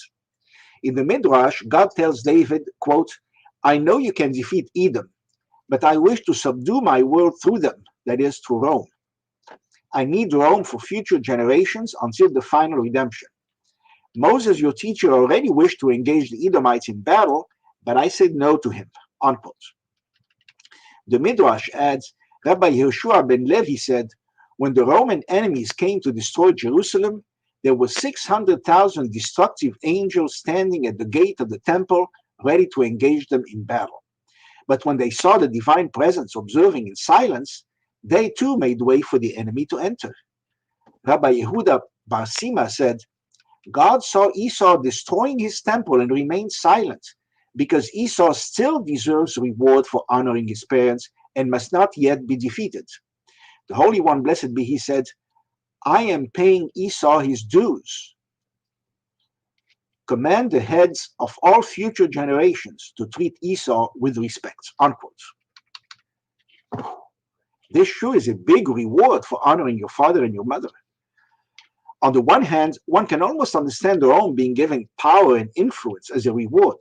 In the Midrash, God tells David, quote, I know you can defeat Edom, but I wish to subdue my world through them, that is, through Rome. I need Rome for future generations until the final redemption. Moses, your teacher, already wished to engage the Edomites in battle, but I said no to him, unquote. The Midrash adds, Rabbi Yehoshua ben Levi said, when the Roman enemies came to destroy Jerusalem, there were 600,000 destructive angels standing at the gate of the temple, ready to engage them in battle. But when they saw the divine presence observing in silence, they too made way for the enemy to enter. Rabbi Yehuda Bar Sima said, God saw Esau destroying his temple and remained silent, because Esau still deserves reward for honoring his parents and must not yet be defeated. The Holy One, blessed be he, said, I am paying Esau his dues. Command the heads of all future generations to treat Esau with respect, unquote. This sure is a big reward for honoring your father and your mother. On the one hand, one can almost understand Rome being given power and influence as a reward.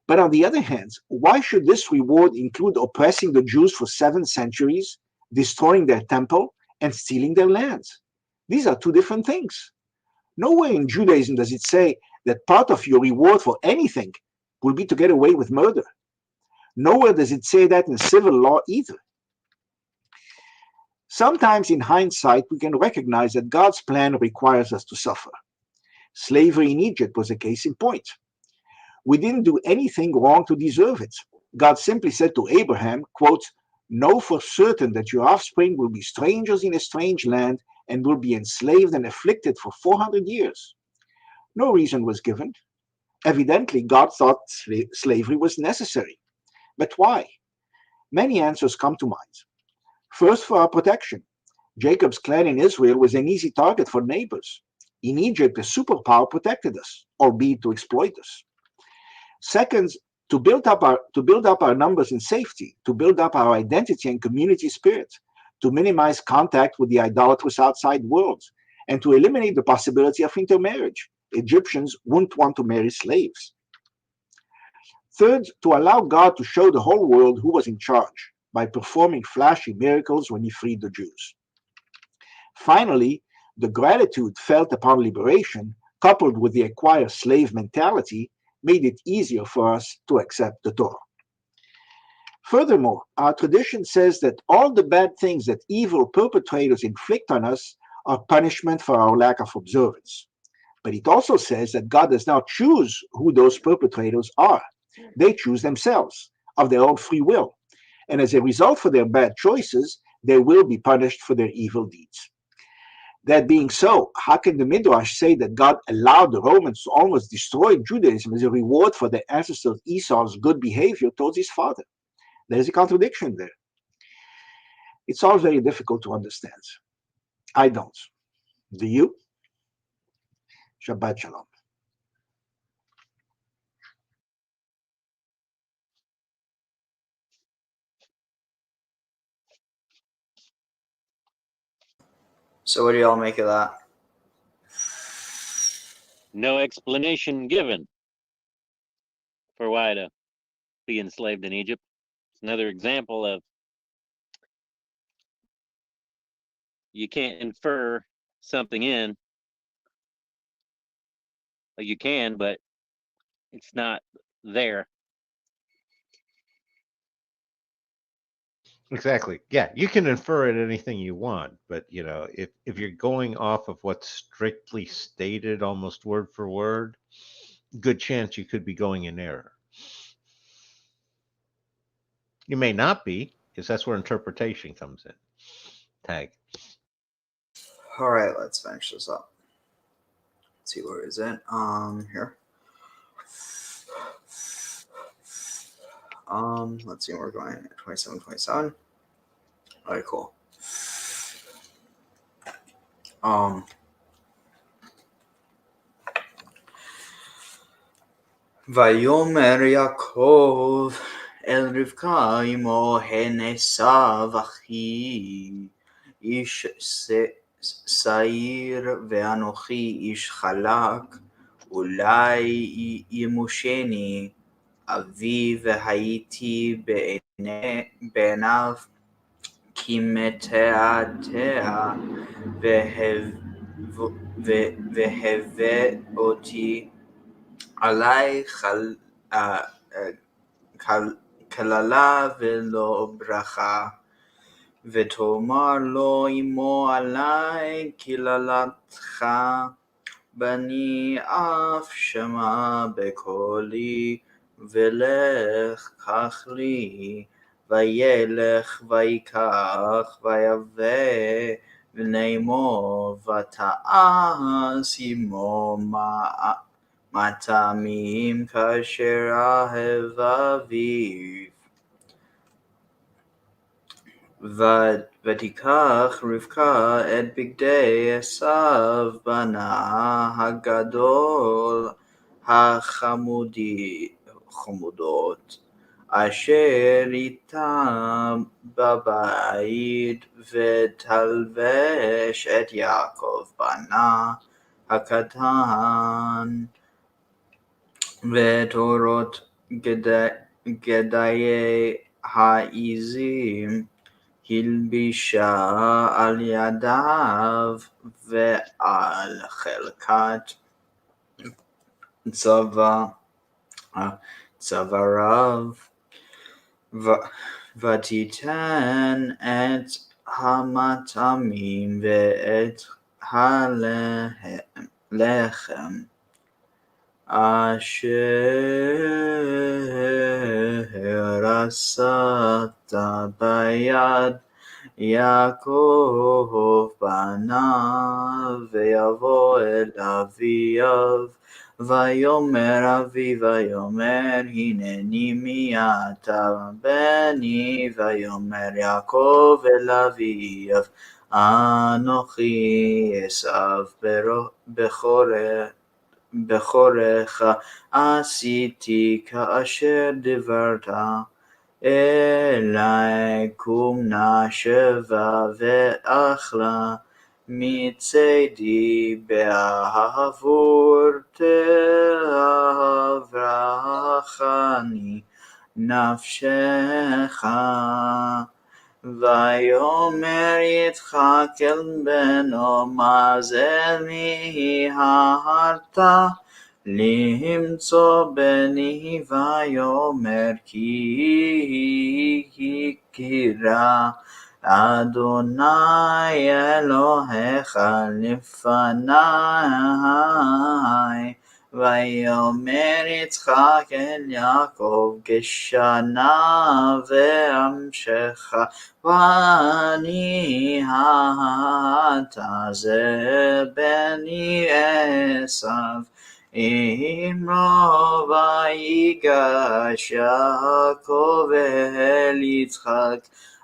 But on the other hand, why should this reward include oppressing the Jews for 7 centuries, destroying their temple, and stealing their lands? These are 2 different things. Nowhere in Judaism does it say that part of your reward for anything will be to get away with murder. Nowhere does it say that in civil law either. Sometimes in hindsight, we can recognize that God's plan requires us to suffer. Slavery in Egypt was a case in point. We didn't do anything wrong to deserve it. God simply said to Abraham, quote, know for certain that your offspring will be strangers in a strange land and will be enslaved and afflicted for 400 years. No reason was given. Evidently, God thought slavery was necessary. But why? Many answers come to mind. First, for our protection. Jacob's clan in Israel was an easy target for neighbors. In Egypt, a superpower protected us, albeit to exploit us. Second, to build up our numbers in safety, to build up our identity and community spirit, to minimize contact with the idolatrous outside world, and to eliminate the possibility of intermarriage. Egyptians wouldn't want to marry slaves. Third, to allow God to show the whole world who was in charge by performing flashy miracles when he freed the Jews. Finally, the gratitude felt upon liberation, coupled with the acquired slave mentality, made it easier for us to accept the Torah. Furthermore, our tradition says that all the bad things that evil perpetrators inflict on us are punishment for our lack of observance. But it also says that God does not choose who those perpetrators are. They choose themselves, of their own free will. And as a result for their bad choices, they will be punished for their evil deeds. That being so, how can the Midrash say that God allowed the Romans to almost destroy Judaism as a reward for their ancestor Esau's good behavior towards his father? There's a contradiction there. It's all very difficult to understand. I don't. Do you? Shabbat Shalom. So what do y'all make of that? No explanation given for why to be enslaved in Egypt. It's another example of you can't infer something in. Well, you can, but it's not there. Exactly. Yeah, you can infer it anything you want, but if you're going off of what's strictly stated almost word for word, good chance you could be going in error. You may not be, because that's where interpretation comes in. Tag. All right, let's finish this up. Let's see, where is it? Here. Let's see, we're going at 27. All right, cool. ויאמר יעקב אל רבקה אמו הן עשיו אחי איש שעיר ואנוכי איש חלק אולי ימושני אבי והייתי בעיניו כמתעתע והבא אותי עלי קללה ולא ברכה ותאמר לו אמו עלי קללתך בני אף שמע בקולי ולך קח לי וילך ויקח ויבא בני אמו ותעש עמו מטעמים כאשר אהב אביו ותיקח רבקה את בגדי עשיו בנה הגדול החמודות אשר איתה בבית ותלבש את יעקב בנה הקטן ותורות גדיי העזים הלבישה על ידיו ועל חלקת צוואריו ותיתן את המטעמים ואת הלחם אשר עשת ביד יעקב בניו ויבוא אל אביו ויאמר אבי ויאמר הנני מי אתה בני ויאמר יעקב אל אביו אנוכי עשיו בכורך עשיתי כאשר דיברת אלי קום נא שבה ואכלה מצדי בעבור תברכני נפשך ויאמר יצחק אל בנו מה זה מיהרת למצוא בני ויאמר כי קרא אדוני אלוהיך לפני ויאמר יצחק אל יעקב כשנה ואמשך ואני אתה זה בני עשיו אמרו ויגש יעקב אל יצחק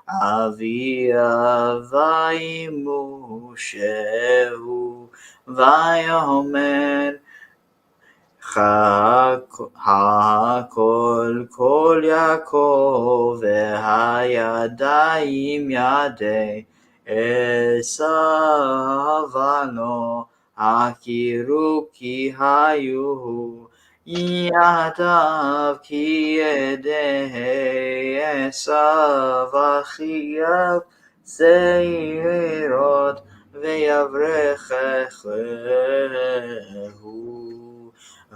אביו וימושהו ויאמר הכל כל יעקב והידיים ידי עשיו ולא הכירו כי היו ידיו כי ידי עשיו אחיו שעירות ויברכהו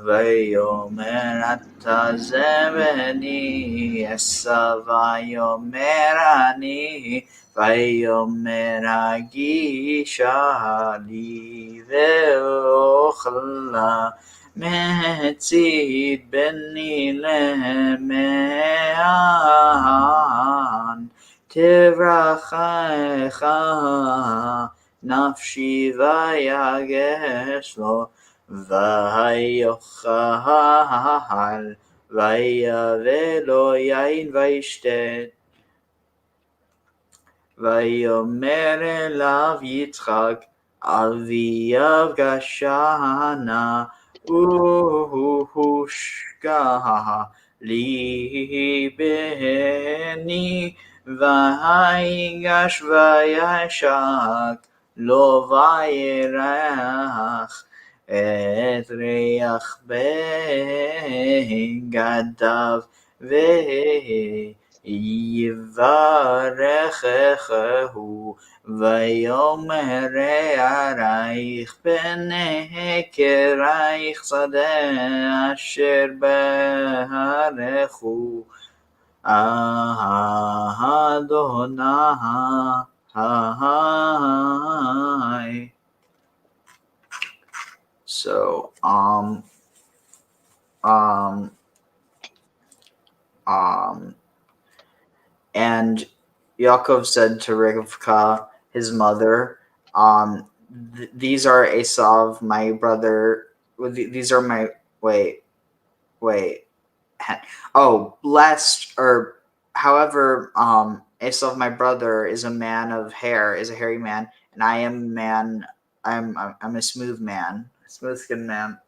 ויאמר אתה זה בני עשיו ויאמר אני ויאמר הגישה לי ואוכלה מצית בני למען תברכך נפשי ויגש לו ויאכל ויבא לו יין וישתה ויאמר אליו יצחק אביו גשנה הושקע לי בני ויגש וישק לו וירח את ריח בגדיו ויברכהו ויאמר רעייך פני כרעייך שדה אשר ברכו Adonai. So, and Yaakov said to Rivkah, his mother, these are Esau, my brother. These are my wait. Blessed or however, Esau, my brother, is a man of hair, is a hairy man, and I am a man. I'm a smooth man, smooth skinned man.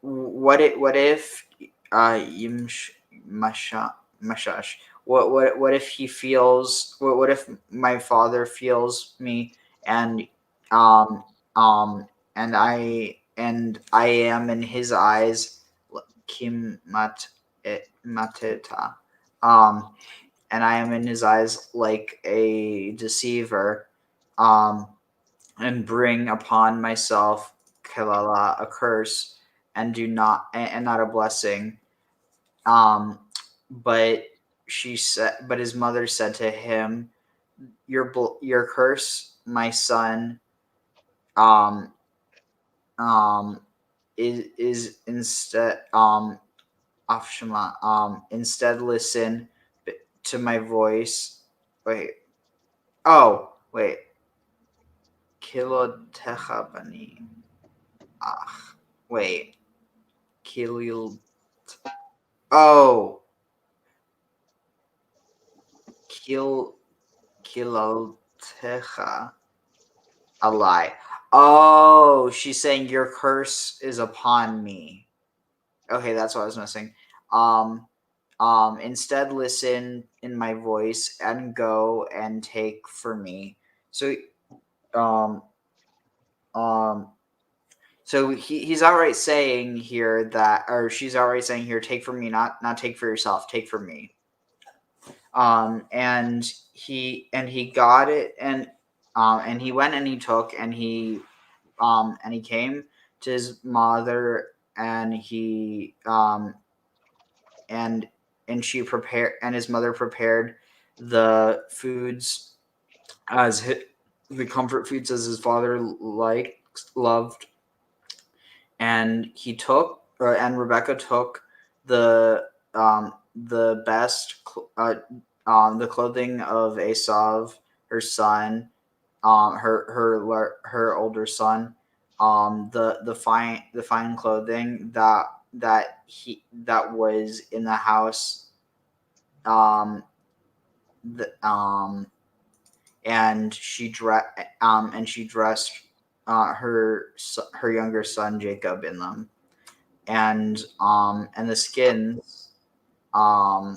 What if Mashash? What if he feels? What if my father feels me, and and I am in his eyes mateta, and I am in his eyes like a deceiver, and bring upon myself kalala, a curse, and not a blessing. But his mother said to him, your curse, my son, is instead instead listen to my voice. Kilotecha bani. Kilil. Hilaltecha. A lie. Oh, she's saying your curse is upon me. Okay, that's what I was missing. Instead listen in my voice and go and take for me. So so he's outright saying here that, or she's outright saying here, take for me, not take for yourself, take for me. And he got it, and he went and he took, and he came to his mother, and he and she prepared, and his mother prepared the foods as the comfort foods as his father loved, and he took, and Rebecca took the best the clothing of Esau, her son, her older son, the fine clothing that was in the house, and she dressed her younger son Jacob in them, and the skins, at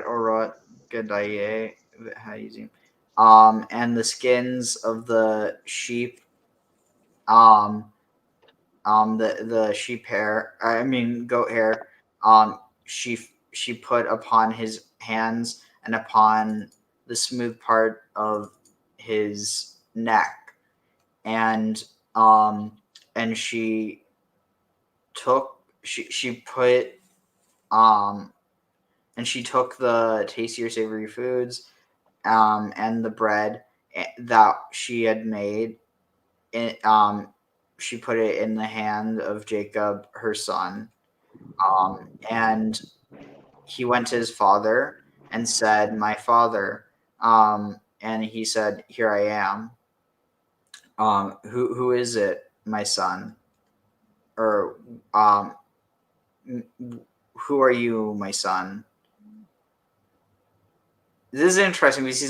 Orot Gadaye, and the skins of the sheep, the sheep hair, goat hair, she put upon his hands and upon the smooth part of his neck, and she took the tastier savory foods, and the bread that she had made, she put it in the hand of Jacob, her son, and he went to his father and said, "My father," and he said, "Here I am." Who is it, my son? Or who are you, my son? This is interesting because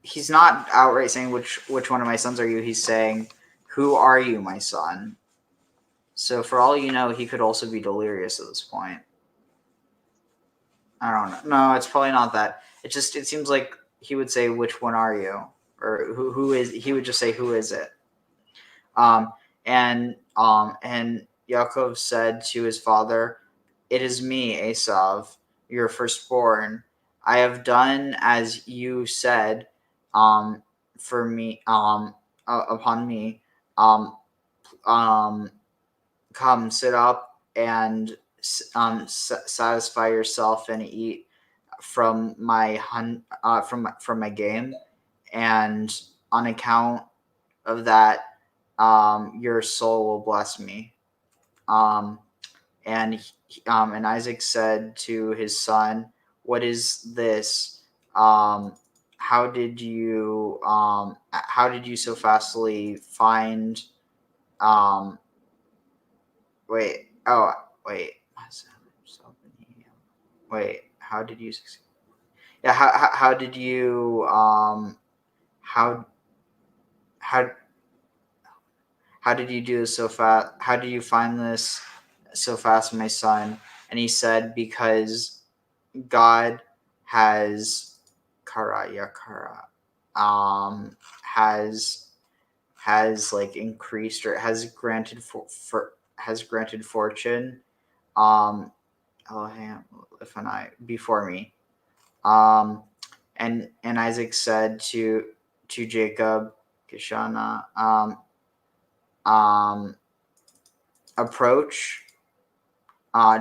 he's not outright saying which one of my sons are you. He's saying, "Who are you, my son?" So for all you know, he could also be delirious at this point. I don't know. No, it's probably not that. It seems like he would say, "Which one are you?" Or who is, he would just say, "Who is it?" And Yaakov said to his father, "It is me, Esau, your firstborn. I have done as you said, for me, upon me. Come, sit up and satisfy yourself and eat from my from my game, and on account of that, your soul will bless me." And Isaac said to his son, "What is this? How did you so fastly find?" Wait. Oh, wait. Wait. How did you succeed? Yeah. How did you how did you do this so fast? How did you find this so fast, my son? And he said, "Because God has has like increased, or has granted granted fortune, before me." And Isaac said to Jacob, Kishana, "Approach,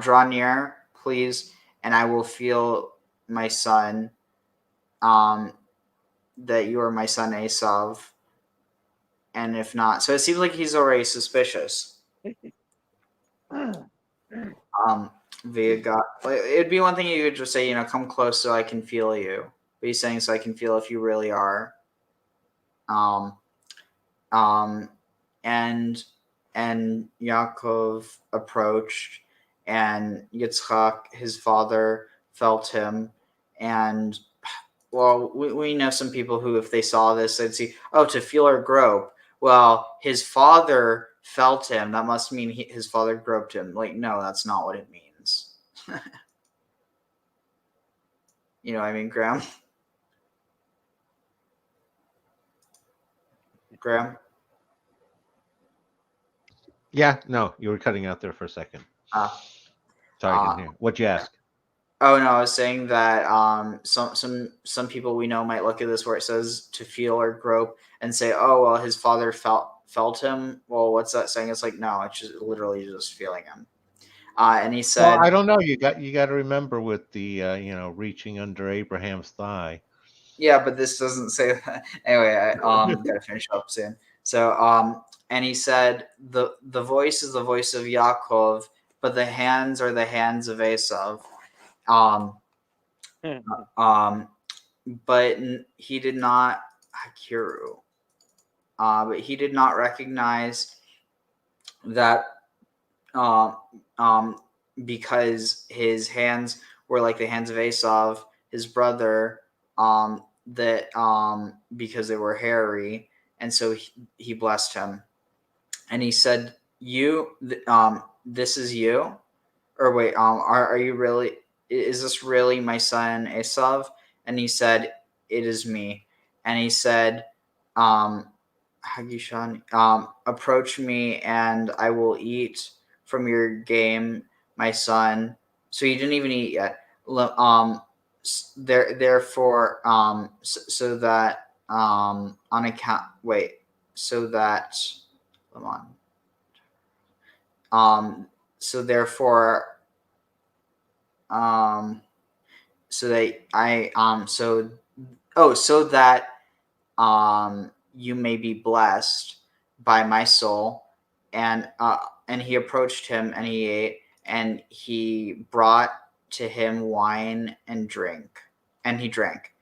draw near, please, and I will feel, my son, that you are my son Esau, and if not," so it seems like he's already suspicious. It'd be one thing you could just say, "Come close so I can feel you," but he's saying, "So I can feel if you really are." And Yaakov approached, and Yitzchak, his father, felt him. And, well, we know some people who, if they saw this, they'd see, oh, to feel or grope. Well, his father felt him. That must mean his father groped him. Like, no, that's not what it means. You know what I mean, Graham? Graham? Yeah, no, you were cutting out there for a second. Sorry, I didn't hear. What'd you ask? Oh no, I was saying that some people we know might look at this where it says to feel or grope and say, oh well, his father felt him. Well, what's that saying? It's like, no, it's just literally just feeling him. And he said, well, I don't know. You got to remember with the reaching under Abraham's thigh. Yeah, but this doesn't say that. Anyway, I gotta finish up soon. So and he said the voice is the voice of Yaakov, but the hands are the hands of Esau. But he did not Akiru. But he did not recognize that because his hands were like the hands of Esau, his brother, that because they were hairy, and so he blessed him, and he said, "You, this is you, or wait, are you really? Is this really my son Esau?" And he said, "It is me." And he said, Hagishan, approach me, and I will eat from your game, my son. So he didn't even eat yet. Therefore, so that on account, wait, so that, come on, so therefore, so that so that you may be blessed by my soul. And he approached him, and he ate, and he brought to him wine and drink, and he drank.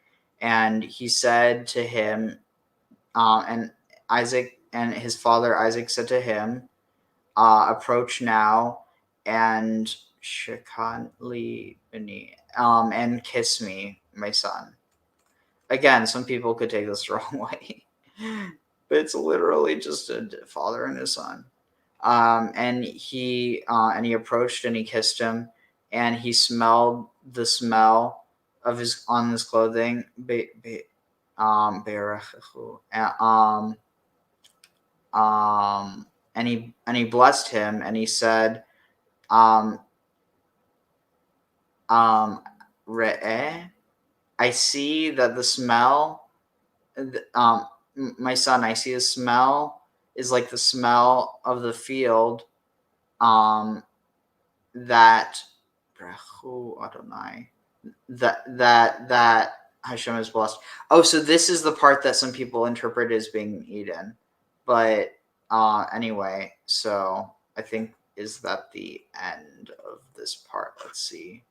And he said to him, and Isaac and his father Isaac said to him, approach now and shekhanli b'ni, and kiss me, my son. Again, some people could take this the wrong way, but it's literally just a father and his son. And he approached and he kissed him, and he smelled the smell of his clothing. And he blessed him, and he said, Re'eh, I see that the smell, my son, I see the smell is like the smell of the field, that Adonai, that Hashem is blessed. Oh, so this is the part that some people interpret as being eaten, but anyway, so I think, is that the end of this part? Let's see.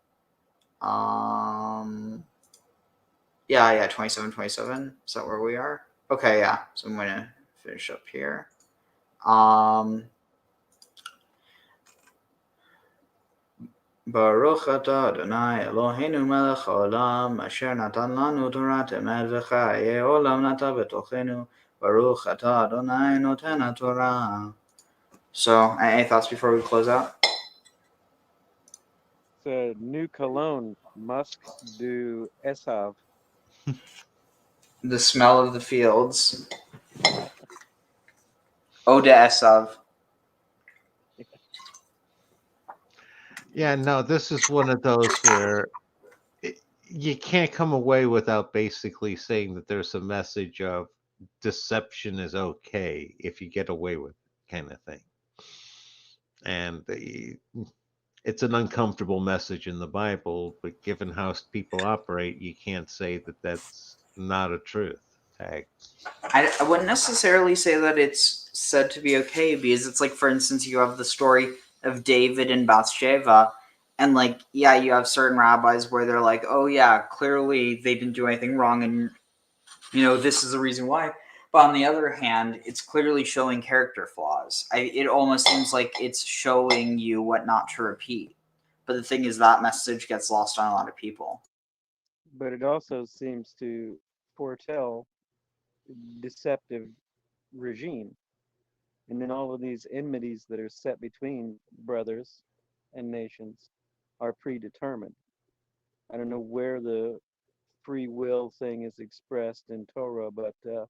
Yeah, 27. Is that where we are? Okay, yeah. So I'm gonna finish up here. Baruch atah Adonai Eloheinu melech haolam asher natan lanu Torat emet v'chayei olam nata b'tochenu. Baruch atah Adonai noten haTorah. So, any thoughts before we close out? It's a new cologne, musk du Esau. The smell of the fields. Oda Esau. Yeah, no, this is one of those where you can't come away without basically saying that there's a message of deception is okay if you get away with it, kind of thing. And it's an uncomfortable message in the Bible, but given how people operate, you can't say that that's not a truth. Tag. I wouldn't necessarily say that it's said to be okay, because it's like, for instance, you have the story of David and Bathsheba, and like, yeah, you have certain rabbis where they're like, oh yeah, clearly they didn't do anything wrong, and this is the reason why. But on the other hand, it's clearly showing character flaws. It almost seems like it's showing you what not to repeat. But the thing is that message gets lost on a lot of people. But it also seems to foretell deceptive regime. And then all of these enmities that are set between brothers and nations are predetermined. I don't know where the free will thing is expressed in Torah, but the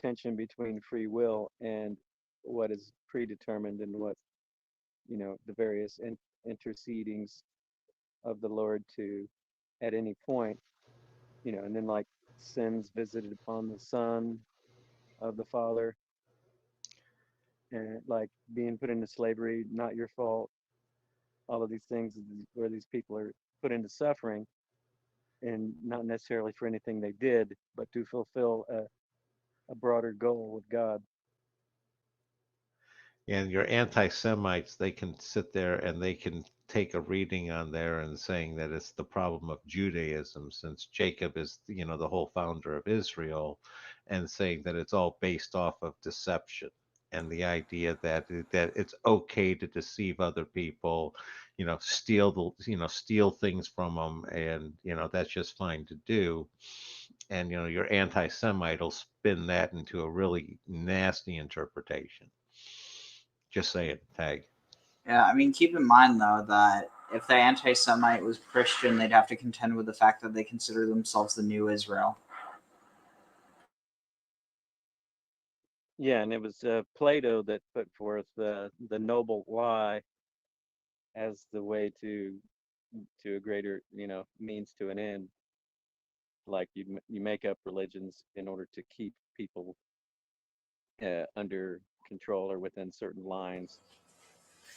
tension between free will and what is predetermined and what, the various intercedings of the Lord to at any point, and then like sins visited upon the son of the father, and like being put into slavery, not your fault, all of these things where these people are put into suffering, and not necessarily for anything they did, but to fulfill a broader goal with God. And your anti-Semites, they can sit there and they can take a reading on there and saying that it's the problem of Judaism, since Jacob is, the whole founder of Israel, and saying that it's all based off of deception and the idea that it's okay to deceive other people, steal things from them, and that's just fine to do. And your anti-Semite will spin that into a really nasty interpretation. Just saying, tag. Yeah, I mean, keep in mind, though, that if the anti-Semite was Christian, they'd have to contend with the fact that they consider themselves the new Israel. Yeah, and it was Plato that put forth the noble lie as the way to a greater, means to an end. Like you make up religions in order to keep people under control or within certain lines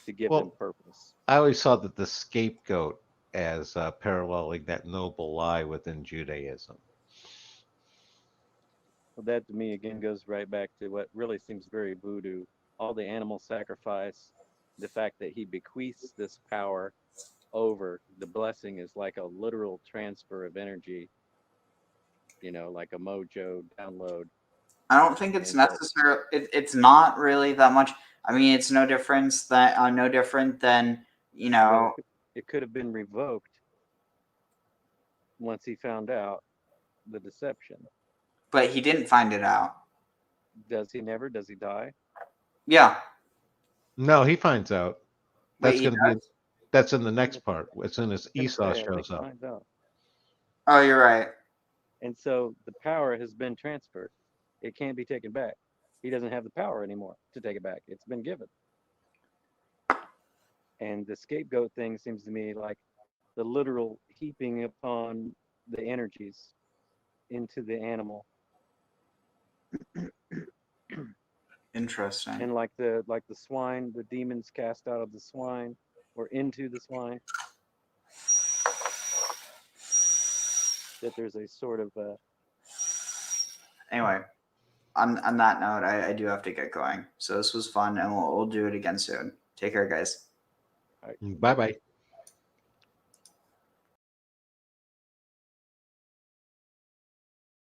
to give them purpose. I always saw that the scapegoat as paralleling that noble lie within Judaism. Well, that to me again goes right back to what really seems very voodoo. All the animal sacrifice, the fact that he bequeaths this power over, the blessing is like a literal transfer of energy, like a mojo download. I don't think it's necessary. It's not really that much. I mean, it's no different than, It could have been revoked once he found out the deception. But he didn't find it out. Does he never? Does he die? Yeah. No, he finds out. That's Wait, that's in the next part. As soon as Esau shows up. Oh, you're right. And so the power has been transferred. It can't be taken back. He doesn't have the power anymore to take it back. It's been given. And the scapegoat thing seems to me like the literal heaping upon the energies into the animal. Interesting. And like the swine, the demons cast out of the swine or into the swine. That there's a sort of Anyway, on that note, I do have to get going. So this was fun, and we'll do it again soon. Take care, guys. Bye-bye.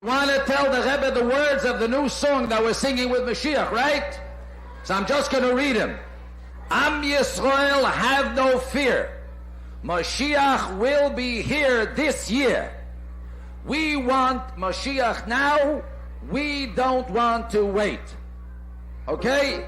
Want to tell the Rebbe the words of the new song that we're singing with Mashiach, right? So I'm just going to read them. Am Yisrael, have no fear. Mashiach will be here this year. We want Mashiach now. We don't want to wait. Okay?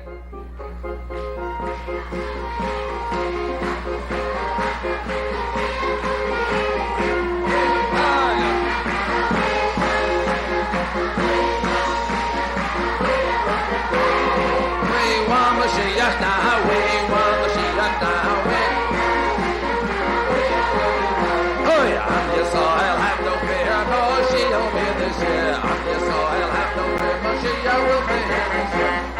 Mashiach now, we want Mashiach now, oh yeah, I'm Yisrael, have no fear, Mashiach will be this year. I'm Yisrael, have no fear, Mashiach will be here this year.